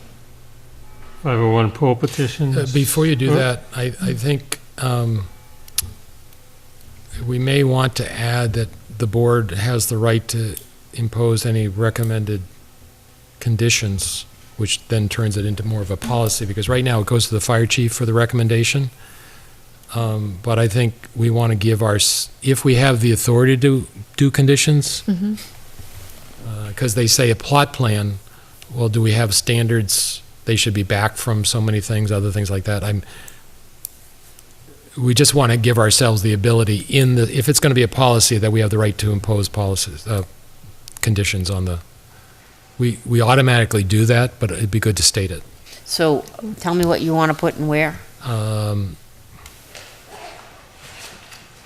501 poll petitions. Before you do that, I think we may want to add that the board has the right to impose any recommended conditions, which then turns it into more of a policy, because right now it goes to the fire chief for the recommendation. But I think we want to give if we have the authority to do conditions, because they say a plot plan, well, do we have standards? They should be back from so many things, other things like that. We just want to give ourselves the ability if it's going to be a policy, that we have the right to impose policies, conditions on the, we automatically do that, but it'd be good to state it. So tell me what you want to put and where.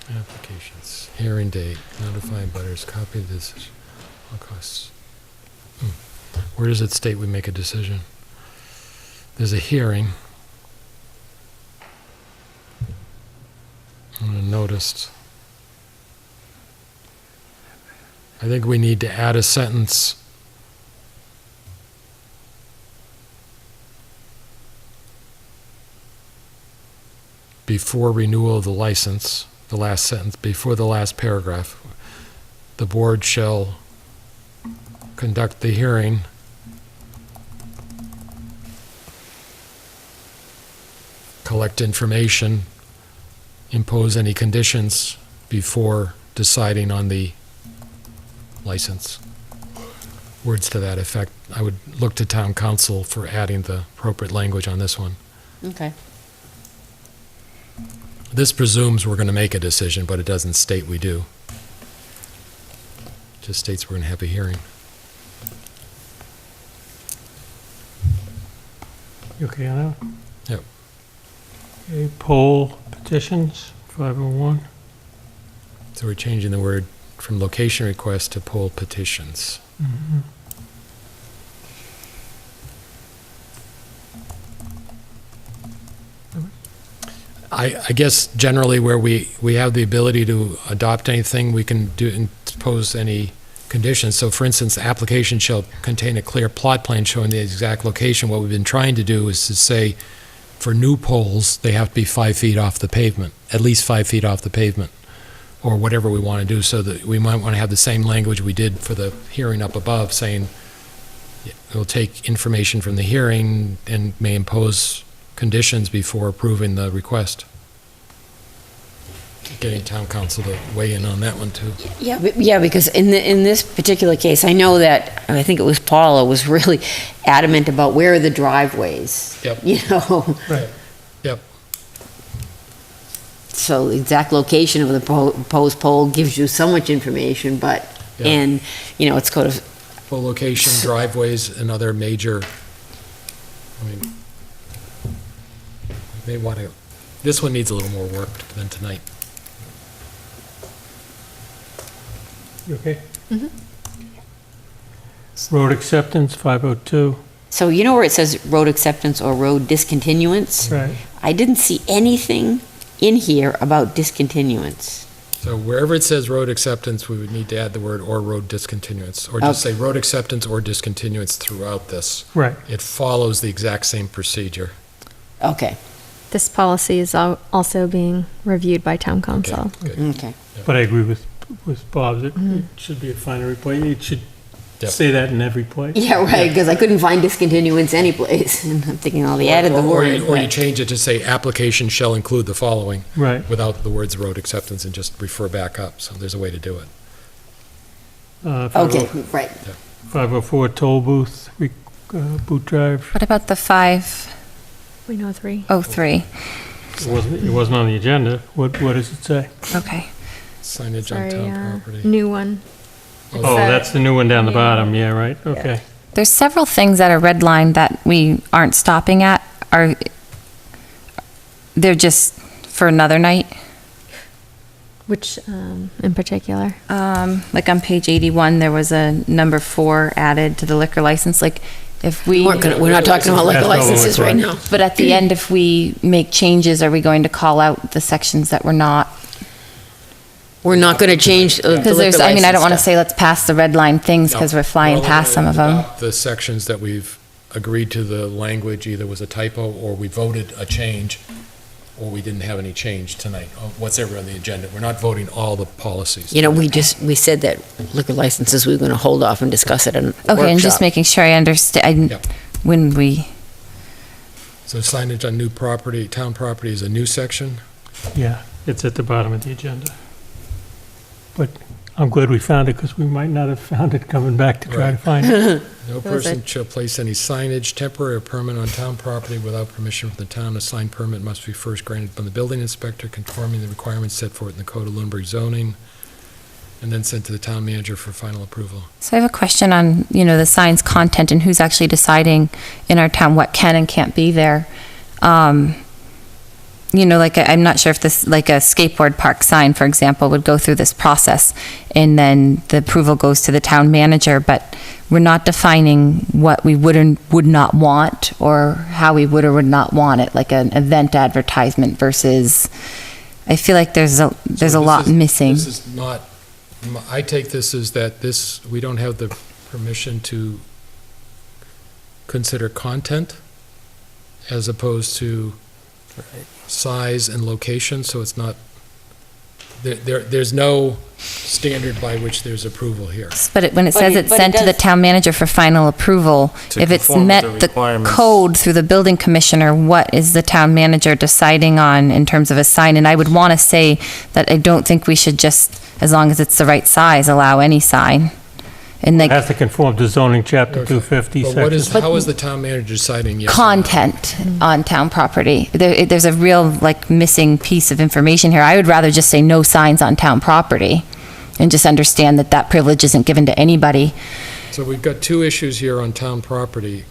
Applications, hearing date, notifying butters, copy of decision, all costs. Where does it state we make a decision? There's a hearing. Noticed. I think we need to add a sentence. Before renewal of the license, the last sentence, before the last paragraph, the board shall conduct the hearing collect information, impose any conditions before deciding on the license. Words to that effect. I would look to town council for adding the appropriate language on this one. Okay. This presumes we're going to make a decision, but it doesn't state we do. It just states we're going to have a hearing. You okay on that? Yep. Okay, poll petitions, 501. So we're changing the word from location request to poll petitions. I guess generally where we have the ability to adopt anything, we can impose any conditions. So for instance, the application shall contain a clear plot plan showing the exact location. What we've been trying to do is to say, for new poles, they have to be 5 feet off the pavement, at least 5 feet off the pavement. or whatever we want to do, so that we might want to have the same language we did for the hearing up above, saying we'll take information from the hearing and may impose conditions before approving the request. Getting town council to weigh in on that one, too. Yeah, because in this particular case, I know that, I think it was Paula, was really adamant about where are the driveways. Yep. You know? Right. Yep. So the exact location of the proposed pole gives you so much information, but, Yeah. and, you know, it's code of, Full location, driveways, and other major, I mean, we may want to, this one needs a little more work than tonight. You okay? Road acceptance, 502. so you know where it says road acceptance or road discontinuance? Right. I didn't see anything in here about discontinuance. So wherever it says road acceptance, we would need to add the word "or road discontinuance," or just say road acceptance or discontinuance throughout this. Right. It follows the exact same procedure. Okay. This policy is also being reviewed by town council. Okay. But I agree with Bob, it should be a finery place. It should say that in every place. Yeah, right, because I couldn't find discontinuance anyplace, and I'm thinking, oh, they added the Or word. you but- change it to say application shall include the following. Right. Without the words road acceptance, and just refer back up. So there's a way to do it. Okay, right. 504 toll booth, boot drive. What about the 503? We know 3. It wasn't on the agenda. What does it say? Okay. Signage on town property. New one. Oh, that's the new one down the bottom. Yeah, right. Okay. There's several things that are redlined that we aren't stopping at. They're just for another night? Which, in particular? Like on page 81, there was a number 4 added to the liquor license. Like, if we... We're not talking about liquor licenses right now. But at the end, if we make changes, are we going to call out the sections that we're not? We're not going to change the Because liquor there's, I mean, I don't want to license say let's pass the red line things because we're flying past some of them. The sections that we've agreed to, the language either was a typo, or we voted a change, or we didn't have any change tonight, what's ever on the agenda. We're not voting all the policies. You know, we said that liquor licenses, we were going to hold off and discuss it in Okay, I'm just workshop. making sure I understand. Yep. When we... So signage on new property, town property is a new section? Yeah, it's at the bottom of the agenda. But I'm glad we found it because we might not have found it coming back to try to find it. No person shall place any signage, temporary or permanent, on town property without permission from the town. A sign permit must be first granted from the building inspector, conforming the requirements set forth in the Code of Lunenburg zoning, and then sent to the town manager for final approval. So I have a question on, the sign's content and who's actually deciding in our town what can and can't be there. Like, I'm not sure if this, like a skateboard park sign, for example, would go through this process, and then the approval goes to the town manager, but we're not defining what we would and would not want, or how we would or would not want it, like an event advertisement versus, I feel like there's a lot missing. This is not, I take this as that we don't have the permission to consider content as opposed to size and location, so it's not, there's no standard by which there's approval here. But when it says it's sent to the town manager for final approval, if it's conform with met the the requirements. code through the building commissioner, what is the town manager deciding on in terms of a sign? And I would want to say that I don't think we should just, as long as it's the right size, allow any sign. And It has to conform to zoning chapter 250 But what is, section. how is the town manager deciding yes? or no? content on town property. There's a real, missing piece of information here. I would rather just say no signs on town property and just understand that that privilege isn't given to anybody. So we've got two issues here on town property.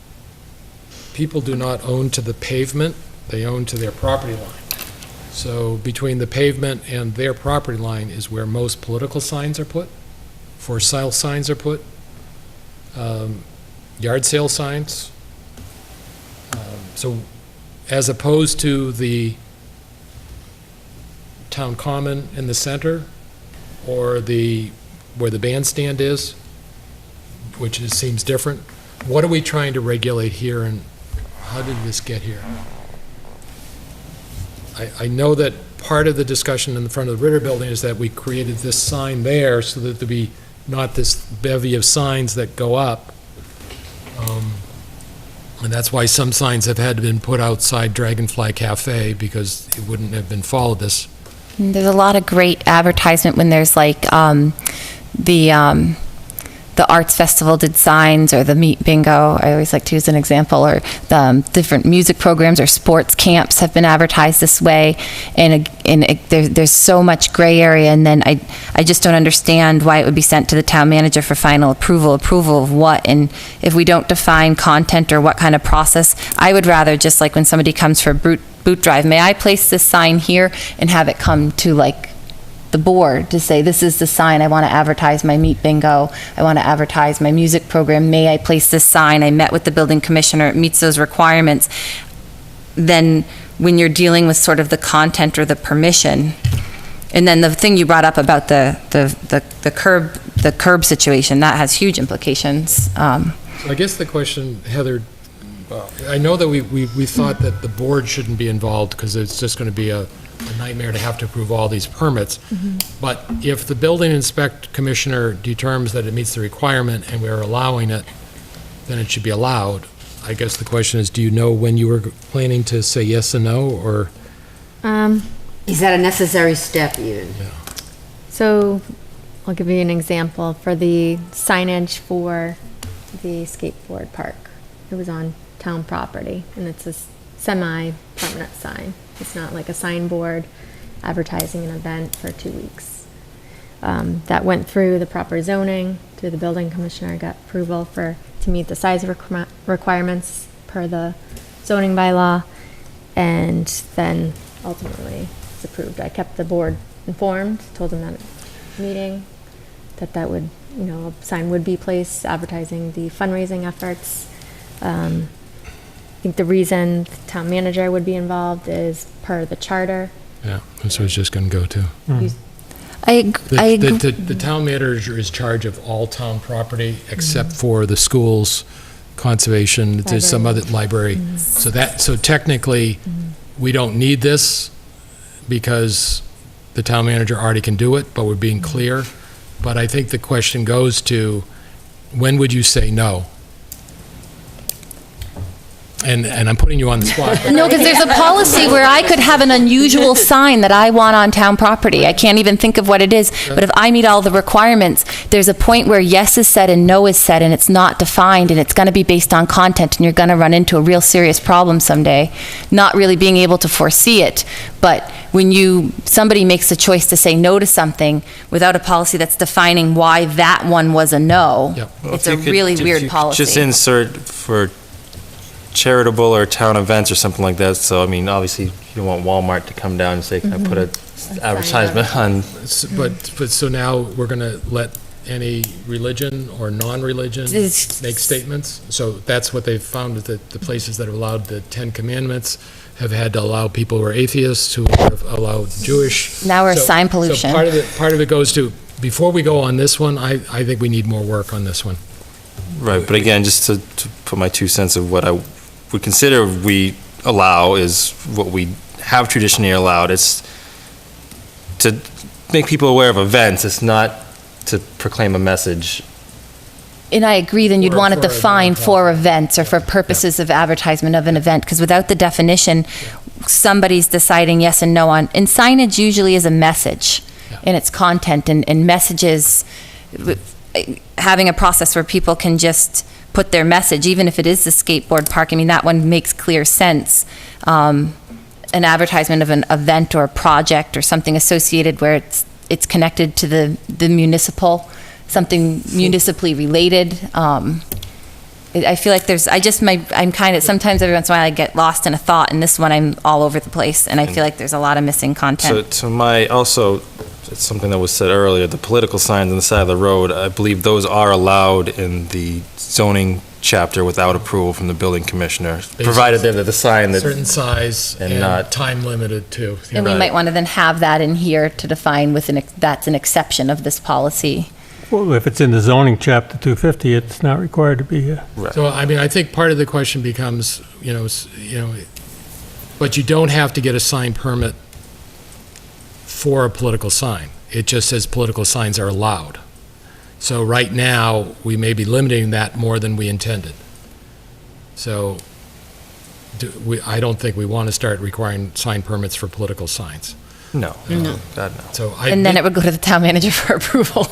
People do not own to the pavement, they own to their property line. So between the pavement and their property line is where most political signs are put, for sale signs are put, yard sale signs. So as opposed to the town common in the center, or where the bandstand is, which seems different. What are we trying to regulate here, and how did this get here? I know that part of the discussion in the front of the Ritter Building is that we created this sign there so that there'd be not this bevy of signs that go up. And that's why some signs have had to been put outside Dragonfly Cafe, because it wouldn't have been followed this. There's a lot of great advertisement when there's like the arts festival did signs, or the meat bingo, I always like to use an example, or the different music programs or sports camps have been advertised this way, and there's so much gray area, and then I just don't understand why it would be sent to the town manager for final approval of what, and if we don't define content or what kind of process, I would rather just like when somebody comes for a boot drive, may I place this sign here, and have it come to like the board to say, this is the sign, I want to advertise my meat bingo, I want to advertise my music program, may I place this sign, I met with the building commissioner, it meets those requirements. Then when you're dealing with sort of the content or the permission, and then the thing you brought up about the curb situation, that has huge implications. I guess the question, Heather, I know that we thought that the board shouldn't be involved because it's just going to be a nightmare to have to approve all these permits. But if the building commissioner determines that it meets the requirement and we're allowing it, then it should be allowed. I guess the question is, do you know when you were planning to say yes and no, or? Is that a necessary step even? So I'll give you an example for the signage for the skateboard park. It was on town property, and it's a semi-permanent sign. It's not like a signboard advertising an event for 2 weeks. That went through the proper zoning, through the building commissioner, got approval to meet the size requirements per the zoning bylaw, and then ultimately it's approved. I kept the board informed, told them that meeting that would, a sign would be placed advertising the fundraising efforts. I think the reason the town manager would be involved is per the charter. Yeah, that's what I was just going to go to. The town manager is charge of all town property except for the schools, conservation, there's some other library. So technically, we don't need this because the town manager already can do it, but we're being clear. But I think the question goes to, when would you say no? And I'm putting you on the spot. No, because there's a policy where I could have an unusual sign that I want on town property. I can't even think of what it is, but if I meet all the requirements, there's a point where yes is said and no is said, and it's not defined, and it's going to be based on content, and you're going to run into a real serious problem someday, not really being able to foresee it. But when somebody makes the choice to say no to something without a policy that's defining why that one was a no, it's a really weird policy. Just insert for charitable or town events or something like that. So, I mean, obviously, you don't want Walmart to come down and say, can I put an advertisement on? But so now we're going to let any religion or non-religion make statements? So that's what they've found, that the places that have allowed the 10 Commandments have had to allow people who are atheists, who have allowed Jewish. Now we're sign pollution. So part of it goes to, before we go on this one, I think we need more work on this one. Right, but again, just to put my 2 cents of what I would consider we allow is what we have traditionally allowed. It's to make people aware of events. It's not to proclaim a message. And I agree, then you'd want it defined for events or for purposes of advertisement of an event, because without the definition, somebody's deciding yes and no on, and signage usually is a message in its content, and messages, having a process where people can just put their message, even if it is the skateboard park, I mean, that one makes clear sense. An advertisement of an event or a project or something associated where it's connected to the municipal, something municipally related. I feel like I'm kind of, sometimes every once in a while I get lost in a thought, and this one I'm all over the place, and I feel like there's a lot of missing content. So it's something that was said earlier, the political signs on the side of the road, I believe those are allowed in the zoning chapter without approval from the building commissioner, provided they're the sign that. Certain size and not time limited too. And we might want to then have that in here to define that's an exception of this policy. Well, if it's in the zoning chapter 250, it's not required to be here. Right. So, I mean, I think part of the question becomes, but But you don't have to get a sign permit for a political sign. It just says political signs are allowed. So right now, we may be limiting that more than we intended. So I don't think we want to start requiring sign permits for political signs. No. No. God, no. So And then it would go to the town manager for approval.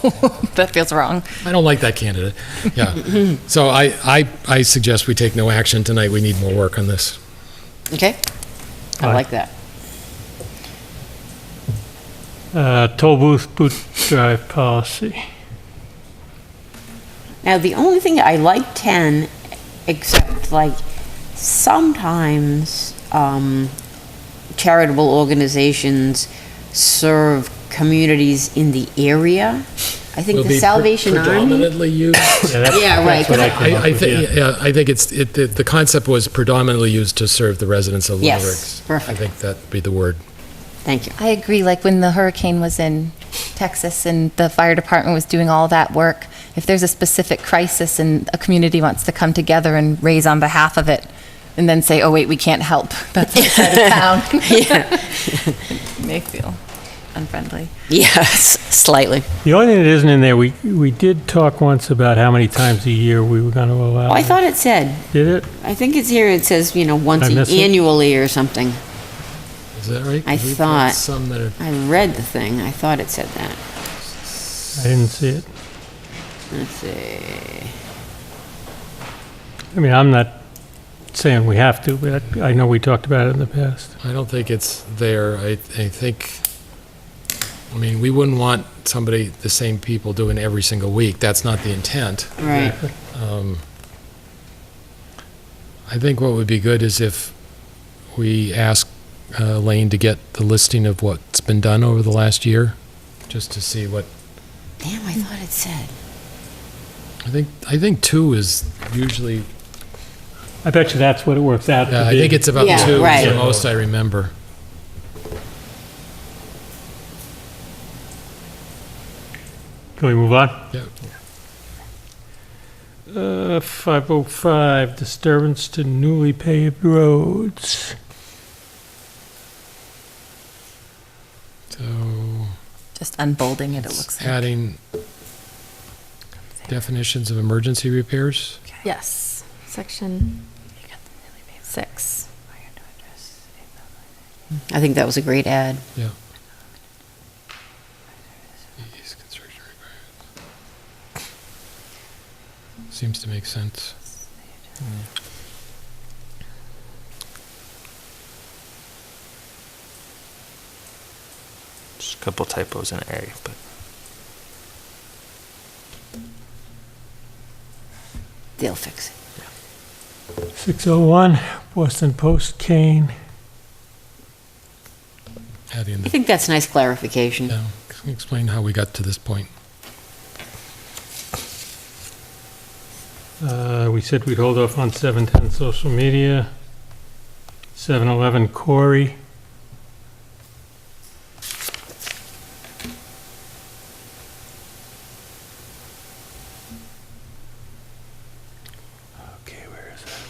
That feels wrong. I don't like that candidate. Yeah. So I suggest we take no action tonight. We need more work on this. Okay? I like that. Toll booth boot drive policy. Now, the only thing, I like 10, except like sometimes charitable organizations serve communities in the area. I think Will the be Salvation Army. predominantly used. Yeah, right. I think the concept was predominantly used to serve the residents of Little Yes, Ricks. perfect. I think that'd be the word. Thank you. I agree, like when the hurricane was in Texas and the fire department was doing all that work, if there's a specific crisis and a community wants to come together and raise on behalf of it, and then say, oh wait, we can't help, that's outside of town. Yeah. May feel unfriendly. Yes, slightly. The only thing that isn't in there, we did talk once about how many times a year we were going to allow. Oh, I thought it said. Did it? I think it's here, it says, once I miss it? annually or something. Is that right? I 'Cause we've got thought, some that are. I read the thing, I thought it said that. I didn't see it. Let's see. I mean, I'm not saying we have to, but I know we talked about it in the past. I don't think it's there. I think, we wouldn't want the same people doing every single week. That's not the intent. Right. I think what would be good is if we ask Lane to get the listing of what's been done over the last year, just to see what. Damn, I thought it said. I think 2 is usually. I bet you that's what it works out to Yeah, be. I think it's about 2 Yeah, is right. the most I remember. Can we move on? Yeah. 505, disturbance to newly paved roads. So. Just unbolding it, it looks like. Adding definitions of emergency repairs. Yes, section 6. I think that was a great ad. Yeah. Seems to make sense. Just a couple typos in the area, but. They'll fix it. 601, Boston Post cane. Adding I the, think that's nice clarification. yeah, explain how we got to this point. We said we'd hold off on 710 social media. 711 Corey. Okay, where is that?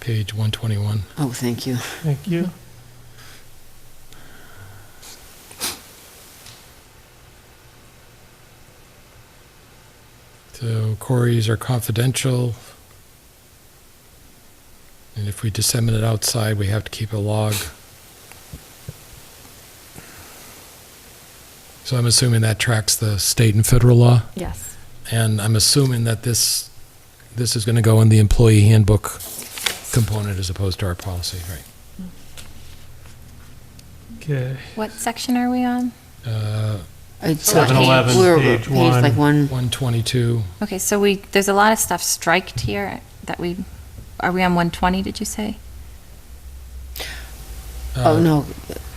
Page 121. Oh, thank you. Thank you. So queries are confidential. And if we disseminate outside, we have to keep a log. So I'm assuming that tracks the state and federal law? Yes. And I'm assuming that this is going to go in the employee handbook component as opposed to our policy, right? Okay. What section are we on? It's 711, page 1. like 122. Okay, so there's a lot of stuff striked here that are we on 120, did you say? Oh, no.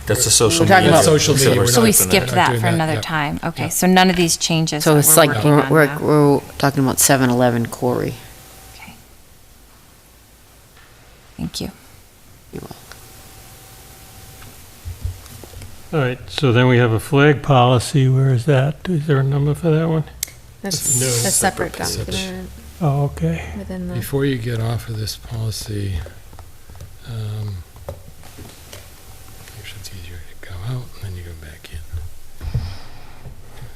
That's the social We're talking media. about social media. We're So not we doing skipped Not that doing for another yep. time. Okay, Yep. so none of these changes So that it's we're like, working on now. we're talking about 711 Corey. Okay. Thank you. You're welcome. All right, so then we have a flag policy. Where is that? Is there a number for that one? That's No. a separate Separate. document Oh, okay. within the. Before you get off of this policy, actually it's easier to go out and then you go back in. Okay.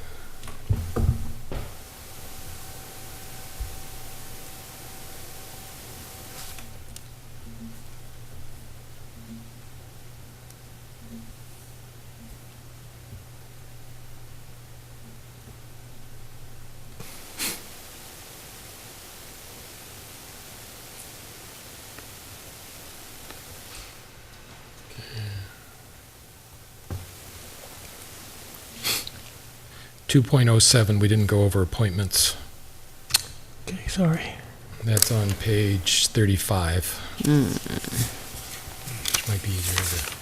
2.07, we didn't go over appointments. Okay, sorry. That's on page 35. Which might be easier to...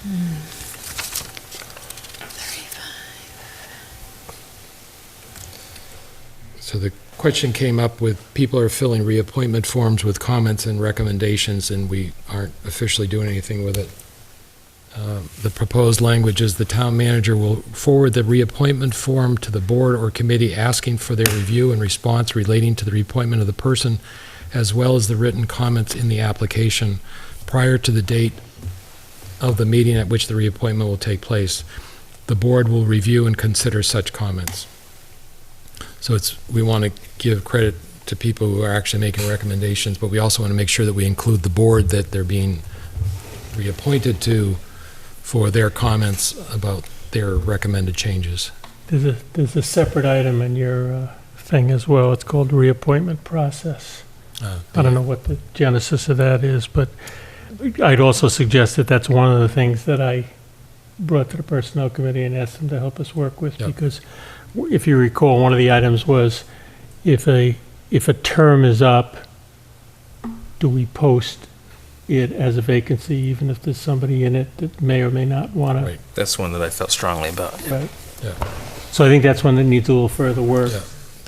So the question came up with people are filling reappointment forms with comments and recommendations, and we aren't officially doing anything with it. The proposed language is the town manager will forward the reappointment form to the board or committee asking for their review and response relating to the reappointment of the person, as well as the written comments in the application prior to the date of the meeting at which the reappointment will take place. The board will review and consider such comments. So we want to give credit to people who are actually making recommendations, but we also want to make sure that we include the board that they're being reappointed to for their comments about their recommended changes. There's a separate item in your thing as well. It's called reappointment process. I don't know what the genesis of that is, but I'd also suggest that that's one of the things that I brought to the Personnel Committee and asked them to help us work with, because if you recall, one of the items was if a term is up, do we post it as a vacancy, even if there's somebody in it that may or may not want to? Right. That's one that I felt strongly about. Right. Yeah. So I think that's one that needs a little further work. Yeah.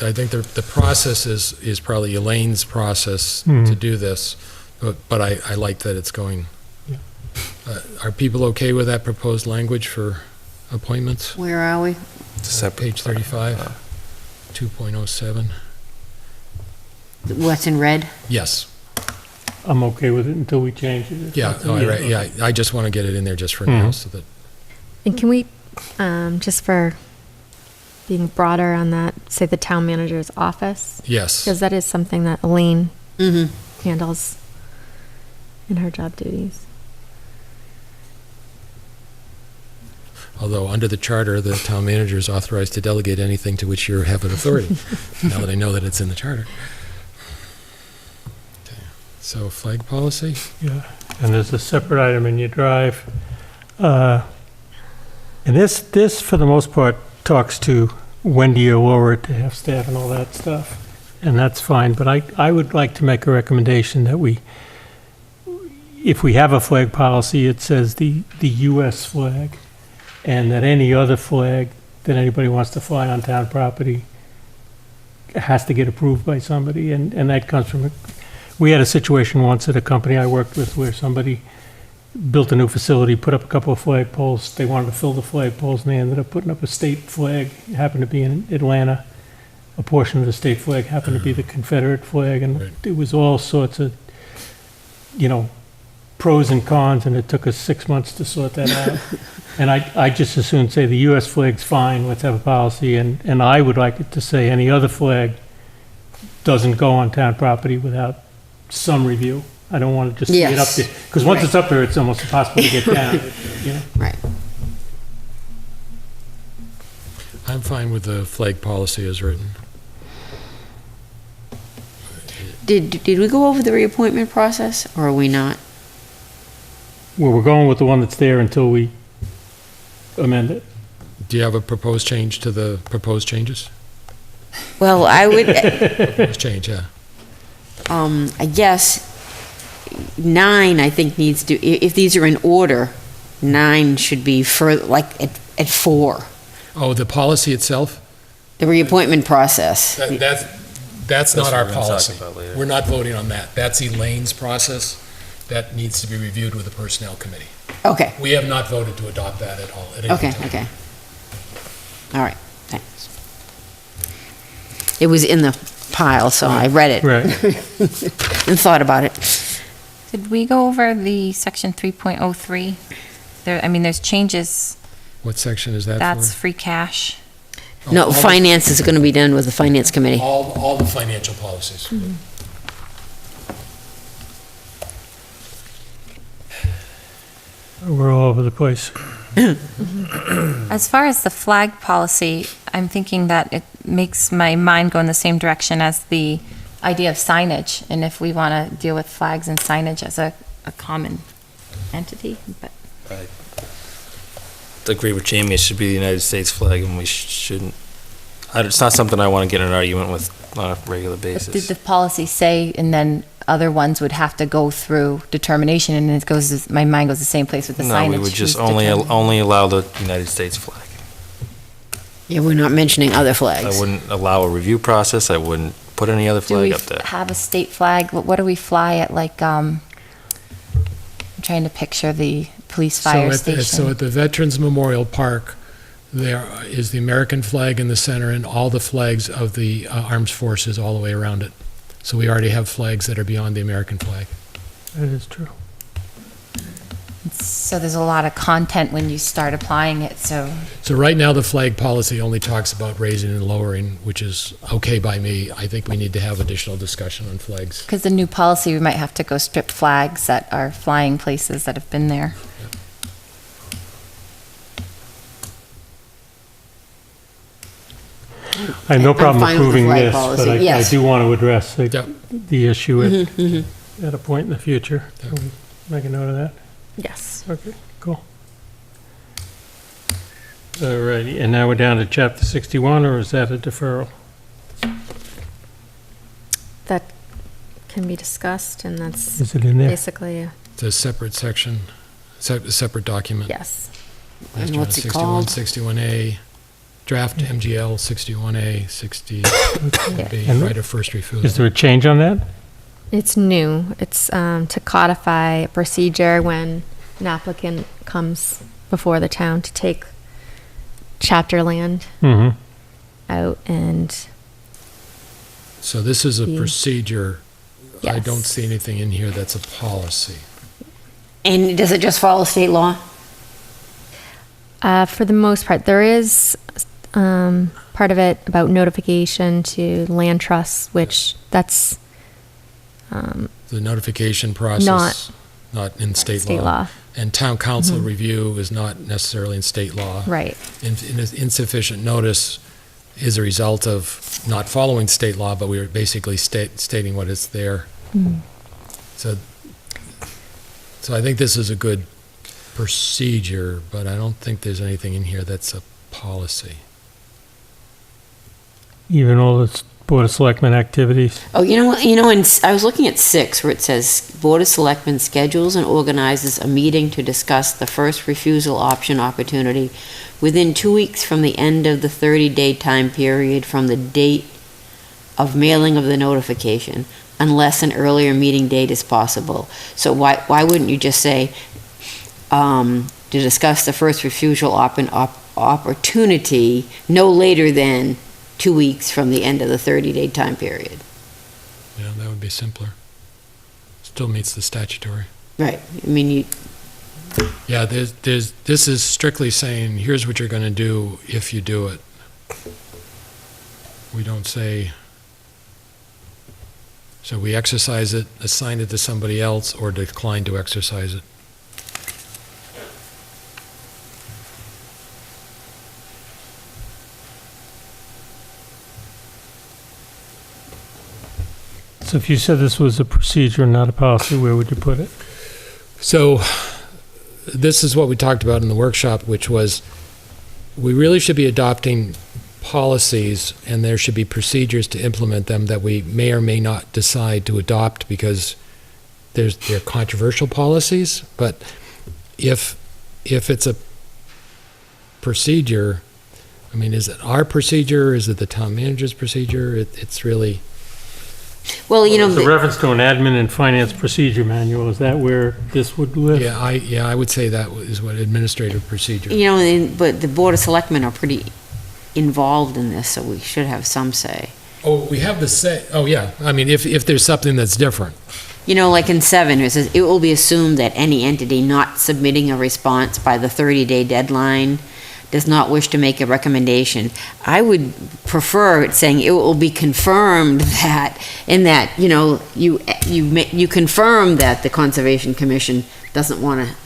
I think the process is probably Elaine's process to do this, but I like that it's going. Yeah. Are people okay with that proposed language for appointments? Where are we? Page 35, 2.07. What's in red? Yes. I'm okay with it until we change it. Yeah, I just want to get it in there just for now, so that. And can we, just for being broader on that, say the town manager's office? Yes. Because that is something that Elaine handles in her job duties. Although, under the charter, the town manager is authorized to delegate anything to which you have an authority, now that I know that it's in the charter. Okay. So, flag policy? Yeah, and there's a separate item in your drive. And this, for the most part, talks to when do you lower it to have staff and all that stuff, and that's fine, but I would like to make a recommendation that if we have a flag policy, it says the U.S. flag, and that any other flag that anybody wants to fly on town property has to get approved by somebody, and that comes from, we had a situation once at a company I worked with where somebody built a new facility, put up a couple of flag poles. They wanted to fill the flag poles, and they ended up putting up a state flag. It happened to be in Atlanta. A portion of the state flag happened to be the Confederate flag, and it was all sorts of, pros and cons, and it took us 6 months to sort that out. And I just as soon say the U.S. flag's fine, let's have a policy, and I would like it to say any other flag doesn't go on town property without some review. I don't want to just get up there, because once it's up there, it's almost impossible to get down. Right. I'm fine with the flag policy as written. Did we go over the reappointment process, or are we not? Well, we're going with the one that's there until we amend it. Do you have a proposed change to the proposed changes? Well, I would, Proposed change, yeah. I guess 9, I think, needs to, if these are in order, 9 should be at 4. Oh, the policy itself? The reappointment process. That's not what our we're gonna talk policy. about later. We're not voting on that. That's Elaine's process. That needs to be reviewed with the Personnel Committee. Okay. We have not voted to adopt that at all. At any time. Okay. All right, thanks. It was in the pile, so I read it. Right. And thought about it. Did we go over the section 3.03? There, I mean, there's changes. What section is that for? That's free cash. No, finance is going to be done with the finance committee. All the financial policies. We're all over the place. As far as the flag policy, I'm thinking that it makes my mind go in the same direction as the idea of signage, and if we want to deal with flags and signage as a common entity, but I agree with Jamie, it should be the United States flag, and we shouldn't, it's not something I want to get in an argument with on a regular did basis. the policy say, and then other ones would have to go through determination, and it goes, my mind goes the same place with the signage. No, we would just who's determining? only allow the United States flag. Yeah, we're not mentioning other flags. I wouldn't allow a review process, I wouldn't put any other Do flag we up there. have a state flag? What do we fly at, like, I'm trying to picture the police fire station. So at the Veterans Memorial Park, there is the American flag in the center and all the flags of the armed forces all the way around it. So we already have flags that are beyond the American flag. That is true. So there's a lot of content when you start applying it, so. So right now, the flag policy only talks about raising and lowering, which is okay by me. I think we need to have additional discussion on flags. Because the new policy, we might have to go strip flags that are flying places that have been there. I have no problem fine with the approving flag this, policy, but I yes. do want to address Yep. the issue Mhm, at a point in the future. Can we make a note of that? Yes. Okay, cool. All righty, and now we're down to chapter 61, or is that a deferral? That can be discussed, and that's Is it in there? basically, It's a separate section, a separate document. yes. And what's it 61, called? 61A, draft MGL 61A, 60B, And right of first refusal. Is there a change on that? It's new. It's to codify a procedure when an applicant comes before the town to take chapter land Mm-hmm. out, and So this is a Yeah. procedure. I Yes. don't see anything in here that's a policy. And does it just follow state law? for the most part, there is part of it about notification to land trusts, which that's The notification process, not in state law. state law. And town council Mhm. review is not necessarily in state law. Right. Insufficient notice is a result of not following state law, but we are basically stating what is there. Mm. So I think this is a good procedure, but I don't think there's anything in here that's a policy. Even all the Board of Selectmen activities? Oh, you know what, and I was looking at 6, where it says, Board of Selectmen schedules and organizes a meeting to discuss the first refusal option opportunity within 2 weeks from the end of the 30-day time period from the date of mailing of the notification, unless an earlier meeting date is possible. So why wouldn't you just say, to discuss the first refusal opportunity no later than 2 weeks from the end of the 30-day time period? Yeah, that would be simpler. Still meets the statutory. Right, I mean, Yeah, this is strictly saying, here's what you're going to do if you do it. We don't say, so we exercise it, assign it to somebody else, or decline to exercise it. So if you said this was a procedure, not a policy, where would you put it? So this is what we talked about in the workshop, which was we really should be adopting policies, and there should be procedures to implement them that we may or may not decide to adopt because they're controversial policies. But if it's a procedure, I mean, is it our procedure? Is it the town manager's procedure? It's really... well, There's a reference to an admin and finance procedure manual. Is that where this would live? Yeah, I would say that is what administrative procedure. but the Board of Selectmen are pretty involved in this, so we should have some say. Oh, we have the say, oh, yeah, I mean, if there's something that's different. You know, like in 7, it says, it will be assumed that any entity not submitting a response by the 30-day deadline does not wish to make a recommendation. I would prefer it saying it will be confirmed that, in that, you know, you confirm that the Conservation Commission doesn't want to.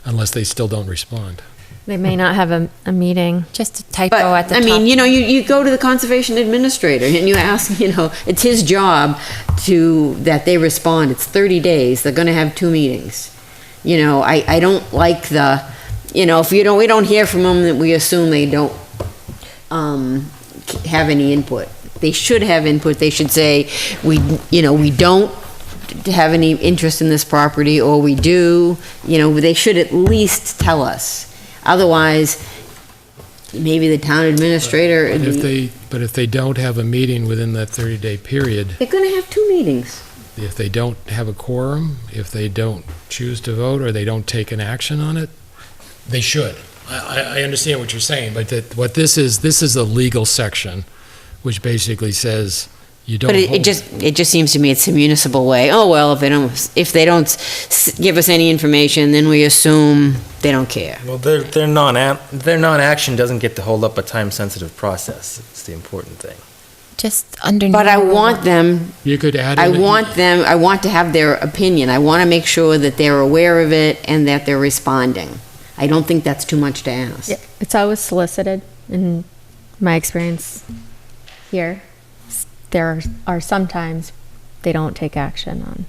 Unless they still don't respond. They may not have a meeting. Just a typo But, at the I top. mean, you know, you go to the Conservation Administrator and you ask, you know, it's his job that they respond. It's 30 days. They're gonna have 2 meetings. You know, I don't like the, you know, if we don't hear from them, that we assume they don't have any input. They should have input. They should say, we don't have any interest in this property, or we do. You know, they should at least tell us. Otherwise, maybe the town administrator. But if they don't have a meeting within that 30-day period, They're gonna have 2 meetings. if they don't have a quorum, if they don't choose to vote, or they don't take an action on it, they should. I understand what you're saying, but what this is a legal section, which basically says you don't. But it just seems to me it's a municipal way. Oh, well, if they don't give us any information, then we assume they don't care. Well, their non-action doesn't get to hold up a time-sensitive process. It's the important thing. Just under. But I want them. You could add. I want to have their opinion. I want to make sure that they're aware of it and that they're responding. I don't think that's too much to ask. Yeah, it's always solicited in my experience here. There are sometimes they don't take action on.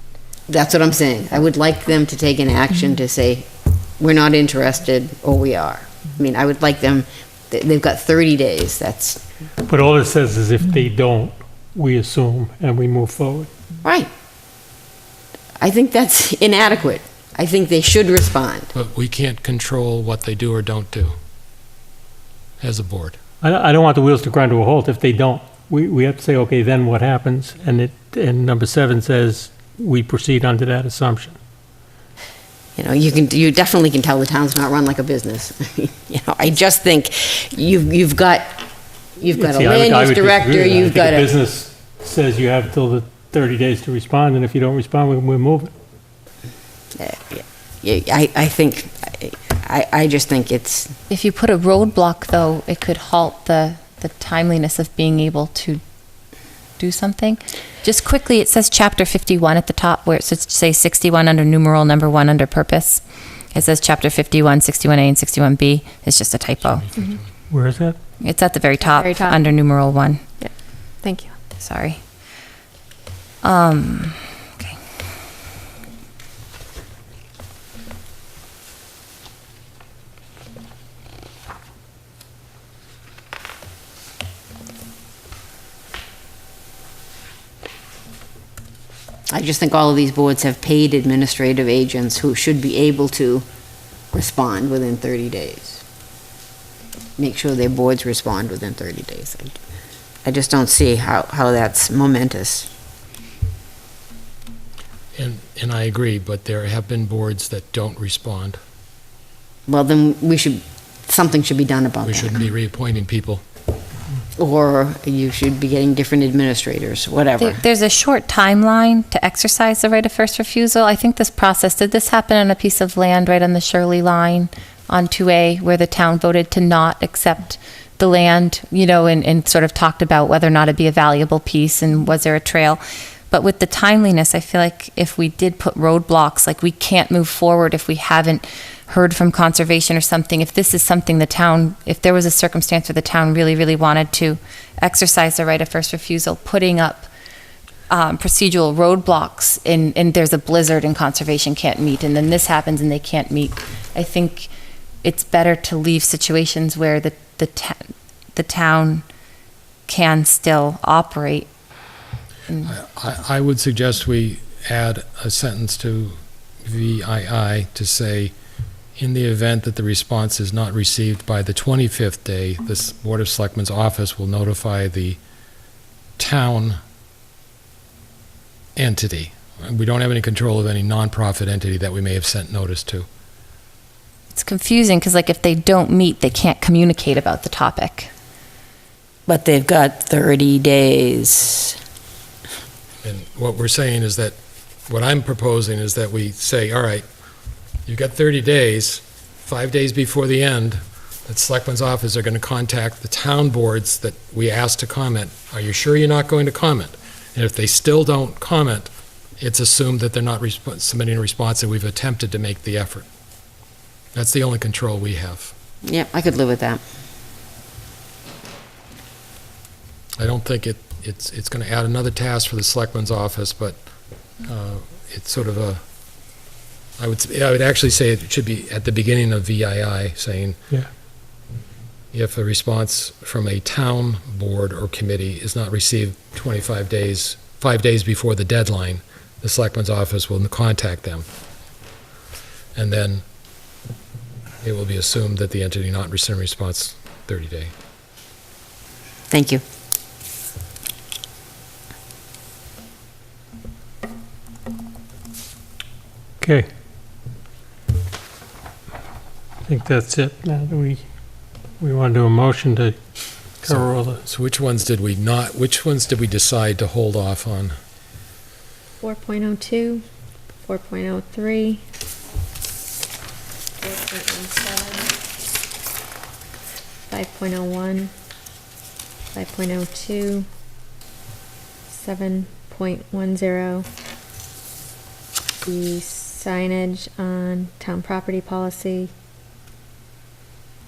That's what I'm saying. I would like them to take an action to say, we're not interested, or we are. I mean, I would like them, they've got 30 days, that's. But all it says is if they don't, we assume, and we move forward. Right. I think that's inadequate. I think they should respond. But we can't control what they do or don't do as a board. I don't want the wheels to grind to a halt if they don't. We have to say, okay, then what happens? And number 7 says we proceed under that assumption. You know, you definitely can tell the town's not run like a business. You know, I just think you've got a land use director, you've got a business says you have till the 30 days to respond, and if you don't respond, we're moving. I just think it's. If you put a roadblock, though, it could halt the timeliness of being able to do something. Just quickly, it says chapter 51 at the top, where it says, say 61 under numeral number 1 under purpose. It says chapter 51, 61A and 61B. It's just a typo. Where is that? It's at the very top, under numeral 1. Yeah. Thank you. Sorry. Okay. I just think all of these boards have paid administrative agents who should be able to respond within 30 days. Make sure their boards respond within 30 days. I just don't see how that's momentous. And I agree, but there have been boards that don't respond. Well, then something should be done about that. We shouldn't be reappointing people. Or you should be getting different administrators, whatever. There's a short timeline to exercise the right of first refusal. I think did this happen on a piece of land right on the Shirley line on 2A, where the town voted to not accept the land, you know, and sort of talked about whether or not it'd be a valuable piece and was there a trail. But with the timeliness, I feel like if we did put roadblocks, like we can't move forward if we haven't heard from conservation or something, if this is something the town, if there was a circumstance where the town really, really wanted to exercise the right of first refusal, putting up procedural roadblocks and there's a blizzard and conservation can't meet, and then this happens and they can't meet, I think it's better to leave situations where the town can still operate. I would suggest we add a sentence to VII to say, in the event that the response is not received by the 25th day, the Board of Selectmen's office will notify the town entity. We don't have any control of any nonprofit entity that we may have sent notice to. It's confusing because, like, if they don't meet, they can't communicate about the topic. But they've got 30 days. And what we're saying is that, what I'm proposing is that we say, all right, you've got 30 days, 5 days before the end, that Selectmen's office are going to contact the town boards that we asked to comment. Are you sure you're not going to comment? And if they still don't comment, it's assumed that they're not submitting a response, and we've attempted to make the effort. That's the only control we have. Yeah, I could live with that. I don't think it's going to add another task for the Selectmen's office, but it's sort of I would actually say it should be at the beginning of VII, saying, Yeah. If a response from a town board or committee is not received 5 days before the deadline, the Selectmen's office will contact them. And then it will be assumed that the entity not receiving response 30 day. Thank you. Okay. I think that's it. Now, do we want to do a motion to cover all the... So which ones did we decide to hold off on? 4.02, 4.03, 4.17, 5.01, 5.02, 7.10, the signage on town property policy,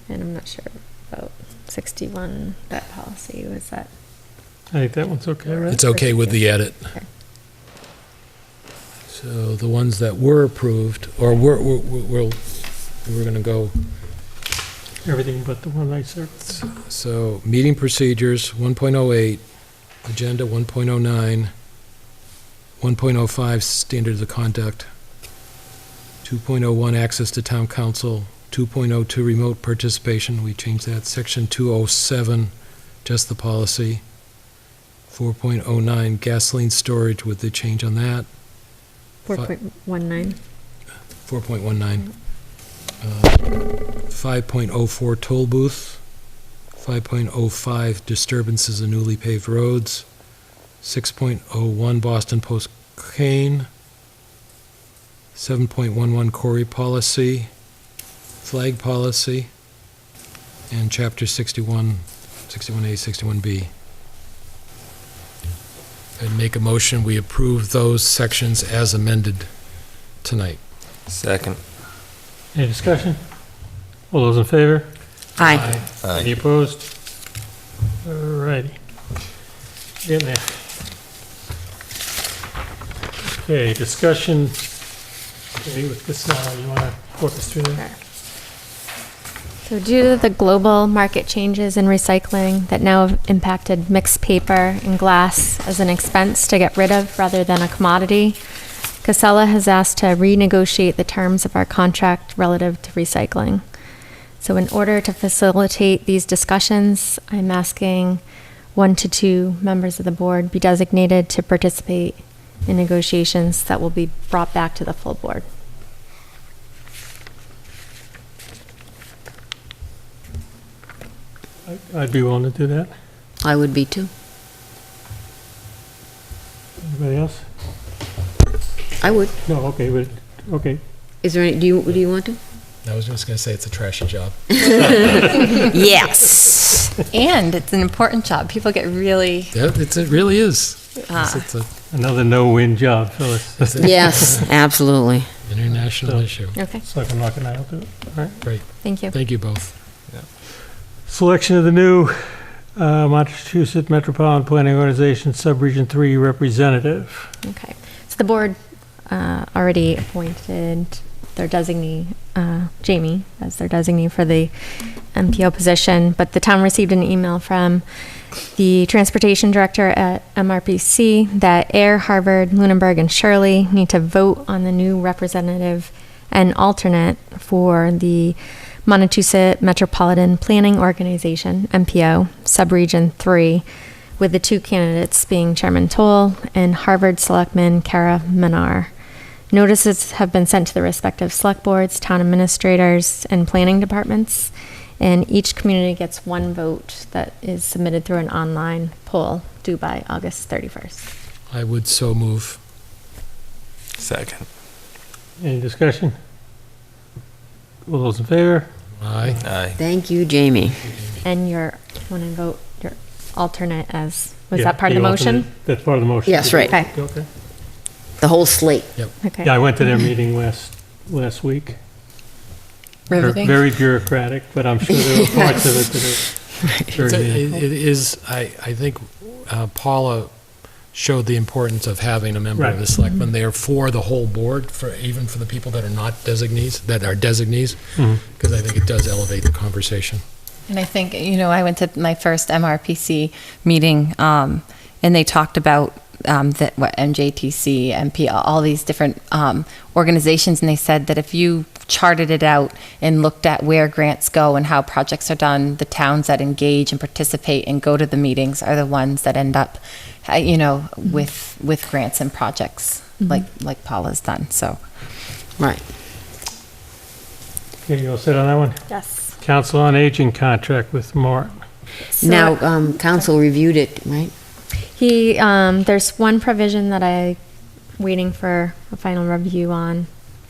and I'm not sure about 61, that policy, was that? I think that one's okay, right? It's okay with the edit. Okay. So the ones that were approved, or we're going to go, Everything but the one I said. so meeting procedures, 1.08, agenda 1.09, 1.05, standards of conduct, 2.01, access to town council, 2.02, remote participation, we changed that, section 207, just the policy, 4.09, gasoline storage with the change on that, 4.19. 4.19. 5.04 toll booth, 5.05 disturbances in newly paved roads, 6.01 Boston Post cane, 7.11 Corey policy, flag policy, and chapter 61, 61A, 61B. I'd make a motion, we approve those sections as amended tonight. Second. Any discussion? All those in favor? Aye. Any opposed? All righty. Getting there. Okay, discussion. Okay, with Casella, you want to walk us through that? So due to the global market changes in recycling that now have impacted mixed paper and glass as an expense to get rid of rather than a commodity, Casella has asked to renegotiate the terms of our contract relative to recycling. So in order to facilitate these discussions, I'm asking 1 to 2 members of the board be designated to participate in negotiations that will be brought back to the full board. I'd be willing to do that. I would be too. Anybody else? I would. No, okay, but, okay. Is there any, do you want to? I was just going to say it's a trashy job. Yes. And it's an important job. People get really... Yeah, it really is. It's Another no-win job, Phyllis. Yes, absolutely. international So- issue. Okay, So I can knock it out, do it. All right. Great. thank you. Thank you both. Selection of the new Massachusetts Metropolitan Planning Organization Subregion 3 representative. Okay, so the board already appointed their designee, Jamie, as their designee for the MPO position, but the town received an email from the transportation director at MRPC that Air, Harvard, Lunenburg, and Shirley need to vote on the new representative and alternate for the Montezut Metropolitan Planning Organization, MPO, Subregion 3, with the two candidates being Chairman Toll and Harvard Selectman Kara Manar. Notices have been sent to the respective select boards, town administrators, and planning departments, And each community gets one vote that is submitted through an online poll due by August 31st. I would so move. Second. Any discussion? All those in favor? Aye. Aye. Thank you, Jamie. And your, want to vote your alternate as, was Yeah, that part of the motion? alternate. That's part of the motion. Yes, right. Okay. Okay. The whole slate. Okay. Yeah, I went to their meeting last week. They're Riveting. very bureaucratic, but I'm sure there were parts of it that are very meaningful. It is, I think Paula showed the importance of having a member of the selectmen there for the whole board, even for the people that are not designees, that are designees, because I think it does elevate the conversation. And I think, I went to my first MRPC meeting, and they talked about MJTC, MP, all these different organizations, and they said that if you charted it out and looked at where grants go and how projects are done, the towns that engage and participate and go to the meetings are the ones that end up, with grants and projects like Paula's done. So, right. Okay, you all set on that one? Yes. Council on Aging contract with Martin. Now, council reviewed it, right? There's one provision that I waiting for a final review on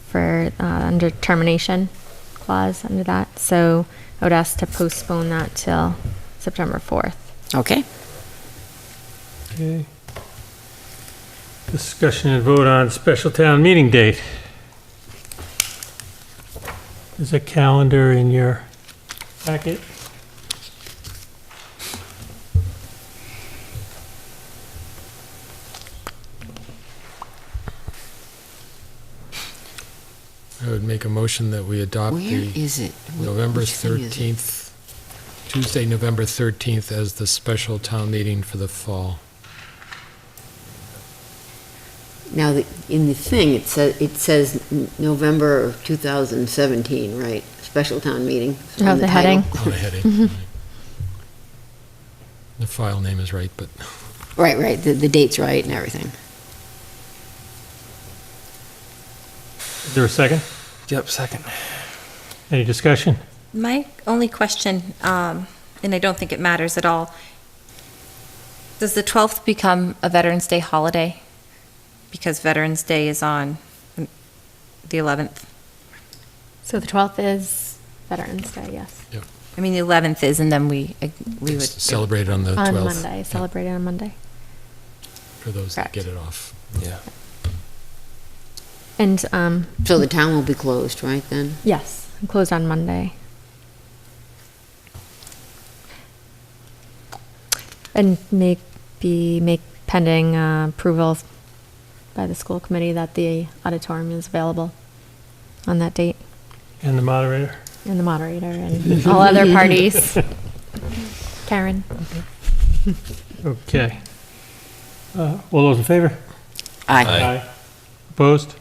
for under termination clause under that. So I would ask to postpone that till September 4th. Okay. Okay. Discussion and vote on special town meeting date. There's a calendar in your packet. I would make a motion that we adopt Where is it? November Which thing is it? 13th, Tuesday, November 13th as the special town meeting for the fall. Now, in the thing, it says November of 2017, right? Special town meeting. Oh, on the title. heading. On the heading. Mhm. The file name is right, but Right, the date's right and everything. Is there a second? Yep, second. Any discussion? my only question, and I don't think it matters at all, does the 12th become a Veterans Day holiday? Because Veterans Day is on the 11th. So the 12th is Veterans Day, yes. I mean, the 11th is, and then we would. celebrate on the 12th. On Monday, celebrated on Monday. For those that get it off. Yeah. And, So the town will be closed, right, then? yes, closed on Monday. And make pending approval by the school committee that the auditorium is available on that date. And the moderator? And the moderator and all other parties. Karen? Okay. All those in favor? Aye. Opposed?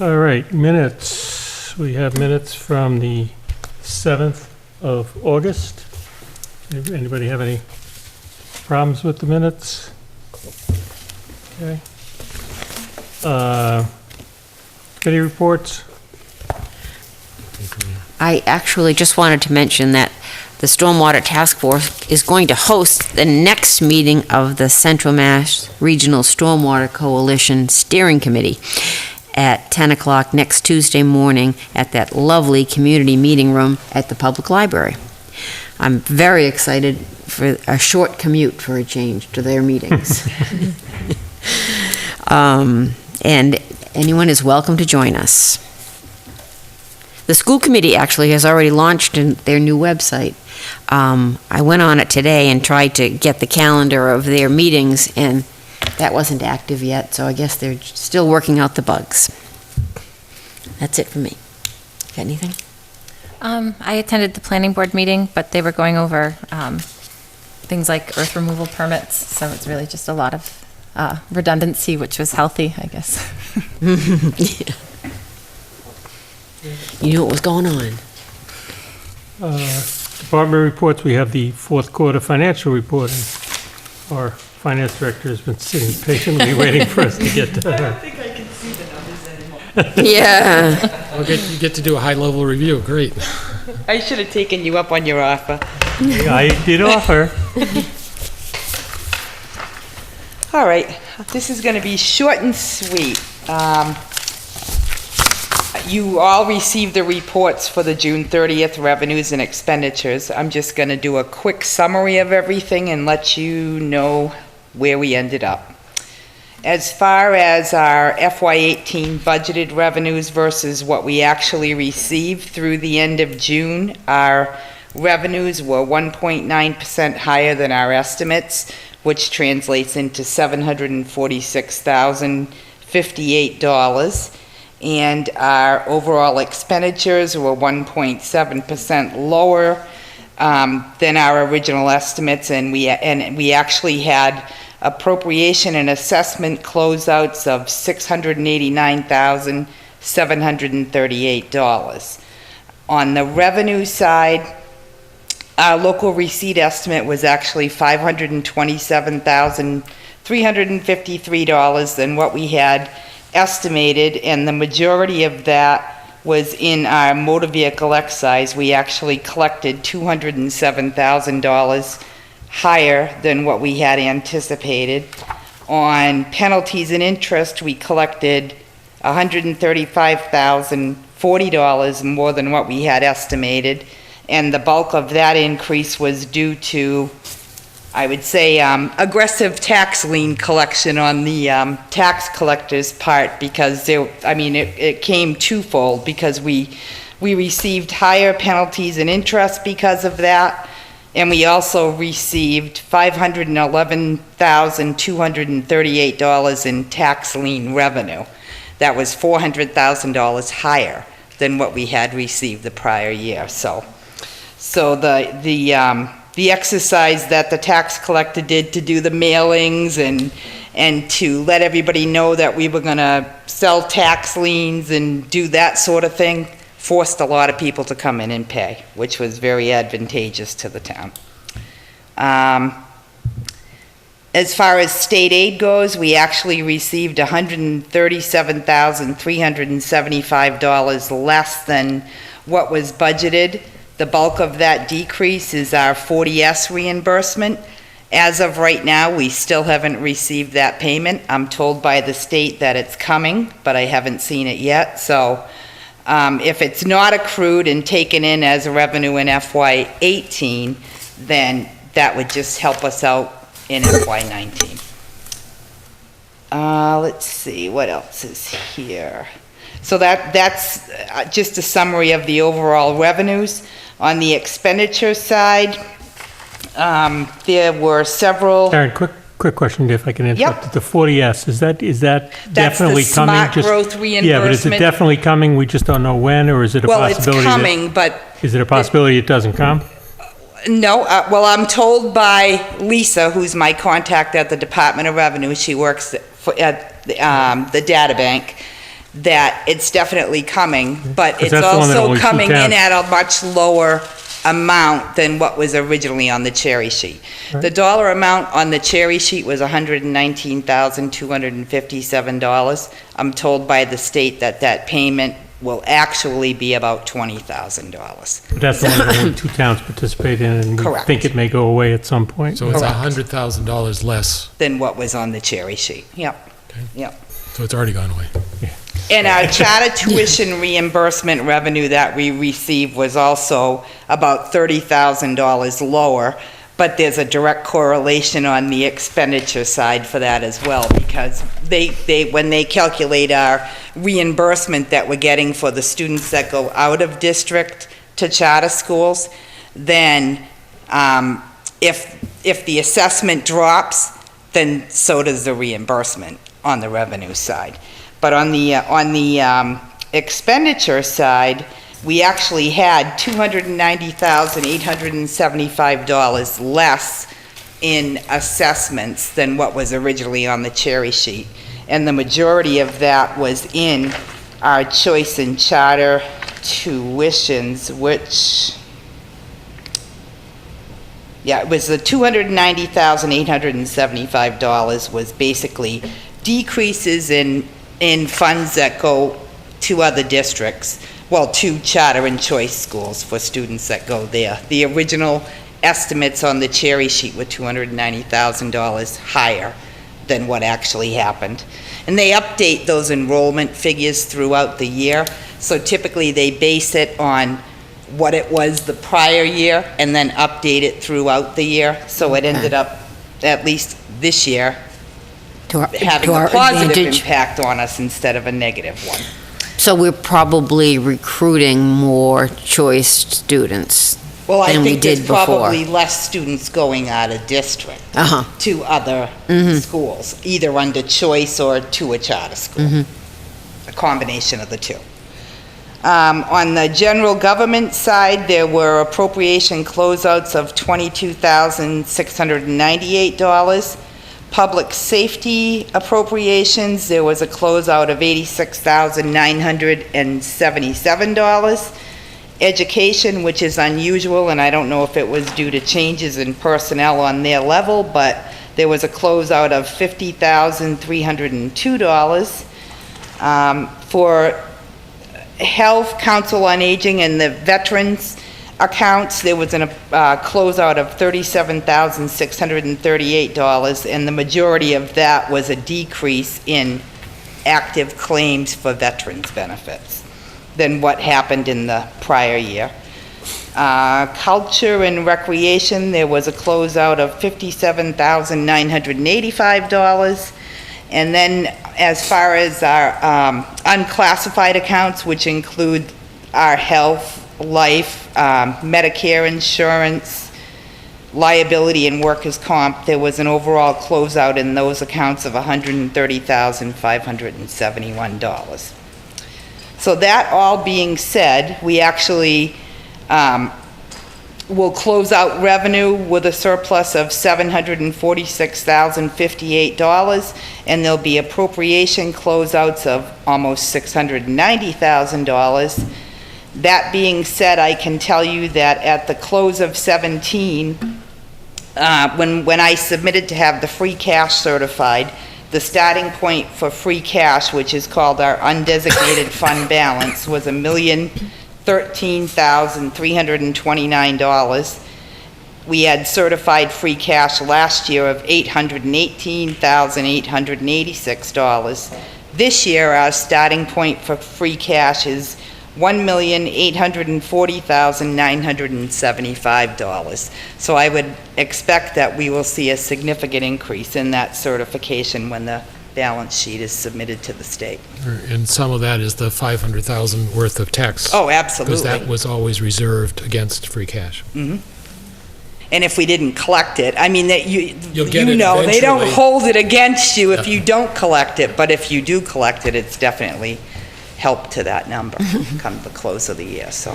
All right, minutes. We have minutes from the 7th of August. Anybody have any problems with the minutes? Okay. Committee reports? I actually just wanted to mention that the Stormwater Task Force is going to host the next meeting of the Central Mass Regional Stormwater Coalition Steering Committee at 10 o'clock next Tuesday morning at that lovely community meeting room at the public library. I'm very excited for a short commute for a change to their meetings. And anyone is welcome to join us. The school committee actually has already launched their new website. I went on it today and tried to get the calendar of their meetings, and that wasn't active yet, so I guess they're still working out the bugs. That's it for me. Got anything? I attended the planning board meeting, but they were going over things like earth removal permits, so it's really just a lot of redundancy, which was healthy, I guess. Yeah. You knew what was going on. Department reports, we have the fourth quarter financial report, and our finance director has been sitting patiently waiting for us to get to her. I don't think I can see the numbers anymore. Yeah. You get to do a high-level review, great. I should have taken you up on your offer. I did offer. All right, this is going to be short and sweet. You all received the reports for the June 30th revenues and expenditures. I'm just going to do a quick summary of everything and let you know where we ended up. As far as our FY18 budgeted revenues versus what we actually received through the end of June, our revenues were 1.9% higher than our estimates, which translates into $746,058. And our overall expenditures were 1.7% lower than our original estimates, and we actually had appropriation and assessment closeouts of $689,738. On the revenue side, our local receipt estimate was actually $527,353 than what we had estimated, and the majority of that was in our motor vehicle excise. We actually collected $207,000 higher than what we had anticipated. On penalties and interest, we collected $135,040 more than what we had estimated, and the bulk of that increase was due to, I would say, aggressive tax lien collection on the tax collector's part, because it came twofold, because we received higher penalties and interest because of that, and we also received $511,238 in tax lien revenue. That was $400,000 higher than what we had received the prior year. So the exercise that the tax collector did to do the mailings and to let everybody know that we were going to sell tax liens and do that sort of thing forced a lot of people to come in and pay, which was very advantageous to the town. As far as state aid goes, we actually received $137,375 less than what was budgeted. The bulk of that decrease is our 40S reimbursement. As of right now, we still haven't received that payment. I'm told by the state that it's coming, but I haven't seen it yet. So if it's not accrued and taken in as a revenue in FY18, then that would just help us out in FY19. Let's see, what else is here? So that's just a summary of the overall revenues. On the expenditure side, there were several. Karen, quick question, if I can interrupt. Yep. The 40S, is that definitely the coming? smart growth Yeah, but is it reimbursement. definitely coming? We just don't know when, or is it a Well, it's possibility? coming, but Is it a possibility it doesn't come? no. Well, I'm told by Lisa, who's my contact at the Department of Revenue. She works at the data bank. That it's definitely coming, but it's that's the one that also only two coming in towns- at a much lower amount than what was originally on the cherry sheet. The dollar amount on the cherry sheet was $119,257. I'm told by the state that payment will actually be about $20,000. But that's the one that only two towns participate in, and we Correct. think it may go away at some point. So it's Correct. $100,000 less, Than what was on the cherry sheet. Yep. Yep. so it's already gone away. And our charter tuition reimbursement revenue that we received was also about $30,000 lower, but there's a direct correlation on the expenditure side for that as well, because when they calculate our reimbursement that we're getting for the students that go out of district to charter schools, then if the assessment drops, then so does the reimbursement on the revenue side. But on the expenditure side, we actually had $290,875 less in assessments than what was originally on the cherry sheet. And the majority of that was in our choice and charter tuitions, which, yeah, it was the $290,875 was basically decreases in funds that go two other districts, well, two charter and choice schools for students that go there. The original estimates on the cherry sheet were $290,000 higher than what actually happened. And they update those enrollment figures throughout the year. So typically they base it on what it was the prior year and then update it throughout the year. So it ended up, at least this year, having a positive impact on us instead of a negative one. So we're probably recruiting more choice students Well, I than we think did there's before. probably less students going out of district to other schools, either under choice or to a charter school. A combination of the two. On the general government side, there were appropriation closeouts of $22,698. Public safety appropriations, there was a closeout of $86,977. Education, which is unusual, and I don't know if it was due to changes in personnel on their level, but there was a closeout of $50,302. For Health, Council on Aging, and the Veterans accounts, there was a closeout of $37,638, and the majority of that was a decrease in active claims for veterans benefits than what happened in the prior year. Culture and Recreation, there was a closeout of $57,985. And then as far as our unclassified accounts, which include our health, life, Medicare insurance, liability, and workers' comp, there was an overall closeout in those accounts of $130,571. So that all being said, we actually will close out revenue with a surplus of $746,058, and there'll be appropriation closeouts of almost $690,000. That being said, I can tell you that at the close of 17, when I submitted to have the free cash certified, the starting point for free cash, which is called our undesignated fund balance, was $1,013,329. We had certified free cash last year of $818,886. This year, our starting point for free cash is $1,840,975. So I would expect that we will see a significant increase in that certification when the balance sheet is submitted to the state. And some of that is the $500,000 worth of tax. Oh, absolutely. Because that was always reserved against free cash. And if we didn't collect it, I mean, that You'll get it they don't eventually. hold it against you if you don't collect it, but if you do collect it, it's definitely help to that number come the close of the year, so.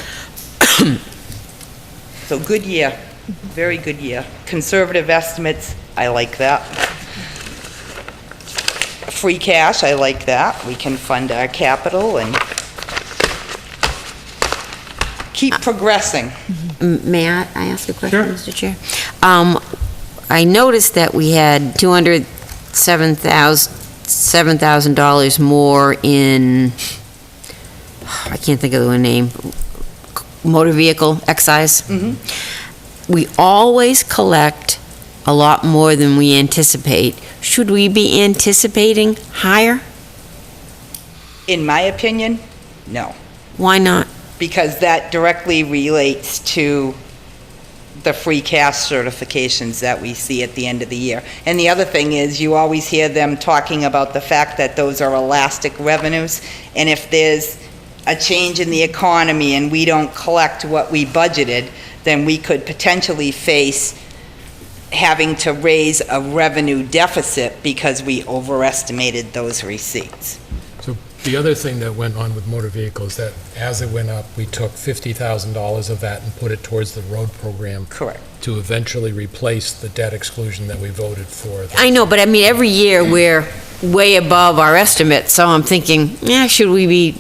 So good year, very good year. Conservative estimates, I like that. Free cash, I like that. We can fund our capital and keep progressing. May I ask a question, Sure. Mr. Chair? I noticed that we had $207,000 more in, I can't think of the name, motor vehicle excise. We always collect a lot more than we anticipate. Should we be anticipating higher? In my opinion, no. Why not? Because that directly relates to the free cash certifications that we see at the end of the year. And the other thing is, you always hear them talking about the fact that those are elastic revenues, and if there's a change in the economy and we don't collect what we budgeted, then we could potentially face having to raise a revenue deficit because we overestimated those receipts. So the other thing that went on with motor vehicles, that as it went up, we took $50,000 of that and put it towards the road program. Correct. To eventually replace the debt exclusion that we voted for. I know, but I mean, every year we're way above our estimate, so I'm thinking, should we be,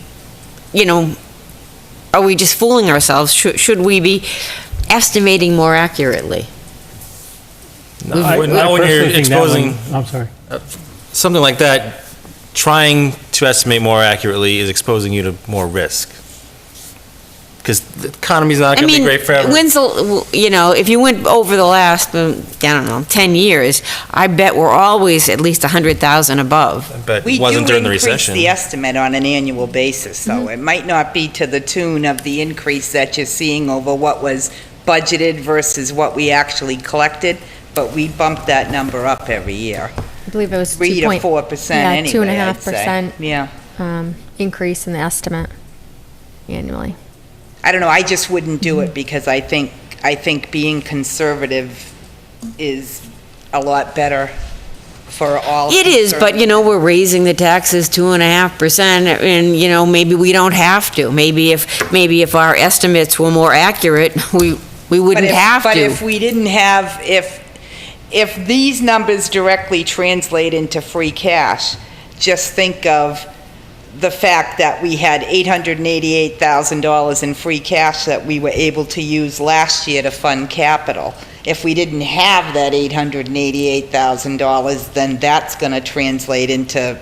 are we just fooling ourselves? Should we be estimating more accurately? Not when you're personally think that exposing one- I'm sorry. something like that, trying to you estimate more accurately is exposing you to more risk. Because the economy's not going to be great forever. If you went over the last, I don't know, 10 years, I bet we're always at least 100,000 above. But We it wasn't do during the increase recession. the estimate on an annual basis, though. It might not be to the tune of the increase that you're seeing over what was budgeted versus what we actually collected, but we bump that number up every year. I believe it was 3 to 4% anyway, I'd say. 2.5%. Yeah. Increase in the estimate annually. I don't know, I just wouldn't do it because I think being conservative is a lot better for all. It is, but we're raising the taxes 2.5%, and maybe we don't have to. Maybe if our estimates were more accurate, we wouldn't have to. But if we didn't have, if these numbers directly translate into free cash, just think of the fact that we had $888,000 in free cash that we were able to use last year to fund capital. If we didn't have that $888,000, then that's going to translate into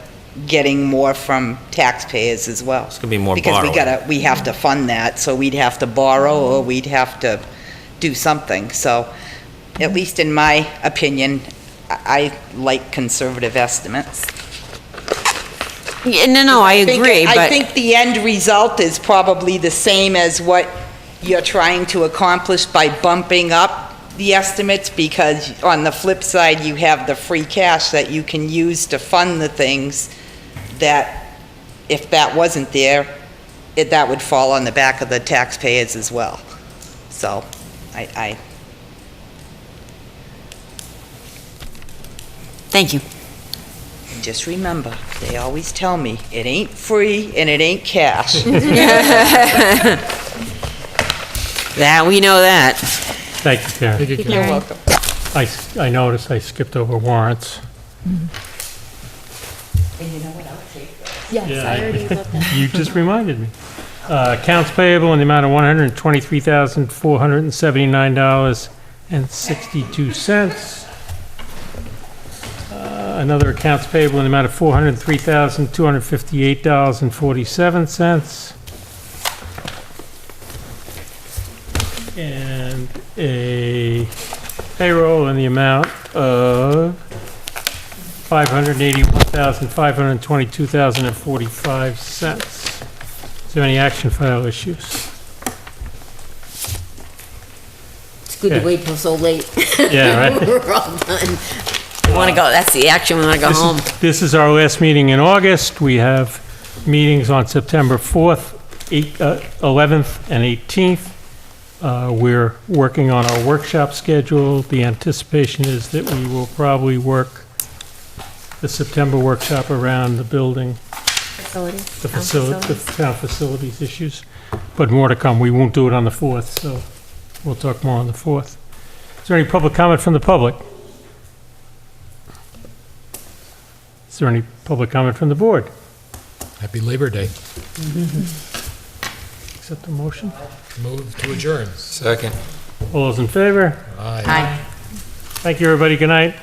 getting more from taxpayers as well. It's going to be more borrowing. Because we have to fund that, so we'd have to borrow or we'd have to do something. So, at least in my opinion, I like conservative estimates. Yeah, no, I agree, but I think the end result is probably the same as what you're trying to accomplish by bumping up the estimates, because on the flip side, you have the free cash that you can use to fund the things that, if that wasn't there, that would fall on the back of the taxpayers as well. So, thank you. Just remember, they always tell me, it ain't free and it ain't cash. That, we know that. Thank you, Karen. Thank you, You're Karen. welcome. I noticed I skipped over warrants. And you know what, I'll take those. Yes, Yeah, I already looked at You just reminded me. Accounts payable in the amount of $123,479.62. Another accounts payable in the amount of $403,258.47. And a payroll in the amount of $581,522.45. Is there any action file issues? It's good to wait till so late. Yeah, right. We're all done. We want to go, that's the action, we want to go home. This is our last meeting in August. We have meetings on September 4th, 11th, and 18th. We're working on our workshop schedule. The anticipation is that we will probably work the September workshop around the building, facilities. the town facilities issues, but more to come. We won't do it on the 4th, so we'll talk more on the 4th. Is there any public comment from the public? Is there any public comment from the board? Happy Labor Day. Accept the motion? Move to adjourn. Second. All those in favor? Aye. Aye. Thank you, everybody. Good night.